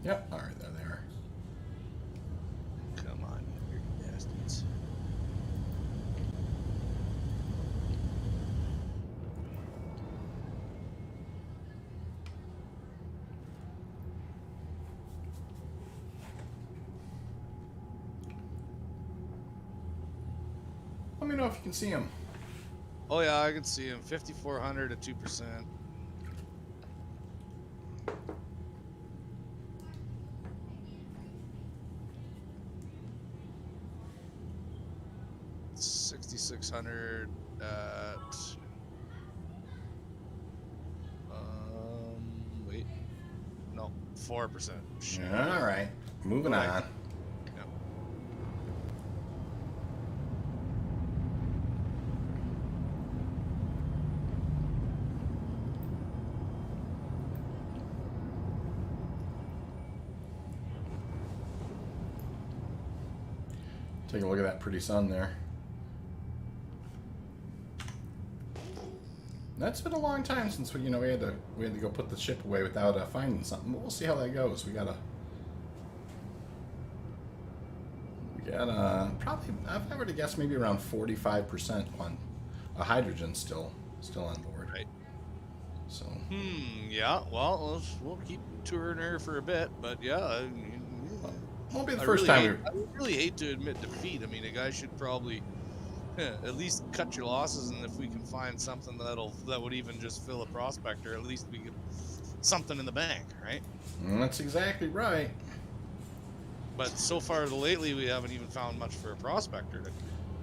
Speaker 1: Yep, alright, there they are.
Speaker 6: Come on, you bastards.
Speaker 1: Let me know if you can see them.
Speaker 6: Oh yeah, I can see him. 5,400 at 2%. $6,600 at wait, no, 4%.
Speaker 1: Alright, moving on.
Speaker 6: Yep.
Speaker 1: Take a look at that pretty sun there. That's been a long time since we had to go put the ship away without finding something. But we'll see how that goes. We gotta probably, if I were to guess, maybe around 45% on hydrogen still on board.
Speaker 6: Right.
Speaker 1: So.
Speaker 6: Yeah. Well, we'll keep touring her for a bit, but yeah.
Speaker 1: Won't be the first time.
Speaker 6: I really hate to admit defeat. I mean, a guy should probably at least cut your losses, and if we can find something that would even just fill a prospector, at least we get something in the bank, right?
Speaker 1: That's exactly right.
Speaker 6: But so far lately, we haven't even found much for a prospector.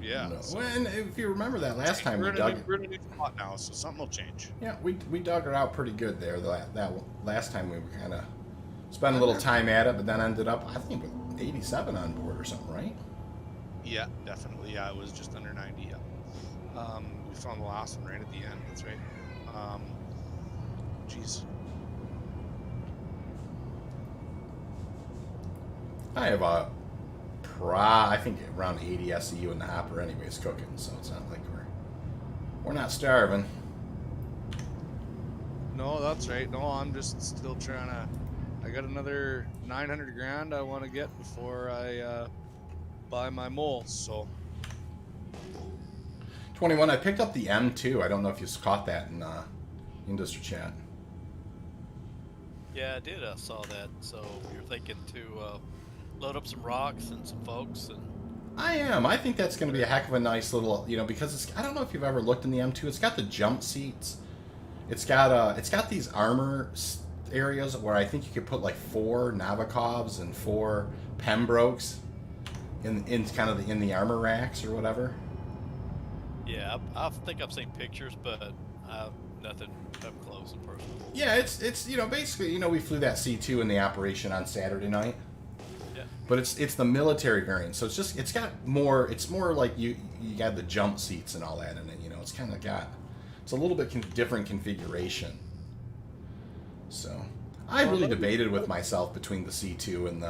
Speaker 6: Yeah.
Speaker 1: No.
Speaker 6: So
Speaker 1: Well, and if you remember that last time
Speaker 6: we're
Speaker 1: we dug,
Speaker 6: in a new spot now, so something will change.
Speaker 1: yeah, we dug her out pretty good there. That last time we were kind of spent a little time at it, but then ended up, I think, with 87 on board or something, right?
Speaker 6: Yeah, definitely. Yeah, it was just under 90. Yeah. We found the last one right at the end. That's right. Jeez.
Speaker 1: I have I think around 80 SEU in the hopper anyways cooking, so it's not like we're not starving.
Speaker 6: No, that's right. No, I'm just still trying to. I got another 900 grand I want to get before I buy my mole. So
Speaker 1: 21. I picked up the M2. I don't know if you caught that in industry chat.
Speaker 7: Yeah, I did. I saw that. So you're thinking to load up some rocks and some folks, and
Speaker 1: I am. I think that's going to be a heck of a nice little, because I don't know if you've ever looked in the M2. It's got the jump seats. It's got these armor areas where I think you could put like 4 Navikovs and 4 Pembrokes in kind of in the armor racks or whatever.
Speaker 7: yeah, I think I've seen pictures, but nothing up close and personal.
Speaker 1: Yeah, it's basically we flew that C2 in the operation on Saturday night.
Speaker 7: Yeah.
Speaker 1: But it's the military variant, so it's more like you got the jump seats and all that in it. It's kind of it's a little bit different configuration. So I really debated with myself between the C2 and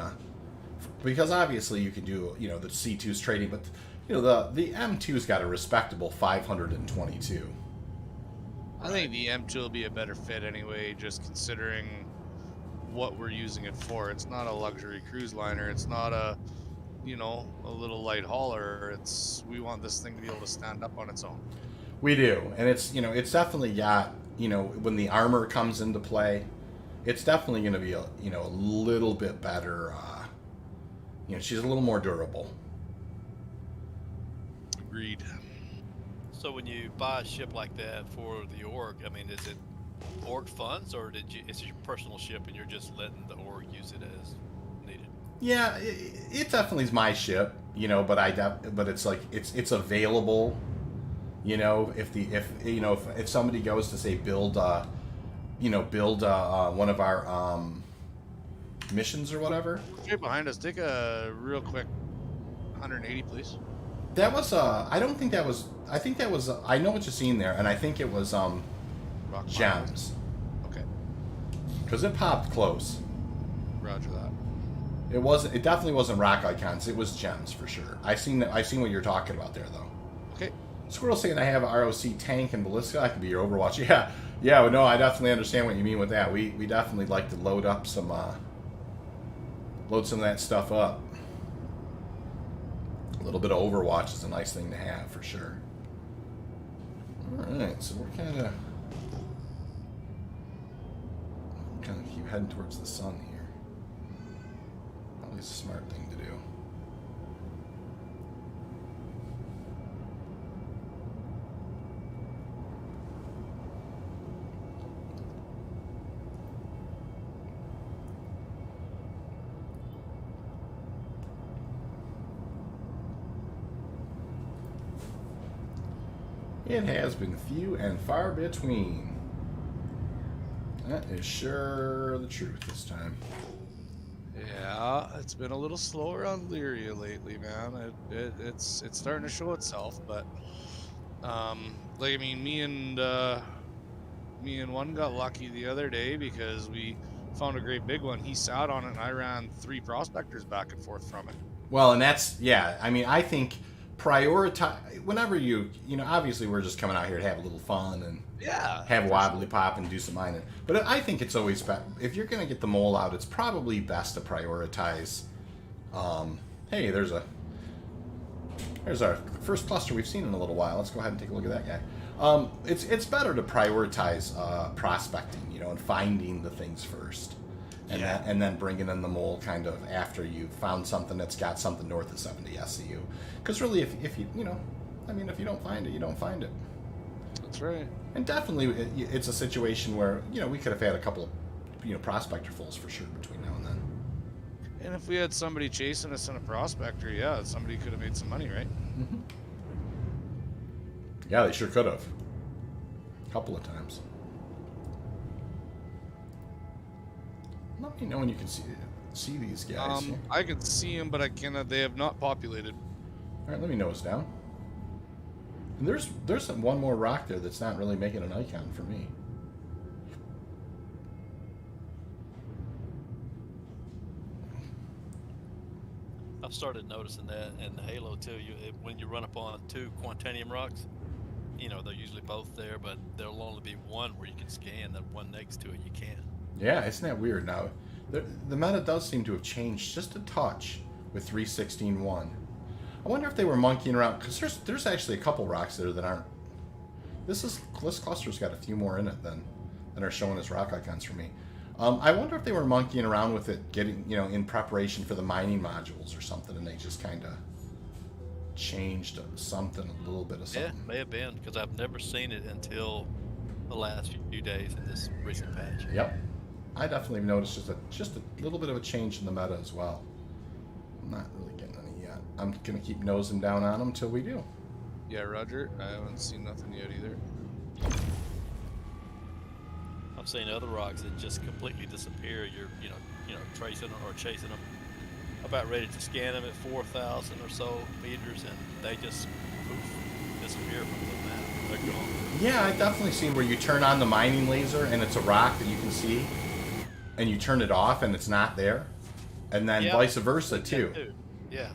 Speaker 1: because obviously you can do the C2's trading, but the M2's got a respectable 522.
Speaker 6: I think the M2 will be a better fit anyway, just considering what we're using it for. It's not a luxury cruise liner. It's not a little light hauler. We want this thing to be able to stand up on its own.
Speaker 1: We do, and it's definitely got when the armor comes into play, it's definitely going to be a little bit better You know, she's a little more durable.
Speaker 6: Agreed.
Speaker 7: So when you buy a ship like that for the org, I mean, is it org funds, or is it your personal ship and you're just letting the org use it as needed?
Speaker 1: Yeah, it definitely is my ship, you know, but but it's like it's available, you know, if somebody goes to say build one of our missions or whatever.
Speaker 6: Straight behind us. Take a real quick 180, please.
Speaker 1: That was I don't think that was. I think that was. I know what you're seeing there, and I think it was
Speaker 6: Rock
Speaker 1: gems,
Speaker 6: Okay.
Speaker 1: because it popped close.
Speaker 6: Roger that.
Speaker 1: It wasn't. It definitely wasn't rock icons. It was gems for sure. I seen what you're talking about there, though.
Speaker 6: Okay.
Speaker 1: Squirrel saying I have ROC tank and ballista. I could be your Overwatch. Yeah. Well, no, I definitely understand what you mean with that. We definitely like to load some of that stuff up. A little bit of Overwatch is a nice thing to have for sure. All right, so we're kind of keep heading towards the sun here. Probably a smart thing to do. It has been few and far between. That is sure the truth this time.
Speaker 6: Yeah, it's been a little slower on Lyria lately, man. It's starting to show itself, but like I mean, me and one got lucky the other day because we found a great big one. He sat on it, and I ran 3 prospectors back and forth from it.
Speaker 1: Well, and that's, yeah, I mean, I think prioritize, whenever you know, obviously we're just coming out here to have a little fun and have a wobbly pop and do some mining. But I think it's always best, if you're going to get the mole out, it's probably best to prioritize, hey, there's our first cluster we've seen in a little while. Let's go ahead and take a look at that guy. It's better to prioritize prospecting, you know, and finding the things first. And then bringing in the mole kind of after you've found something that's got something north of 70 SCU. Because really, if you know, I mean, if you don't find it, you don't find it.
Speaker 6: That's right.
Speaker 1: And definitely, it's a situation where, you know, we could have had a couple of, you know, prospector fulls for sure between now and then.
Speaker 6: And if we had somebody chasing us in a prospector, yeah, somebody could have made some money, right?
Speaker 1: Mm-hmm. Yeah, they sure could have. A couple of times. Let me know when you can see these guys. Yeah.
Speaker 6: I can see them, but I cannot. They have not populated.
Speaker 1: All right, let me nose down. And there's one more rock there that's not really making an icon for me.
Speaker 7: I've started noticing that in the Halo too. When you run upon 2 Quantanium rocks, you know, they're usually both there, but there'll only be one where you can scan. The one next to it you can't. Yeah,
Speaker 1: isn't that weird now? The meta does seem to have changed just a touch with 3.16.1. I wonder if they were monkeying around, because there's actually a couple rocks there that aren't. This cluster's got a few more in it than are showing as rock icons for me. I wonder if they were monkeying around with it, getting, you know, in preparation for the mining modules or something, and they just kind of changed something, a little bit of something.
Speaker 7: Yeah, may have been, because I've never seen it until the last few days in this recent patch.
Speaker 1: Yep. I definitely noticed just a little bit of a change in the meta as well. I'm not really getting any yet. I'm going to keep nosing down on them until we do.
Speaker 6: Yeah, Roger. I haven't seen nothing yet either.
Speaker 7: I've seen other rocks that just completely disappear. You're, you know, tracing them or chasing them, about ready to scan them at 4,000 or so meters, and they just poof, disappear from the map. They're gone.
Speaker 1: Yeah, I've definitely seen where you turn on the mining laser and it's a rock that you can see, and you turn it off and it's not there, and then vice versa too.
Speaker 7: Yeah.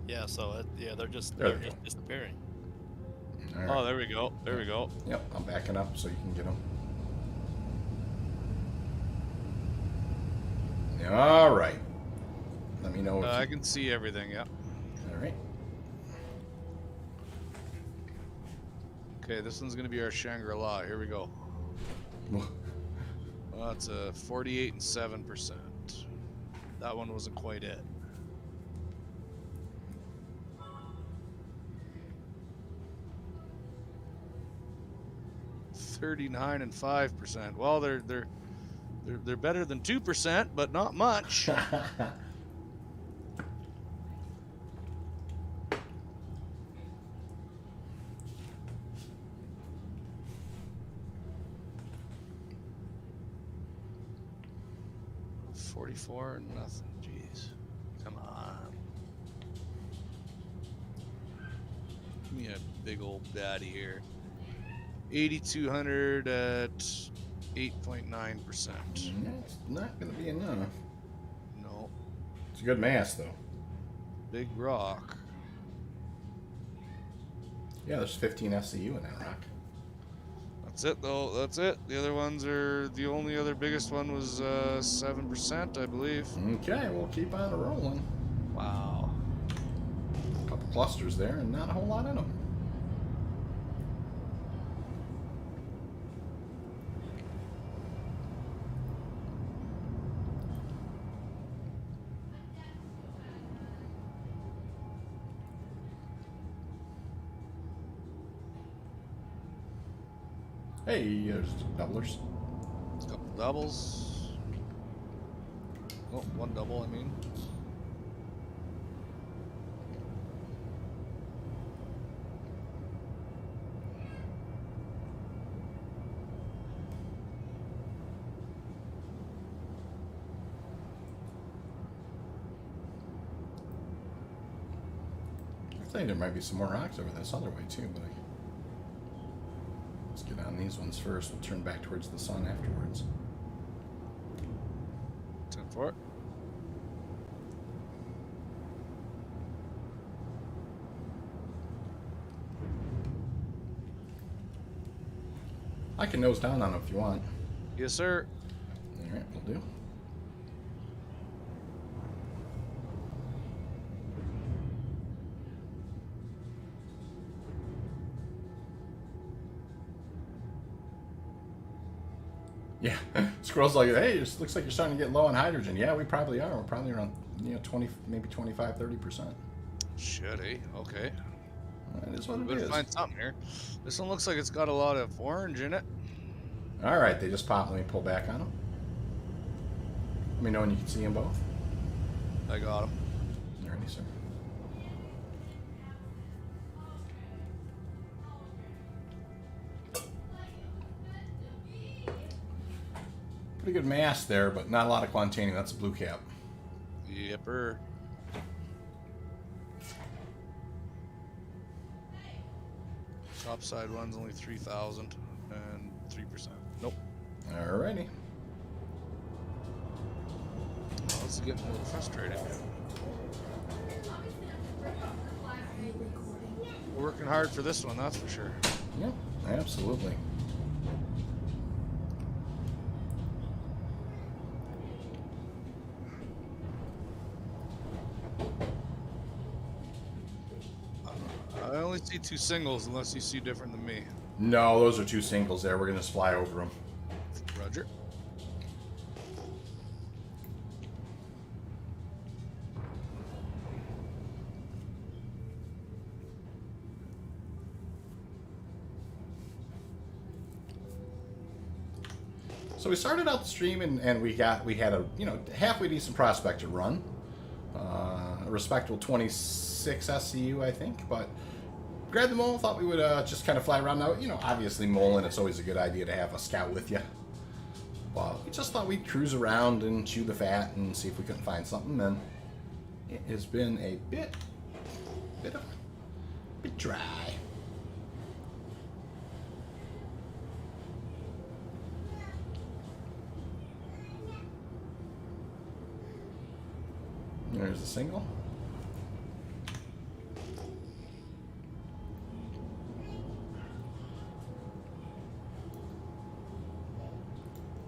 Speaker 7: Yeah. So they're just disappearing.
Speaker 1: All right.
Speaker 6: Oh, there we go. There we go.
Speaker 1: Yep, I'm backing up so you can get them. All right. Let me know.
Speaker 6: I can see everything. Yeah.
Speaker 1: All right.
Speaker 6: Okay, this one's gonna be our Shangri-La. Here we go. Well, it's a 48 and 7%. That one wasn't quite it. 39 and 5%. Well, they're better than 2%, but not much. $44 and nothing. Jeez, come on. Give me a big old daddy here. 8,200 at 8.9%.
Speaker 1: That's not going to be enough.
Speaker 6: No,
Speaker 1: It's a good mass, though.
Speaker 6: big rock.
Speaker 1: Yeah, there's 15 SCU in that rock.
Speaker 6: That's it, though. That's it. The other ones are, the only other biggest one was 7%, I believe.
Speaker 1: Okay, we'll keep on rolling.
Speaker 6: Wow.
Speaker 1: A couple clusters there and not a whole lot in them. Hey, there's doublers.
Speaker 6: Couple doubles. Oh, one double, I mean.
Speaker 1: I think there might be some more rocks over this other way too, but let's get on these ones first. We'll turn back towards the sun afterwards.
Speaker 6: 10-4.
Speaker 1: I can nose down on them if you want.
Speaker 6: Yes, sir.
Speaker 1: All right, we'll do. Yeah, Squirrel's like, hey, it looks like you're starting to get low on hydrogen. Yeah, we probably are. We're probably around 20, maybe 25, 30%.
Speaker 6: Shit, eh? Okay.
Speaker 1: That is what it
Speaker 6: Better
Speaker 1: is.
Speaker 6: find something here. This one looks like it's got a lot of orange in it.
Speaker 1: All right, they just popped. Let me pull back on them. Let me know when you can see them both.
Speaker 6: I got him.
Speaker 1: Alrighty, sir. Pretty good mass there, but not a lot of Quantanium. That's a blue cap.
Speaker 6: Yepper. Top side one's only 3,000 and 3%. Nope.
Speaker 1: Alrighty.
Speaker 6: Oh, this is getting a little frustrating. We're working hard for this one, that's for sure.
Speaker 1: Yep, absolutely.
Speaker 6: I only see two singles unless you see different than me.
Speaker 1: No, those are two singles there. We're going to just fly over them.
Speaker 6: Roger.
Speaker 1: So we started out the stream and we had a halfway decent Prospector run, a respectable 26 SCU I think, but grabbed the mole, thought we would just kind of fly around. Now obviously moling, it's always a good idea to have a scout with you, but we just thought we'd cruise around and chew the fat and see if we couldn't find something. And it has been a bit dry. There's a single.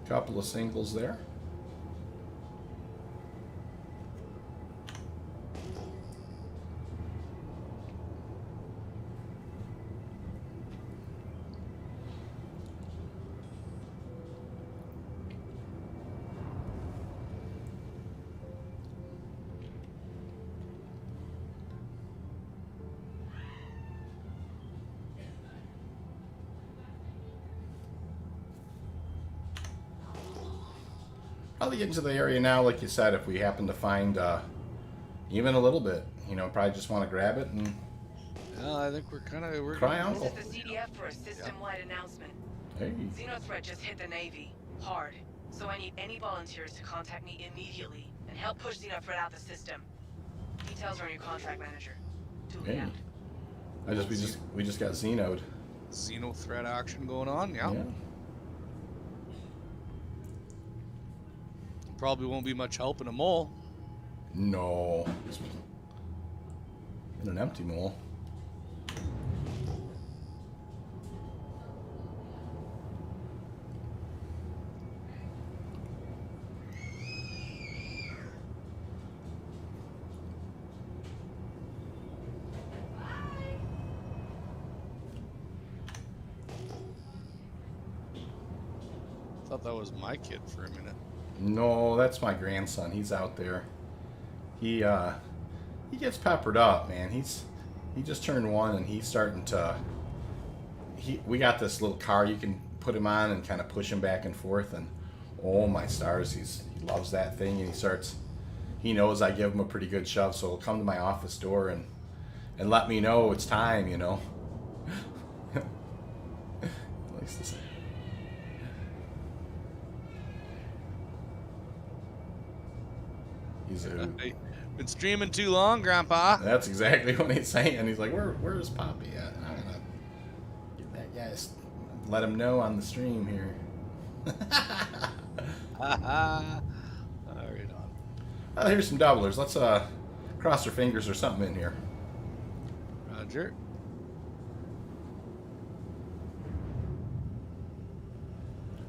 Speaker 1: Couple of singles there. probably get into the area now, like you said, if we happen to find even a little bit. You know, probably just want to grab it and
Speaker 6: Yeah, I think we're
Speaker 1: cry
Speaker 6: getting
Speaker 1: uncle.
Speaker 2: This is the CDF for a system-wide announcement.
Speaker 1: Hey.
Speaker 2: Xenothreat just hit the Navy. Hard. So I need any volunteers to contact me immediately and help push Xenothreat out the system. Details are on your contract manager. Duly
Speaker 1: Hey.
Speaker 2: out.
Speaker 1: We just got Xenoed.
Speaker 6: Xenothreat action going on. Yeah.
Speaker 1: Yeah.
Speaker 6: Probably won't be much help in a mole.
Speaker 1: No. In an empty mole.
Speaker 6: Thought that was my kid for a minute.
Speaker 1: No, that's my grandson. He's out there. He gets peppered up, man. He just turned 1 and he's starting to. We got this little car you can put him on and kind of push him back and forth, and oh my stars, he loves that thing, and he knows I give him a pretty good shove, so he'll come to my office door and let me know it's time, you know. He likes to say. He's a.
Speaker 6: Hey, been streaming too long, Grandpa.
Speaker 1: That's exactly what he's saying. He's like, where's Poppy at? I'm gonna get that guy, let him know on the stream here.
Speaker 6: All right on.
Speaker 1: Here's some doublers. Let's cross our fingers or something in here.
Speaker 6: Roger.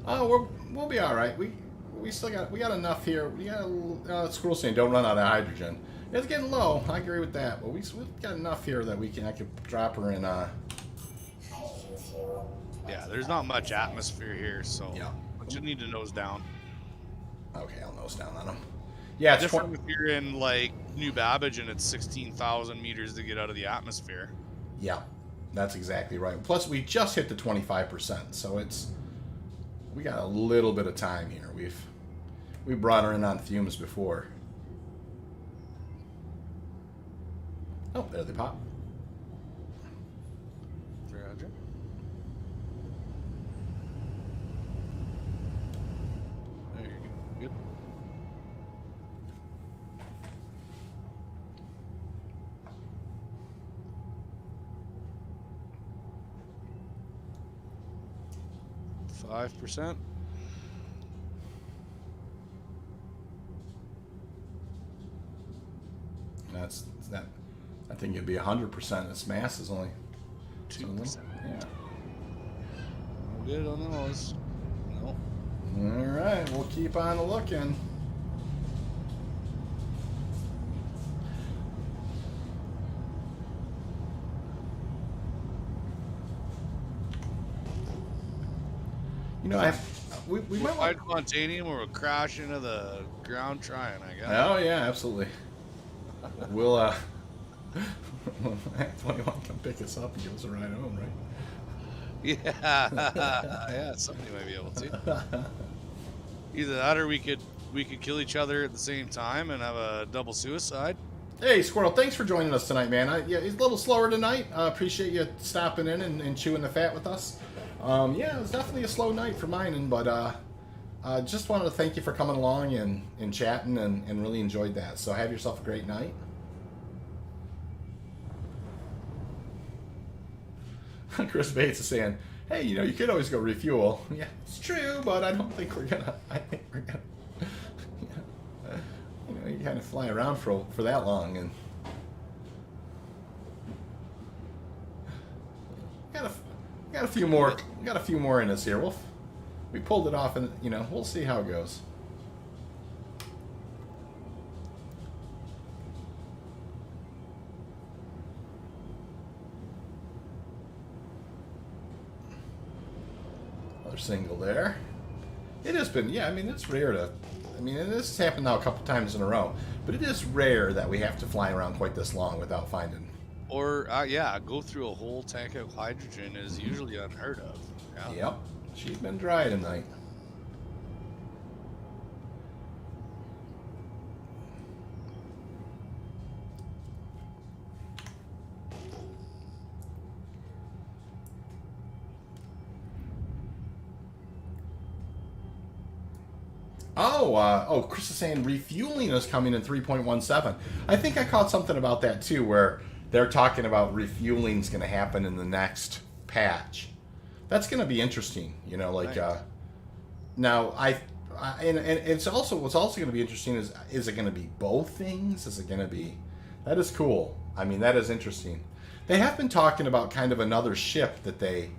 Speaker 1: Oh, we'll be all right. We got enough here. We got Squirrel saying don't run out of hydrogen. It's getting low. I agree with that, but we've got enough here that I could drop her in.
Speaker 6: Yeah, there's not much atmosphere here, so
Speaker 1: Yeah.
Speaker 6: we just need to nose down.
Speaker 1: Okay, I'll nose down on them. Yeah, it's
Speaker 6: Different if you're in like New Babbage and it's 16,000 meters to get out of the atmosphere.
Speaker 1: Yeah, that's exactly right. Plus, we just hit the 25%, so we got a little bit of time here. We brought her in on fumes before. Oh, there they pop.
Speaker 6: Roger. There you go. Good. %.
Speaker 1: That's that. I think it'd be 100%. Its mass is only
Speaker 6: 2%.
Speaker 1: Yeah.
Speaker 6: Good on those. No.
Speaker 1: All right, we'll keep on looking. You know, we might
Speaker 6: Find Quantanium or we'll crash into the ground trying, I guess.
Speaker 1: Oh yeah, absolutely. We'll 21 come pick us up and give us a ride home, right?
Speaker 6: Yeah. Yeah, somebody might be able to. Either that or we could kill each other at the same time and have a double suicide.
Speaker 1: Hey, Squirrel, thanks for joining us tonight, man. Yeah, it's a little slower tonight. Appreciate you stopping in and chewing the fat with us. Yeah, it was definitely a slow night for mine, but just wanted to thank you for coming along and chatting and really enjoyed that. So have yourself a great night. Chris Bates is saying, hey, you could always go refuel. Yeah, it's true, but I don't think we're gonna. I think we're gonna. You kind of fly around for that long, and got a few more. We got a few more in us here. We pulled it off, and we'll see how it goes. Another single there. It has been, yeah. I mean, it's rare to. I mean, and this has happened now a couple times in a row, but it is rare that we have to fly around quite this long without finding.
Speaker 6: Or go through a whole tank of hydrogen is usually unheard of. Yeah.
Speaker 1: Yep, she's been dry tonight. Oh, Chris is saying refueling is coming in 3.17. I think I caught something about that too, where they're talking about refueling is going to happen in the next patch. That's going to be interesting, you know. Like,
Speaker 6: Right.
Speaker 1: now and it's also what's also going to be interesting is it going to be both things? Is it going to be? That is cool. I mean, that is interesting. They have been talking about kind of another ship that they.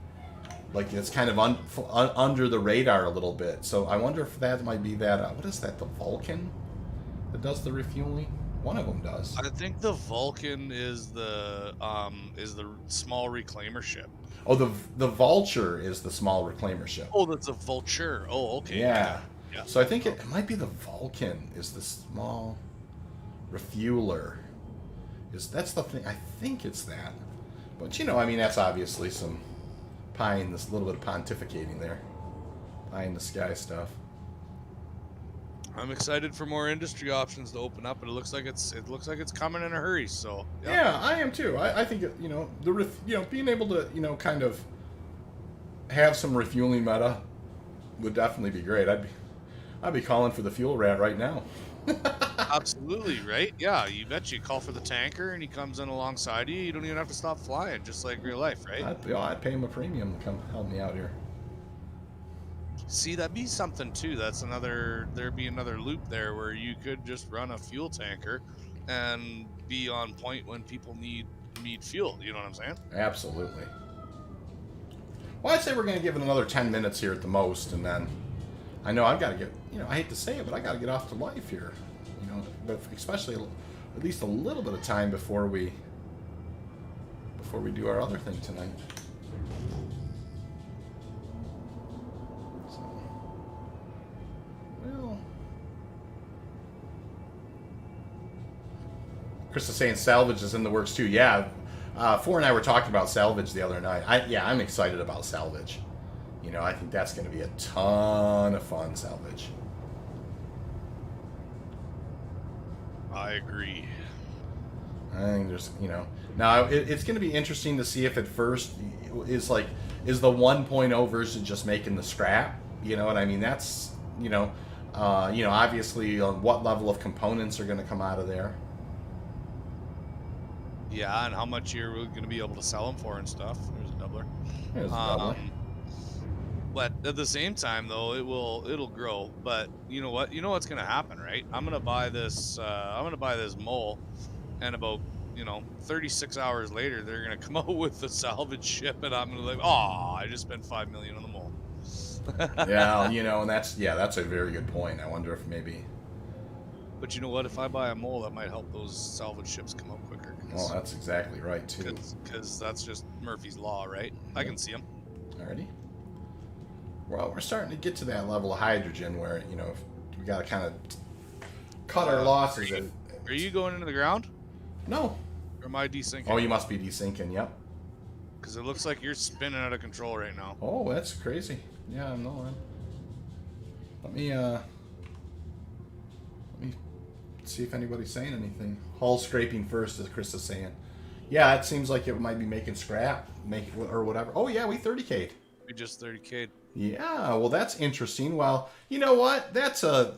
Speaker 1: Like, it's kind of under the radar a little bit. So I wonder if that might be that, what is that, the Vulcan that does the refueling? One of them does.
Speaker 6: I think the Vulcan is the small reclaimer ship.
Speaker 1: Oh, the Vulture is the small reclaimer ship.
Speaker 6: Oh, that's a Vulture. Oh, okay.
Speaker 1: Yeah.
Speaker 6: Yeah.
Speaker 1: So I think it might be the Vulcan is the small refueler. That's the thing. I think it's that. But, you know, I mean, that's obviously some this little bit of pontificating there. Pie in the sky stuff.
Speaker 6: I'm excited for more industry options to open up, and it looks like it's coming in a hurry. So
Speaker 1: Yeah, I am too. I think you know being able to kind of have some refueling meta would definitely be great. I'd be calling for the fuel rat right now.
Speaker 6: Absolutely, right? Yeah, you bet you call for the tanker and he comes in alongside you. You don't even have to stop flying, just like real life, right?
Speaker 1: I'd pay him a premium to come help me out here.
Speaker 6: See, that'd be something too. There'd be another loop there where you could just run a fuel tanker and be on point when people need fuel. You know what I'm saying?
Speaker 1: Absolutely. Well, I'd say we're going to give it another 10 minutes here at the most, and then I know I've got to get, I hate to say it, but I got to get off to life here. But especially at least a little bit of time before we do our other thing tonight. So, well, Chris is saying salvage is in the works too. Yeah, Four and I were talking about salvage the other night. I'm excited about salvage. I think that's going to be a ton of fun, salvage.
Speaker 6: I agree.
Speaker 1: I think there's, now it's going to be interesting to see if at first is the 1.0 version just making the scrap. You know what I mean? That's, obviously what level of components are going to come out of there.
Speaker 6: Yeah, and how much you're going to be able to sell them for and stuff. There's a doubler.
Speaker 1: There's a doubler.
Speaker 6: But at the same time, though, it'll grow. But you know what? You know what's going to happen, right? I'm going to buy this mole, and about 36 hours later, they're going to come out with the salvage ship, and I'm going to be like, oh, I just spent $5 million on the mole.
Speaker 1: Yeah, and that's a very good point. I wonder if maybe.
Speaker 6: But you know what? If I buy a mole, that might help those salvage ships come out quicker.
Speaker 1: Well, that's exactly right too.
Speaker 6: Because that's just Murphy's law, right? I can see them.
Speaker 1: Alrighty. Well, we're starting to get to that level of hydrogen where, we got to kind of cut our losses.
Speaker 6: Are you going into the ground?
Speaker 1: No.
Speaker 6: Or am I desyncing?
Speaker 1: Oh, you must be desyncing, yep.
Speaker 6: Because it looks like you're spinning out of control right now.
Speaker 1: Oh, that's crazy. Yeah, I know. Let me see if anybody's saying anything. Hull scraping first, as Chris is saying. Yeah, it seems like it might be making scrap, or whatever. Oh, yeah, we 30K'd.
Speaker 6: We just 30K'd.
Speaker 1: Yeah, well, that's interesting. Well, you know what? That's a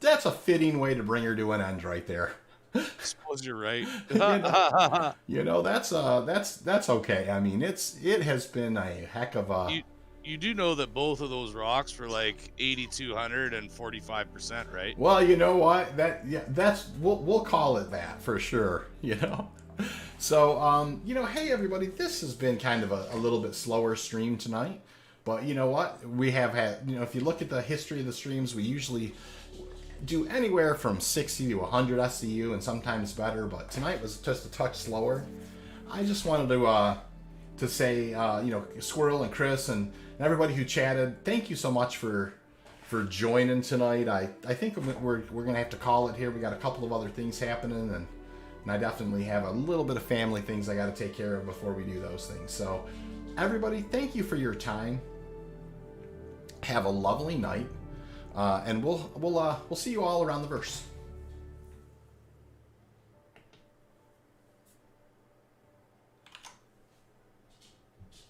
Speaker 1: fitting way to bring her to an end right there.
Speaker 6: I suppose you're right.
Speaker 1: That's okay. I mean, it has been a heck of a.
Speaker 6: You do know that both of those rocks were like 8,200 and 45%, right?
Speaker 1: Well, you know what? We'll call it that for sure. So, hey everybody, this has been kind of a little bit slower stream tonight. But you know what? We have had, if you look at the history of the streams, we usually do anywhere from 60 to 100 SCU and sometimes better. But tonight was just a touch slower. I just wanted to say, Squirrel and Chris and everybody who chatted, thank you so much for joining tonight. I think we're going to have to call it here. We got a couple of other things happening, and I definitely have a little bit of family things I got to take care of before we do those things. So, everybody, thank you for your time. Have a lovely night, and we'll see you all around the verse.